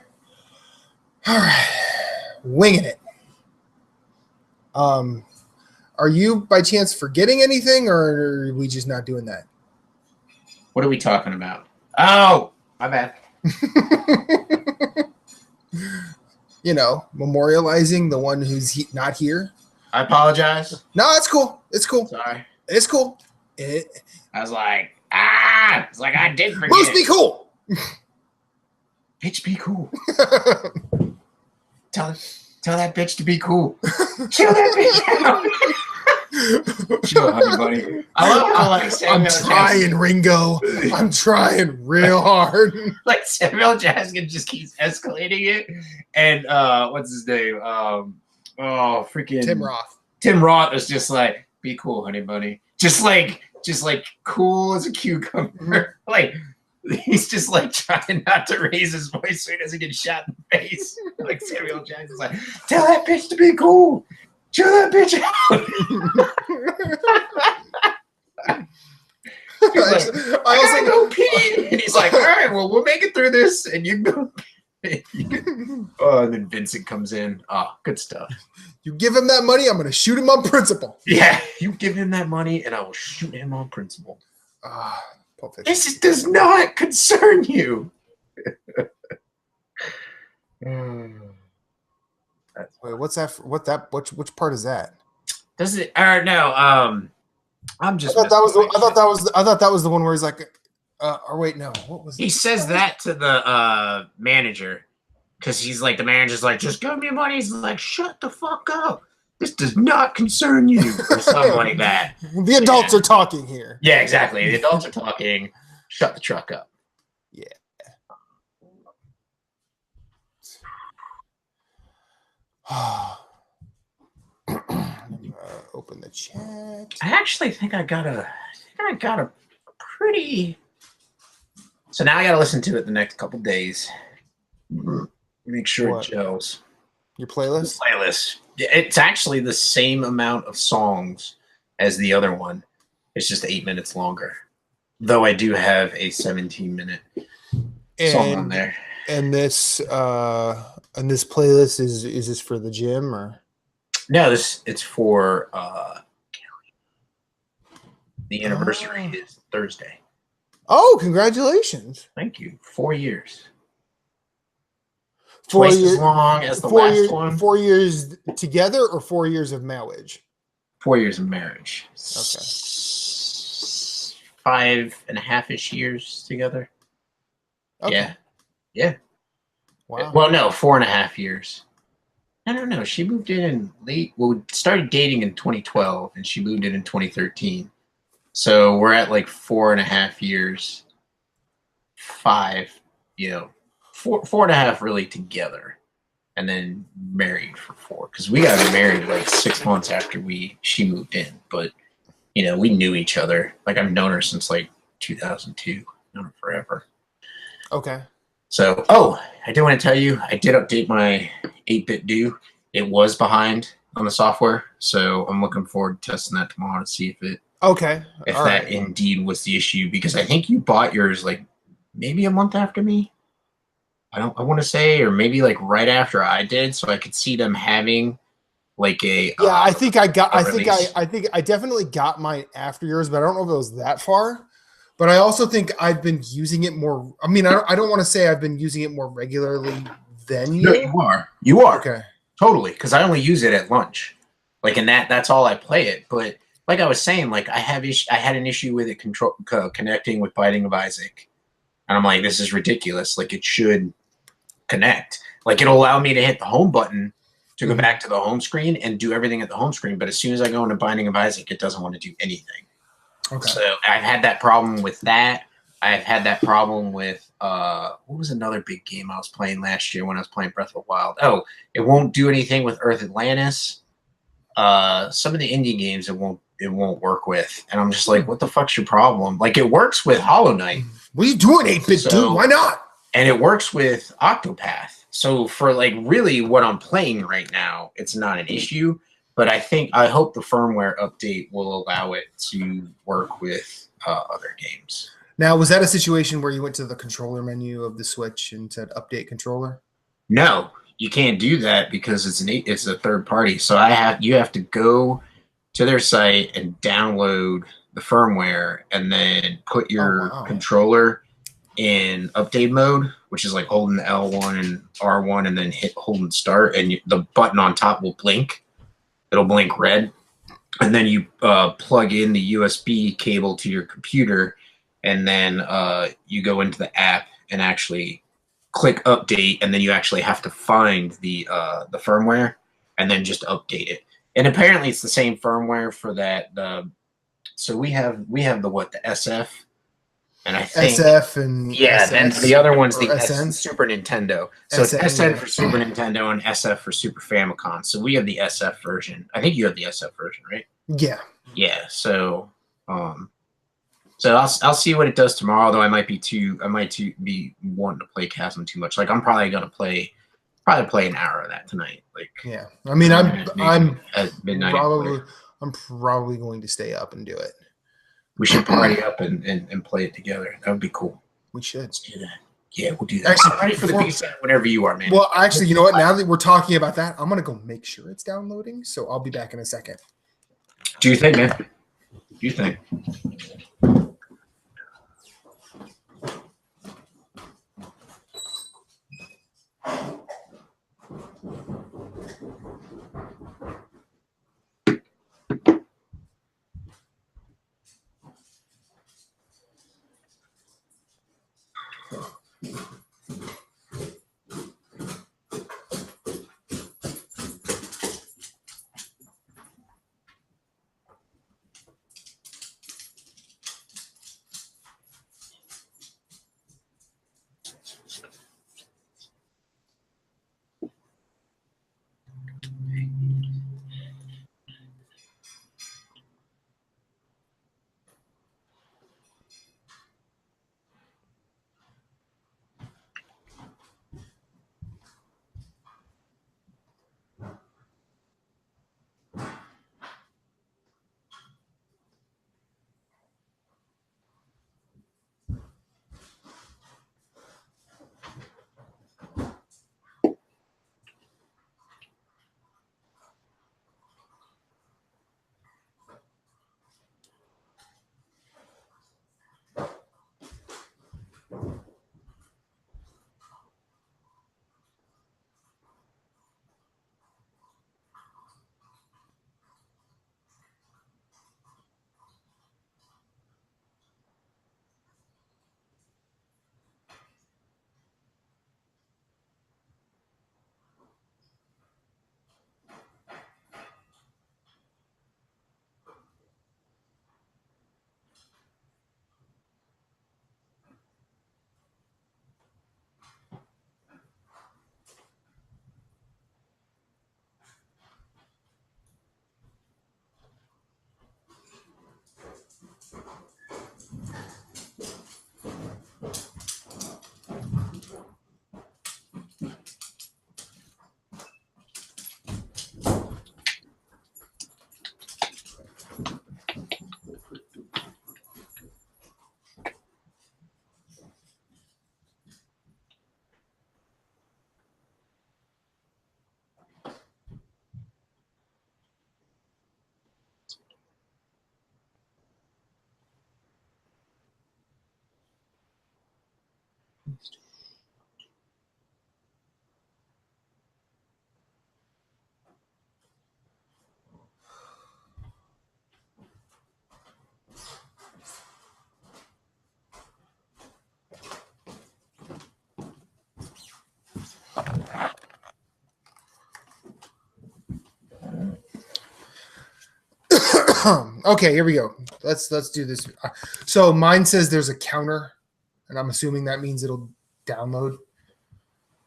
All right. Winging it. Are you by chance forgetting anything, or are we just not doing that? What are we talking about? Oh, my bad. You know, memorializing the one who's not here. I apologize. No, it's cool. It's cool. Sorry. It's cool. I was like, it's like I did forget. Moose, be cool. Bitch, be cool. Tell that bitch to be cool. Chill that bitch out. Chill, honey buddy. I love how like Samuel I'm trying, Jackson, Ringo. I'm trying real hard. like Samuel Jackson just keeps escalating it. And what's his name? Freaking Tim Roth is just like, be cool, honey bunny. Just like cool as a cucumber. Like he's just like trying not to raise his voice so he doesn't get shot in the face. Like Samuel Jackson's like, tell that bitch to be cool. Chill that bitch out. I also go pee. And he's like, all right, well, we'll make it through this. And you go. Oh, and then Vincent comes in. Oh, good stuff. You give him that money, I'm going to shoot him on principle. Yeah, you give him that money, and I will shoot him on principle. This does not concern you. Wait, what's that? Which part is that? Does it? Or no? I'm just. I thought that was the one where he's like, or wait, no. What was? He says that to the manager because he's like, the manager's like, just give me money. He's like, shut the fuck up. This does not concern you, or something like that. The adults are talking here. Yeah, exactly. The adults are talking. Shut the truck up. Yeah. Open the chat. I actually think I got a pretty. So now I got to listen to it the next couple days. Make sure it gels. Your playlist? Playlist. It's actually the same amount of songs as the other one. It's just 8 minutes longer. Though I do have a 17-minute song on there. And this playlist is this for the gym or? No, it's for the anniversary is Thursday. Oh, congratulations. Thank you. 4 years. 4 Twice years as long as the last one. 4 years together or 4 years of marriage? 4 years of marriage. Okay. 5.5-ish years together. Okay. Yeah. Wow. Well, no, 4.5 years. No. She moved in late. Well, we started dating in 2012, and she moved in 2013. So we're at like 4.5 years. 5, 4.5 really together, and then married for 4. Because we got married like 6 months after she moved in. But we knew each other. Like I've known her since like 2002. Known her forever. Okay. So, I do want to tell you, I did update my 8-bit do. It was behind on the software, so I'm looking forward to testing that tomorrow to see if that indeed was the issue. Because I think you bought yours like maybe a month after me. I want to say, or maybe like right after I did, so I could see them having like a. Yeah, I think I definitely got mine after yours, but I don't know if it was that far. But I also think I've been using it more. I mean, I don't want to say I've been using it more regularly than you. No, you are. You are. Okay. Totally. Because I only use it at lunch. Like, and that's all I play it. But like I was saying, like I had an issue with it connecting with Binding of Isaac. And I'm like, this is ridiculous. Like, it should connect. Like, it'll allow me to hit the home button to go back to the home screen and do everything at the home screen. But as soon as I go into Binding of Isaac, it doesn't want to do anything. Okay. So I've had that problem with that. I've had that problem with what was another big game I was playing last year when I was playing Breath of the Wild? Oh, it won't do anything with Earth Atlantis. Some of the indie games it won't work with, and I'm just like, what the fuck's your problem? Like, it works with Hollow Knight. What are you doing, 8-bit dude? Why not? And it works with Octopath. So for like really what I'm playing right now, it's not an issue. But I hope the firmware update will allow it to work with other games. Now, was that a situation where you went to the controller menu of the Switch and said update controller? No, you can't do that because it's a third party. So you have to go to their site and download the firmware and then put your controller in update mode, which is like holding L1 and R1 and then holding start, and the button on top will blink. It'll blink red, and then you plug in the USB cable to your computer, and then you go into the app and actually click update, and then you actually have to find the firmware and then just update it. And apparently it's the same firmware for that. So we have the SF, and I think SF and yeah, and the other one's the SN? Super Nintendo. So it's SN for Super Nintendo and SF for Super Famicom. So we have the SF version. I think you have the SF version, right? Yeah. Yeah. So I'll see what it does tomorrow. Though I might be wanting to play Chasm too much. Like I'm probably gonna play an hour of that tonight. Like yeah. I mean, I'm at midnight. I'm probably going to stay up and do it. We should party up and play it together. That would be cool. We should. Let's do that. Yeah, we'll do that. Actually, I'm ready for the pizza whenever you are, man. Well, actually, you know what? Now that we're talking about that, I'm going to go make sure it's downloading. So I'll be back in a second. Do you think, man? Do you think? Okay, here we go. Let's do this. So mine says there's a counter, and I'm assuming that means it'll download.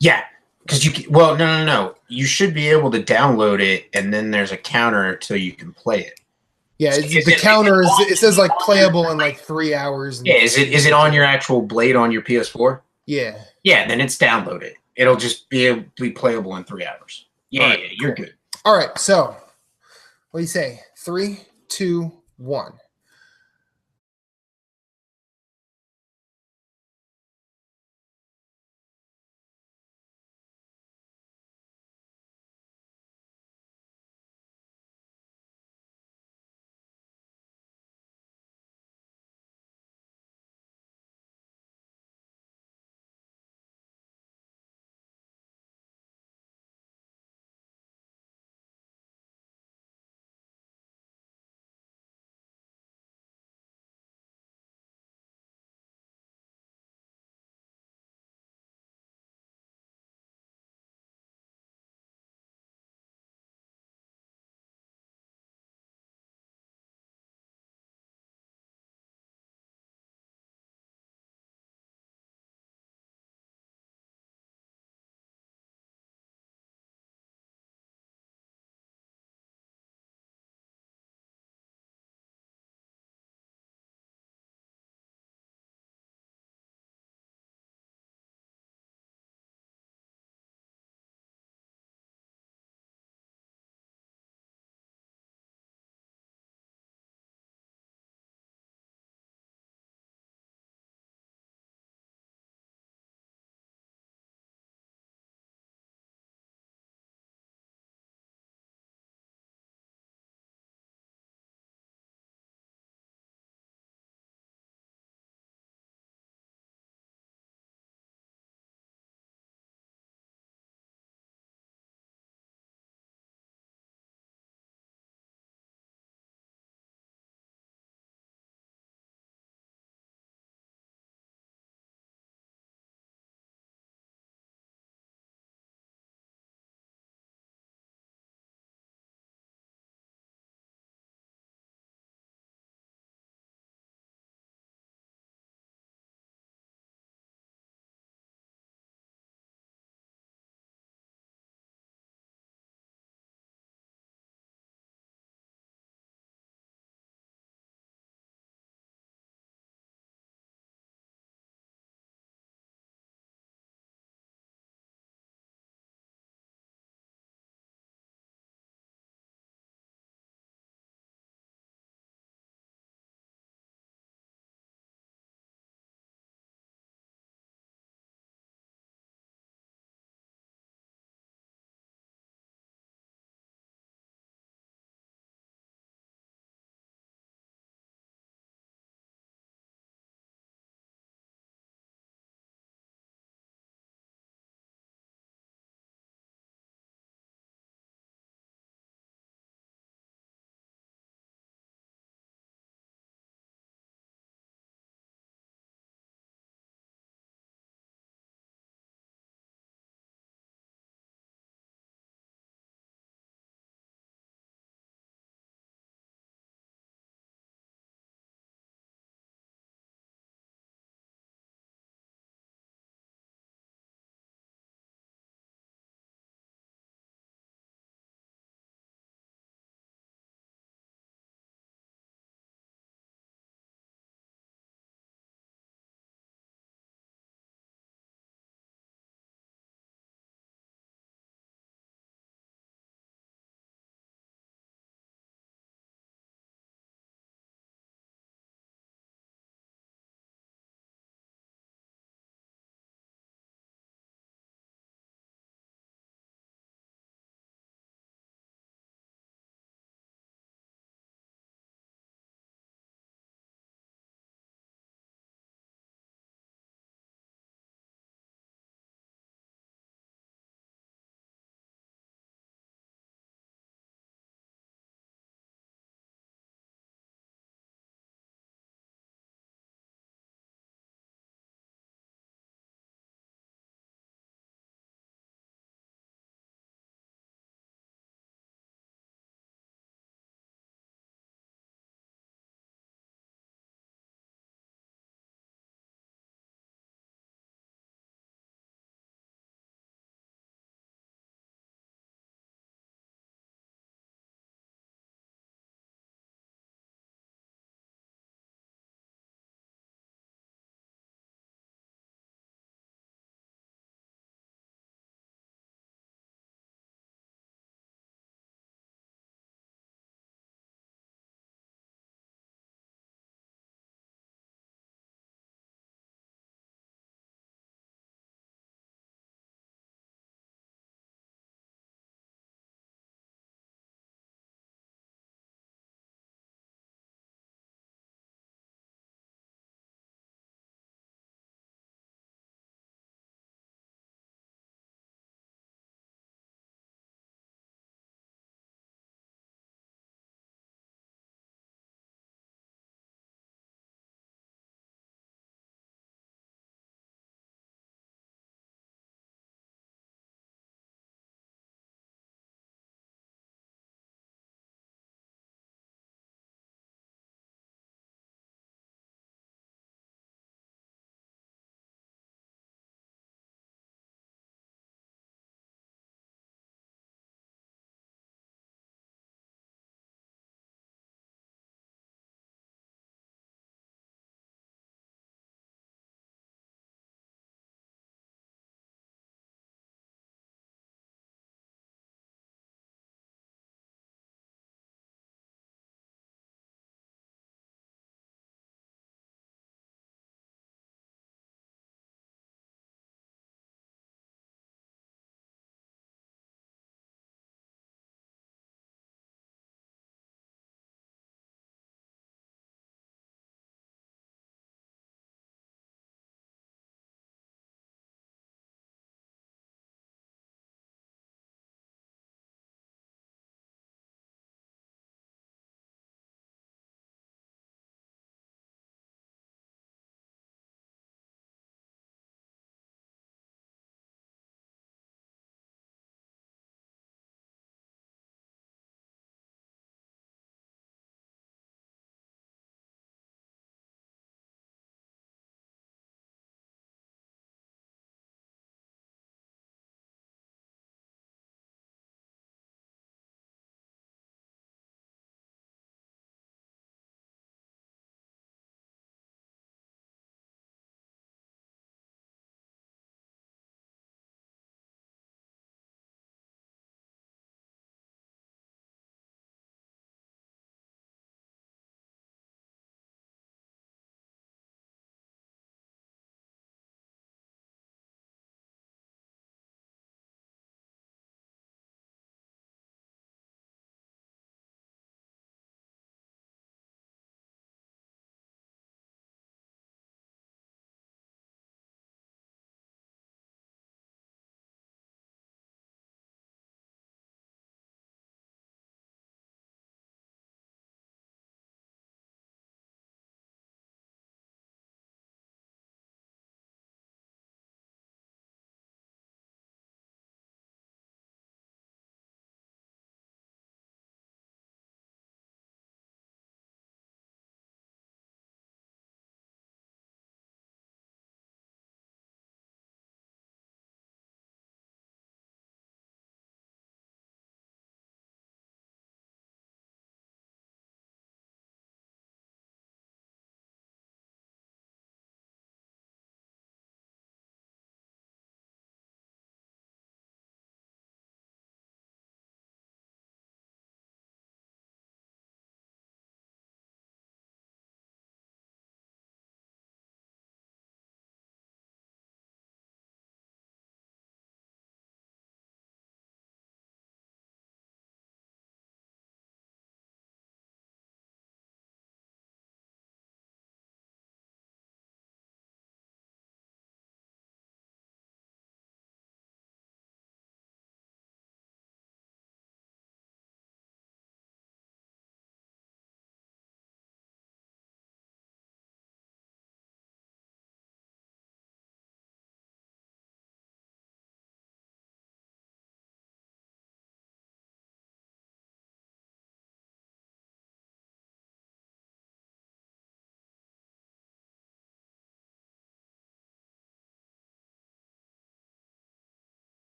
Yeah, because no. You should be able to download it, and then there's a counter until you can play it. Yeah, the counter it says like playable in like 3 hours. Yeah, is it on your actual blade on your PS4? Yeah. Yeah, then it's downloaded. It'll just be playable in 3 hours. Yeah, Right, yeah, you're good. All right, so what do you say? 3, 2, 1.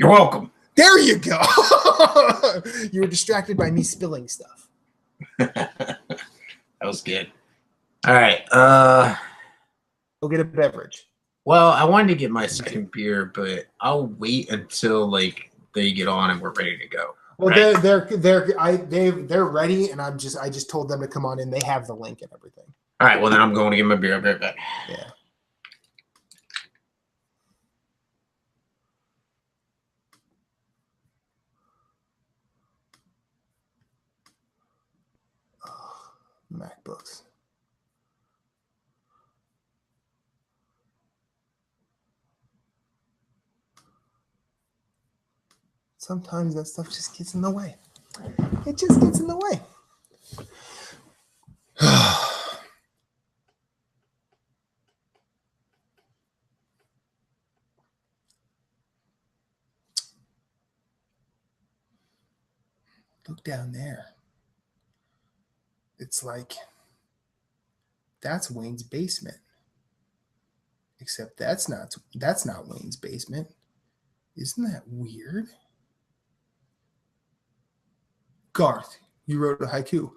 You're welcome. There you go. You were distracted by me spilling stuff. That was good. All right. Go get a beverage. Well, I wanted to get my second beer, but I'll wait until like they get on and we're ready to go. Well, right? they're ready, and I just told them to come on in. They have the link and everything. All right. Well, then I'm going to get my beer. I'll be right back. Yeah. MacBooks. Sometimes that stuff just gets in the way. It just gets in the way. Look down there. It's like, that's Wayne's basement. Except that's not Wayne's basement. Isn't that weird? Garth, you wrote a haiku.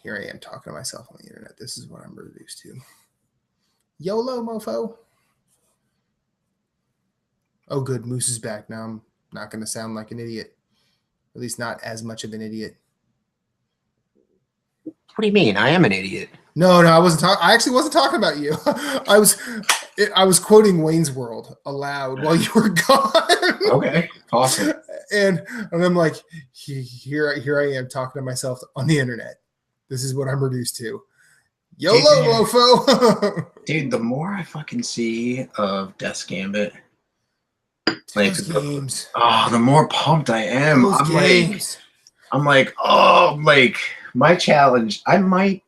Here I am talking to myself on the internet. This is what I'm reduced to. YOLO, mofo. Oh, good. Moose is back. Now I'm not going to sound like an idiot. At least not as much of an idiot. What do you mean? I am an idiot. No, I wasn't talking. I actually wasn't talking about you. I was quoting Wayne's World aloud while you were gone. Okay, awesome. And I'm like, here I am talking to myself on the internet. This is what I'm reduced to. YOLO, mofo. Dude, the more I fucking see of Death's Gambit, like games. The more pumped I am. I'm like, my challenge. I might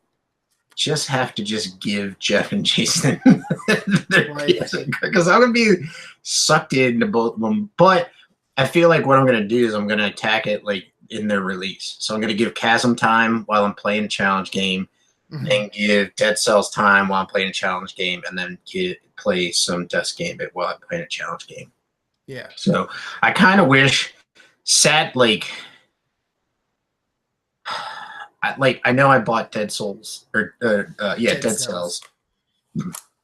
just have to just give Jeff and Jason because I'm gonna be sucked into both of them. But I feel like what I'm gonna do is I'm gonna attack it like in their release. So I'm gonna give Chasm time while I'm playing a challenge game, and give Dead Cells time while I'm playing a challenge game, and then play some Death's Gambit while I'm playing a challenge game. Yeah. So I kind of wish I know I bought Dead Cells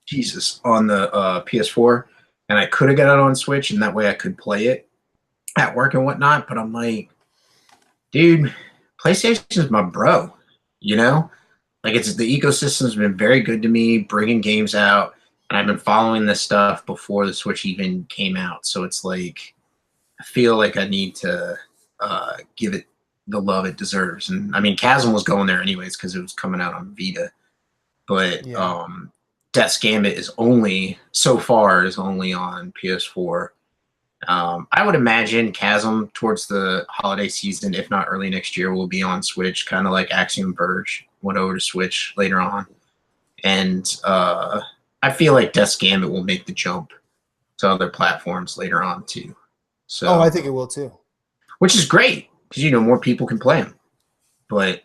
Jesus on the PS4, and I could have got it on Switch, and that way I could play it at work and whatnot. But I'm like, dude, PlayStation is my bro. You know, like the ecosystem's been very good to me, bringing games out, and I've been following this stuff before the Switch even came out. So it's like I feel like I need to give it the love it deserves. And I mean, Chasm was going there anyways because it was coming out on Vita. But Death's Gambit is only on PS4. I would imagine Chasm towards the holiday season, if not early next year, will be on Switch, kind of like Axiom Verge went over to Switch later on. And I feel like Death's Gambit will make the jump to other platforms later on too. So I think it will too. Which is great because more people can play them. But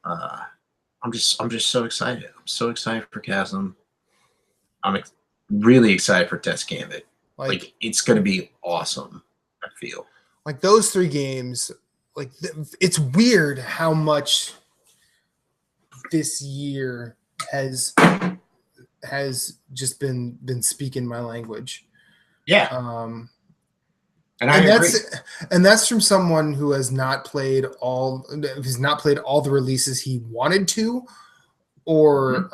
I'm just so excited. I'm so excited for Chasm. I'm really excited for Death's Gambit. Like it's gonna be awesome. I feel like those three games. Like it's weird how much this year has just been speaking my language. Yeah. And that's from someone who has not played all the releases he wanted to, or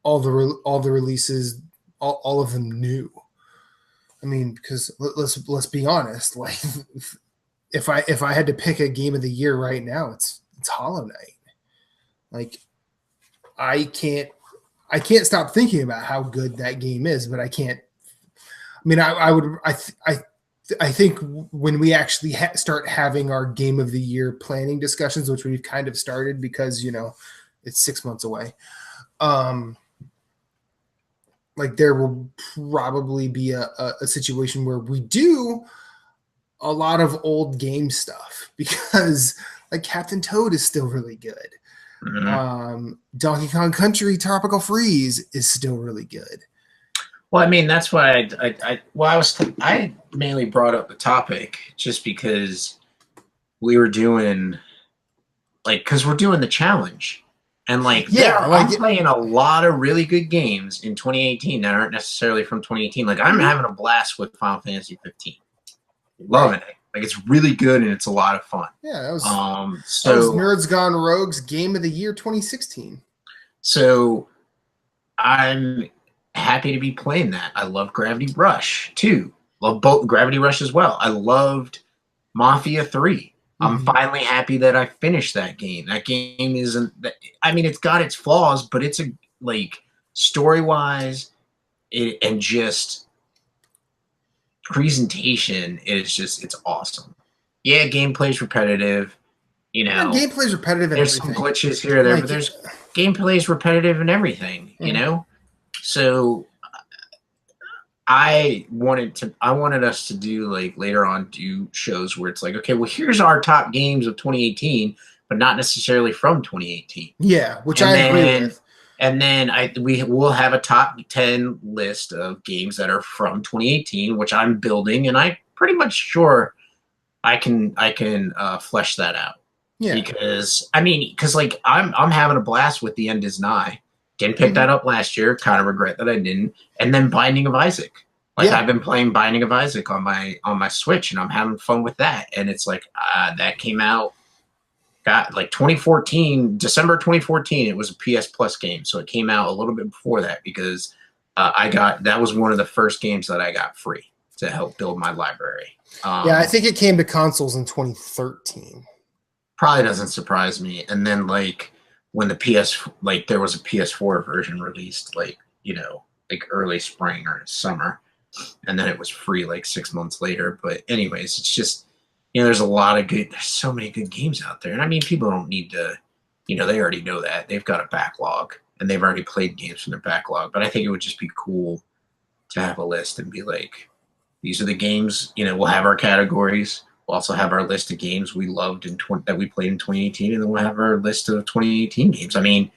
all the releases, all of them new. I mean, because let's be honest, like if I had to pick a game of the year right now, it's Hollow Knight. Like I can't stop thinking about how good that game is, but I can't. I mean, I think when we actually start having our game of the year planning discussions, which we've kind of started because it's 6 months away, like there will probably be a situation where we do a lot of old game stuff because like Captain Toad is still really good. Mm-hmm. Donkey Kong Country Tropical Freeze is still really good. Well, I mean, that's why I mainly brought up the topic just because we were doing because we're doing the challenge, and I'm playing a lot of really good games in 2018 that aren't necessarily from 2018. Like I'm having a blast with Final Fantasy 15, loving it. Like it's really good and it's a lot of fun. Yeah, that was Nerds Gone Rogue's Game of the Year 2016. So I'm happy to be playing that. I love Gravity Rush too. Love both Gravity Rush as well. I loved Mafia 3. I'm finally happy that I finished that game. That game isn't. I mean, it's got its flaws, but it's story wise, and just presentation is it's awesome. Yeah, gameplay's repetitive. Gameplay's repetitive. There's some glitches here or there, but there's gameplay's repetitive and everything. You know, so. I wanted us to do later on do shows where it's okay, well, here's our top games of 2018, but not necessarily from 2018. Yeah, which I agree with. And then we will have a top 10 list of games that are from 2018, which I'm building, and I'm pretty much sure I can flesh that out. Yeah. Because I'm having a blast with The End Is Nigh. Didn't pick that up last year. Kind of regret that I didn't. And then Binding of Isaac. I've been playing Binding of Isaac on my Switch, and I'm having fun with that. And it's that came out, 2014, December 2014. It was a PS Plus game, so it came out a little bit before that because that was one of the first games that I got free to help build my library. I think it came to consoles in 2013. Probably doesn't surprise me. And then when the there was a PS4 version released, early spring or summer, and then it was free 6 months later. But anyways, it's just, there's so many good games out there. And I mean, people don't need to, they already know that. They've got a backlog and they've already played games from their backlog. But I think it would just be cool to have a list and be these are the games, we'll have our categories. We'll also have our list of games we loved that we played in 2018, and then we'll have our list of 2018 games. I mean,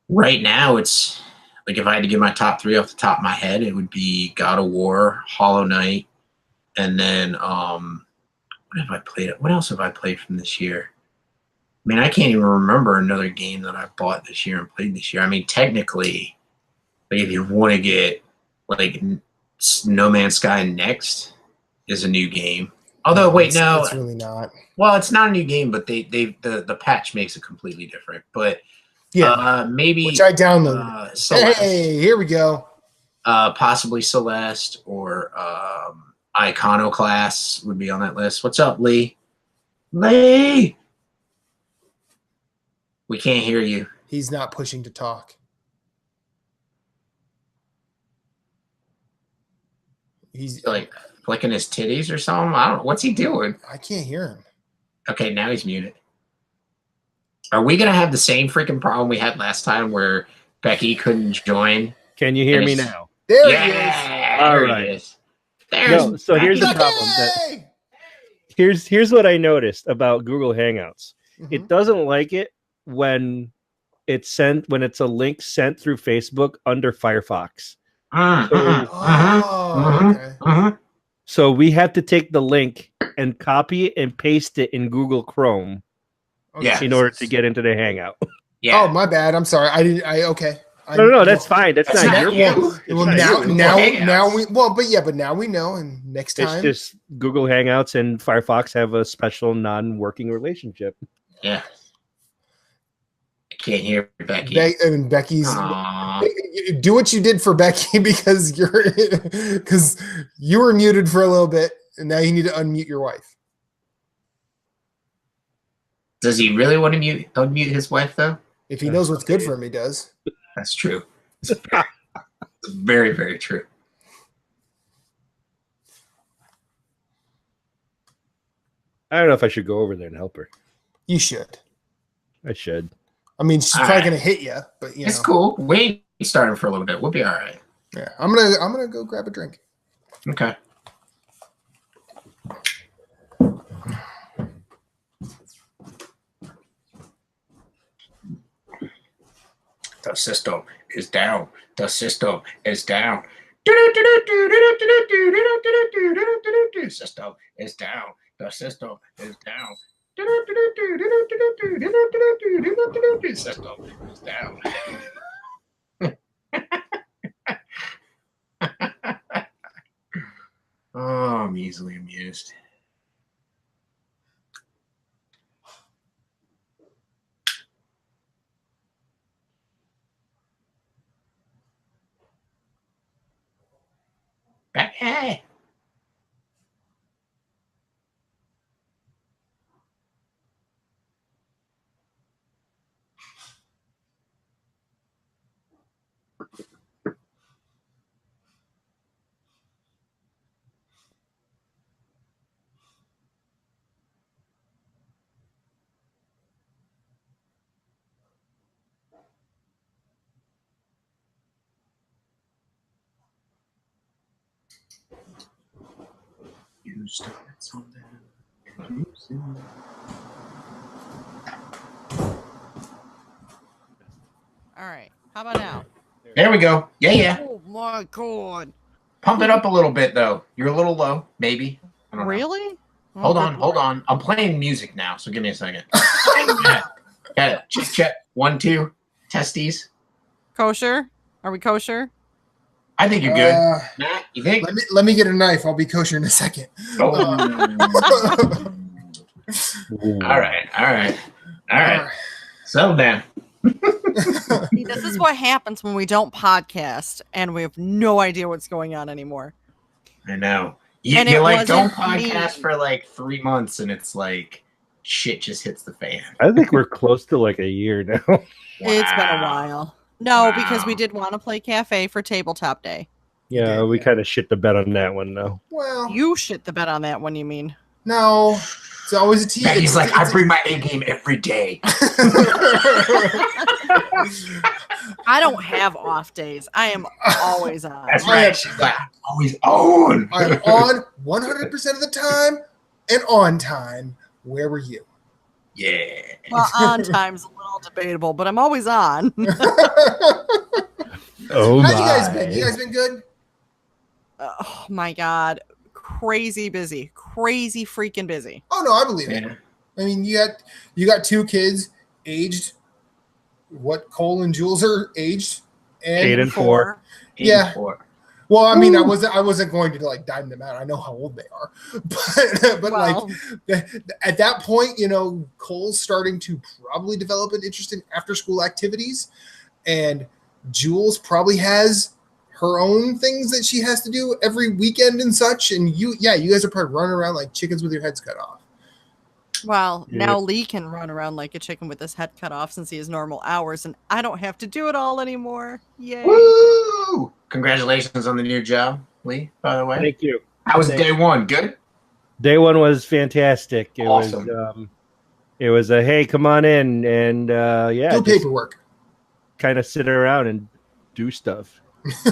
right now it's if I had to give my top 3 off the top of my head, it would be God of War, Hollow Knight, and then what have I played? What else have I played from this year? I mean, I can't even remember another game that I bought this year and played this year. I mean, technically, if you want to get No Man's Sky next is a new game. Although, no, it's really not. Well, it's not a new game, but the patch makes it completely different. But maybe which I downloaded. Hey, here we go. Possibly Celeste or Iconoclast would be on that list. What's up, Lee? Lee, we can't hear you. He's not pushing to talk. He's flicking his titties or something. I don't know. What's he doing? I can't hear him. Okay, now he's muted. Are we going to have the same freaking problem we had last time where Becky couldn't join? Can you hear me now? There he is. All right. So here's the problem. Here's what I noticed about Google Hangouts. It doesn't like it when it's a link sent through Facebook under Firefox. So we have to take the link and copy it and paste it in Google Chrome in order to get into the Hangout. Yeah. Oh, my bad. I'm sorry. Okay. No, that's fine. That's not your fault. Well, now we know, and next time. It's just Google Hangouts and Firefox have a special non-working relationship. Yeah. I can't hear Becky. Becky's. Do what you did for Becky because you were muted for a little bit, and now you need to unmute your wife. Does he really want to unmute his wife though? If he knows what's good for him, he does. That's true. It's very, very true. I don't know if I should go over there and help her. You should. I should. I mean, she's probably gonna hit you, but it's cool. Wait, starting for a little bit. We'll be all right. Yeah, I'm gonna go grab a drink. Okay. The system is down. The system is down. System is down. The system is down. System is down. Oh, I'm easily amused. Becky. You started something. All right. How about now? There we go. Yeah. Oh my god. Pump it up a little bit, though. You're a little low, maybe. I don't know. Really? Hold on. I'm playing music now, so give me a second. Yeah. Check. 1, 2. Testes. Kosher? Are we kosher? I think you're good. Matt, you think? Let me get a knife. I'll be kosher in a second. Oh. All right. Settle down. See, this is what happens when we don't podcast and we have no idea what's going on anymore. I know. You don't podcast for like 3 months and it's like shit just hits the fan. I think we're close to like a year now. Wow. It's been a while. No, because we did want to play cafe for tabletop day. Yeah, we kind of shit the bed on that one though. Well, You shit the bed on that one, you mean? no, it's always a team. He's like, I bring my A game every day. I don't have off days. I am always on. That's right. She's like, always on. I'm on 100% of the time and on time. Where were you? Yeah. Well, on time's a little debatable, but I'm always on. Oh How's my! you guys been? You guys been good? Oh my god. Crazy busy. Crazy freaking busy. Oh no, I believe it. Yeah. I mean, you got 2 kids aged. What Cole and Jules are aged? 8 and 4. Yeah. 84. Well, I mean, I wasn't going to like dime them out. I know how old they are, but Well, like at that point, Cole's starting to probably develop an interest in after school activities, and Jules probably has her own things that she has to do every weekend and such. And you guys are probably running around like chickens with your heads cut off. well, Yeah. now Lee can run around like a chicken with his head cut off since he has normal hours, and I don't have to do it all anymore. Yay. Woo! Congratulations on the new job, Lee, by the way. Thank you. How was day one? Good? Day one was fantastic. It Awesome. was a hey, come on in and Do just paperwork. kind of sit around and do stuff.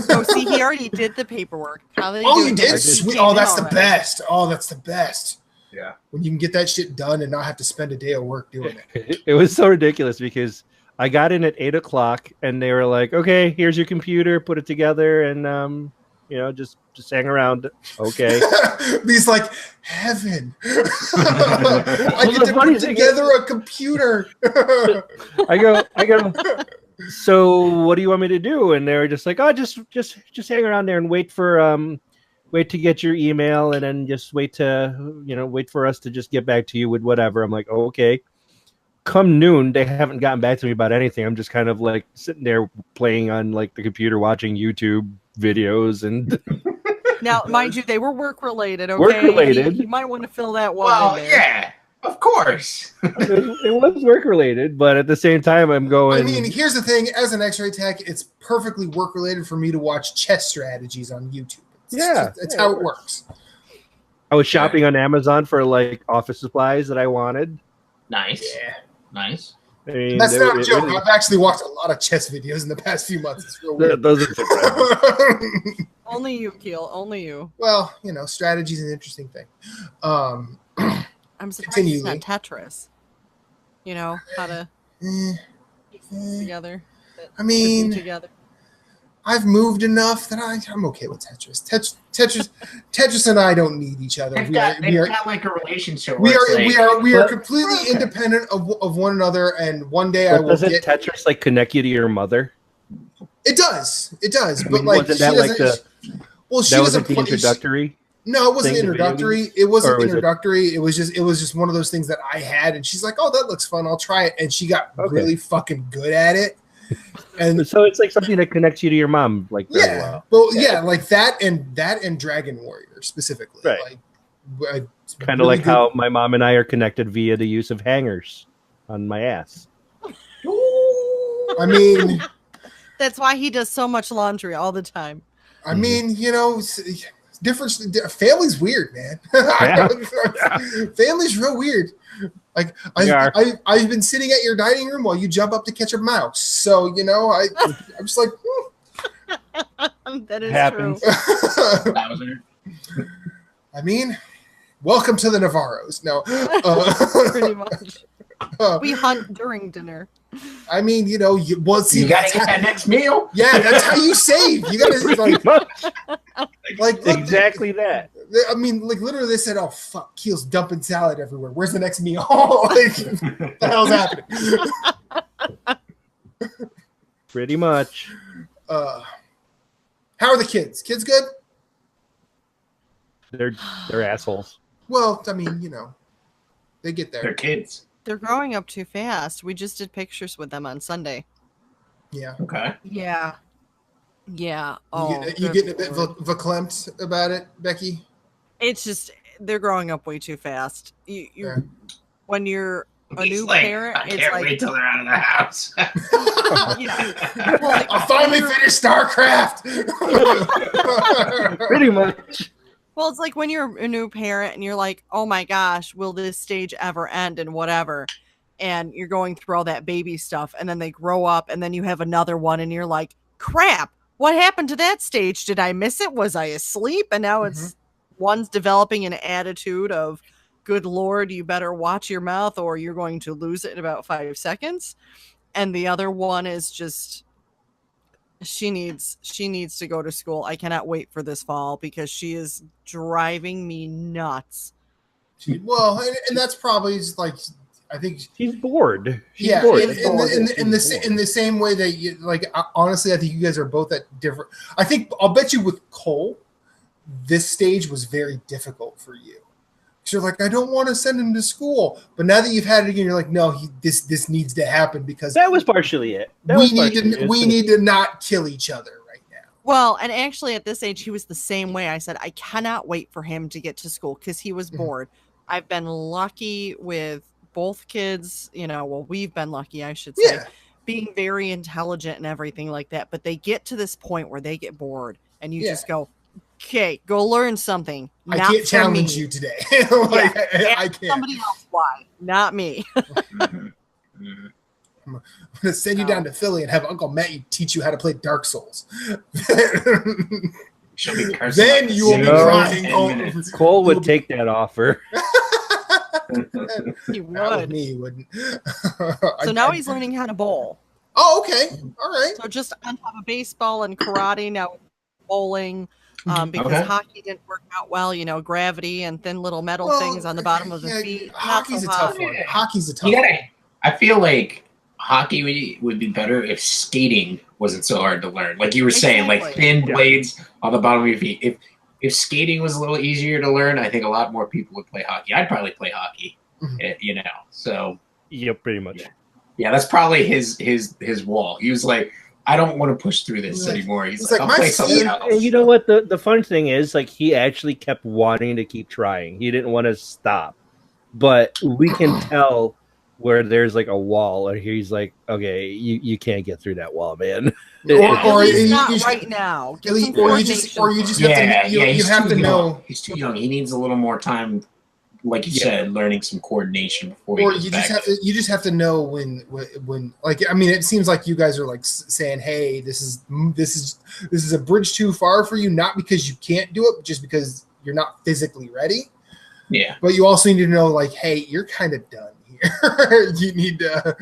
Oh, see, he already did the paperwork. How did he Oh, do you it? did? Just Sweet. came Oh, in that's the already. best. Oh, that's the best. Yeah. When you can get that shit done and not have to spend a day of work doing it. It was so ridiculous because I got in at 8 o'clock and they were like, "Okay, here's your computer, put it together, and just hang around." Okay. He's like, heaven. I Well, get the to funny put thing together a computer. I go. So what do you want me to do? And they were just like, "Oh, just hang around there and wait to get your email, and then just wait for us to just get back to you with whatever." I'm like, "Oh, okay." Come noon, they haven't gotten back to me about anything. I'm just kind of like sitting there playing on like the computer, watching YouTube videos and Now, mind you, they were work related. Okay, Work related. You might want to fill that one. Well, in there. yeah, of course. it was work related, but at the same time, I'm going. I mean, here's the thing. As an X-ray tech, it's perfectly work-related for me to watch chess strategies on YouTube. That's how it works. I was shopping on Amazon for like office supplies that I wanted. Nice. Yeah. Nice. I mean, That's not a joke. I've actually watched a lot of chess videos in the past few months. It's real weird. Those are surprising. Only you, Keel. Only you. Well, strategy is an interesting thing. I'm surprised Continue, it's not Lee. Tetris. How to piece this together. I mean, together. I've moved enough that I'm okay with Tetris. Tetris and I don't need each other. They've got like a relationship. We are completely independent of one another. And one day I will doesn't Tetris like connect you to your mother? It does. I But mean, like, wasn't that like the? She that was doesn't like the introductory. No, it wasn't introductory. It wasn't introductory. It was just one of those things that I had, and she's like, "Oh, that looks fun. I'll try it." And she got really fucking good at it. And so it's like something that connects you to your mom, like very well. Well, like that and Dragon Warrior specifically, right? Like, kind of like how my mom and I are connected via the use of hangers on my ass. I mean, that's why he does so much laundry all the time. I mean, family's weird, man. Family's real weird. Like I've been sitting at your dining room while you jump up to catch a mouse. So I'm just like, that is happens. True. I mean, welcome to the Navarros. No, pretty much. We hunt during dinner. I mean, you gotta get that next meal. Yeah, that's how you save. You gotta like exactly that. I mean, like literally, they said, "Oh fuck, Keel's dumping salad everywhere. Where's the next meal?" Like, what the hell's happening? Pretty much. How are the kids? Kids good? They're assholes. Well, I mean, they get there. They're kids. They're growing up too fast. We just did pictures with them on Sunday. Yeah. Okay. Yeah. Yeah. Oh, you getting a bit verklempt about it, Becky? It's just they're growing up way too fast. When you're a new parent, I can't wait till they're out of the house. I finally finished StarCraft. Pretty much. Well, it's like when you're a new parent and you're like, oh my gosh, will this stage ever end and whatever. And you're going through all that baby stuff and then they grow up and then you have another one and you're like, crap, what happened to that stage? Did I miss it? Was I asleep? And now it's one's developing an attitude of, good Lord, you better watch your mouth or you're going to lose it in about 5 seconds. And the other one is just... She needs to go to school. I cannot wait for this fall because she is driving me nuts. Well, and that's probably just like, I think she's bored. She's bored. In the same way that you like. Honestly, I think you guys are both at different. I think I'll bet you with Cole, this stage was very difficult for you. You're like, I don't want to send him to school, but now that you've had it again, you're like, no, this needs to happen because that was partially it. We need to not kill each other right now. Well, and actually, at this age, he was the same way. I said, I cannot wait for him to get to school because he was bored. I've been lucky with both kids. We've been lucky, I should say, being very intelligent and everything like that. But they get to this point where they get bored, and you just go, okay, go learn soming. I can't challenge you today. I can't. Somebody else, why? Not me. I'm going to send you down to Philly and have Uncle Matt teach you how to play Dark Souls. Then you will be crying. Cole would take that offer. He would. Me, he wouldn't. So now he's learning how to bowl. Oh, okay. All right. So just on top of baseball and karate, now bowling. Because hockey didn't work out well, gravity and thin little metal things on the bottom of the feet. Hockey's a tough one. Hockey's a tough one. I feel like hockey would be better if skating wasn't so hard to learn. Like you were saying, like thin blades on the bottom of your feet. If skating was a little easier to learn, I think a lot more people would play hockey. I'd probably play hockey, So yeah, pretty much. Yeah, that's probably his wall. He was like, I don't want to push through this anymore. He's like, I'll play something else. And you know what? The fun thing is, like, he actually kept wanting to keep trying. He didn't want to stop. But we can tell where there's like a wall, or he's like, okay, you can't get through that wall, man. Or not right now. Or you just have to know. He's too young. He needs a little more time. Like you said, learning some coordination before. Or you just have to know when like, I mean, it seems like you guys are like saying, hey, this is a bridge too far for you, not because you can't do it, but just because you're not physically ready. Yeah. But you also need to know, like, hey, you're kind of done here. You need to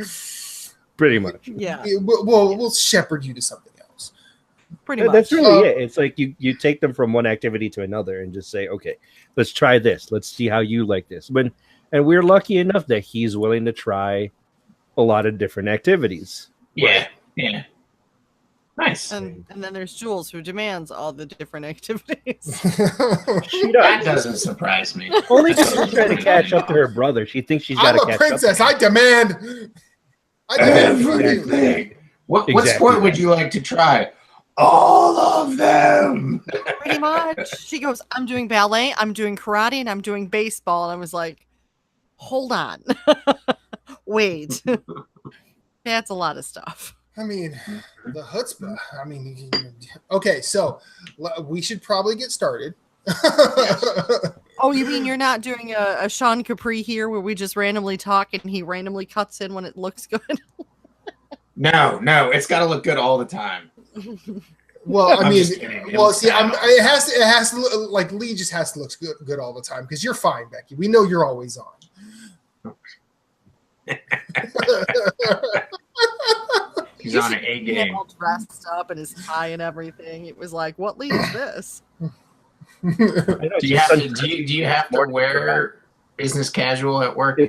Pretty much. Yeah, We'll shepherd you to something else. pretty much. That's really it. It's like you take them from one activity to another and just say, okay, let's try this. Let's see how you like this. And we're lucky enough that he's willing to try a lot of different activities. Yeah, yeah. Nice. And then there's Jules, who demands all the different activities. That doesn't surprise me. Only because she's trying to catch up to her brother. She thinks she's got to catch up. I'm a princess. I demand Everything. What sport would you like to try? All of them. Pretty much. She goes, I'm doing ballet, I'm doing karate, and I'm doing baseball. And I was like, hold on. Wait. That's a lot of stuff. I mean, the chutzpah. I mean, okay, so we should probably get started. Oh, you mean you're not doing a Sean Capri here where we just randomly talk and he randomly cuts in when it looks good? No, it's got to look good all the time. Well, I mean, well, see, it has to look, like Lee just has to look good all the time because you're fine, Becky. We know you're always on. He's on an A game. All dressed up and his tie and everything. It was like, what Lee is this? Do you have to wear business casual at work?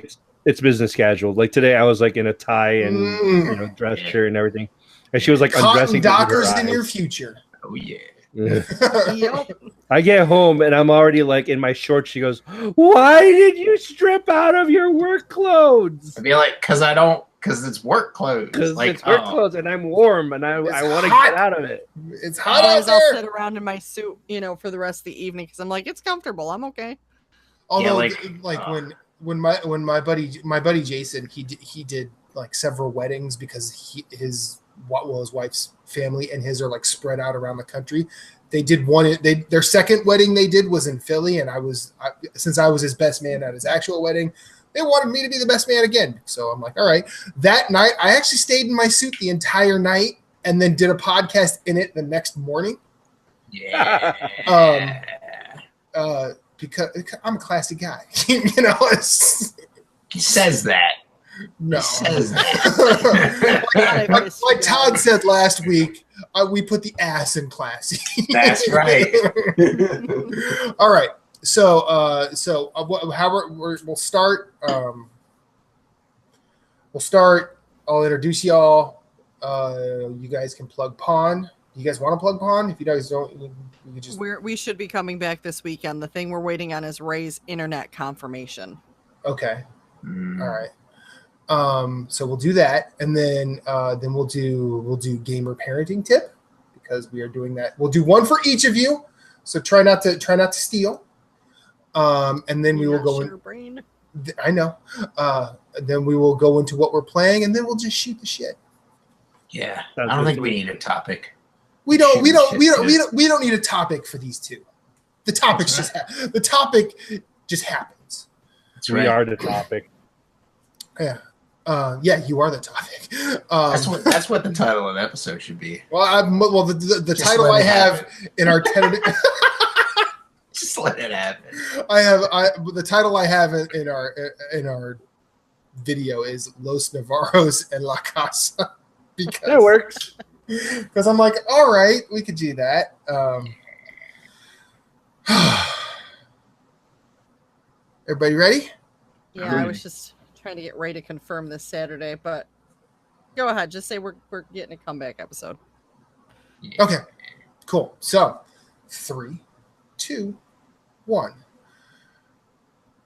It's business casual. Like today, I was like in a tie and dress shirt and everything, and she was like undressing. Dockers in your future. Oh yeah. Yep. I get home and I'm already like in my shorts. She goes, "Why did you strip out of your work clothes?" I'd be like, because it's work clothes. Because like, it's work clothes and I'm warm and I want to get out of it. It's hot out there. I'll sit around in my suit, for the rest of the evening because I'm like, it's comfortable. I'm okay. Although, when my buddy Jason, he did like several weddings because his wife's family and his are like spread out around the country. They did their second wedding they did was in Philly, and since I was his best man at his actual wedding, they wanted me to be the best man again. So I'm like, all right. That night, I actually stayed in my suit the entire night and then did a podcast in it the next morning. Yeah. Because I'm a classy guy. He says that. No. He says that. like Todd said last week, we put the ass in classy. That's right. All right. So we'll start. I'll introduce y'all. You guys can plug Pawn. You guys want to plug Pawn? If you guys don't, we can just. We should be coming back this weekend. The thing we're waiting on is Ray's internet confirmation. Okay. All right. So we'll do that, and then we'll do gamer parenting tip because we are doing that. We'll do one for each of you. So try not to steal. And then we will go in. I know. Then we will go into what we're playing, and then we'll just shoot the shit. Yeah, I don't think we need a topic. We don't need a topic for these two. The topic just happens. That's right. We are the topic. Yeah. You are the topic. That's what the title of the episode should be. Well, the title I have in our tentative. Just let it happen. The title I have in our video is Los Navarros and La Casa. Because that works. Because I'm like, all right, we could do that. Everybody ready? Yeah, I was just trying to get Ray to confirm this Saturday, but go ahead. Just say we're getting a comeback episode. Okay, cool. So 3, 2, 1.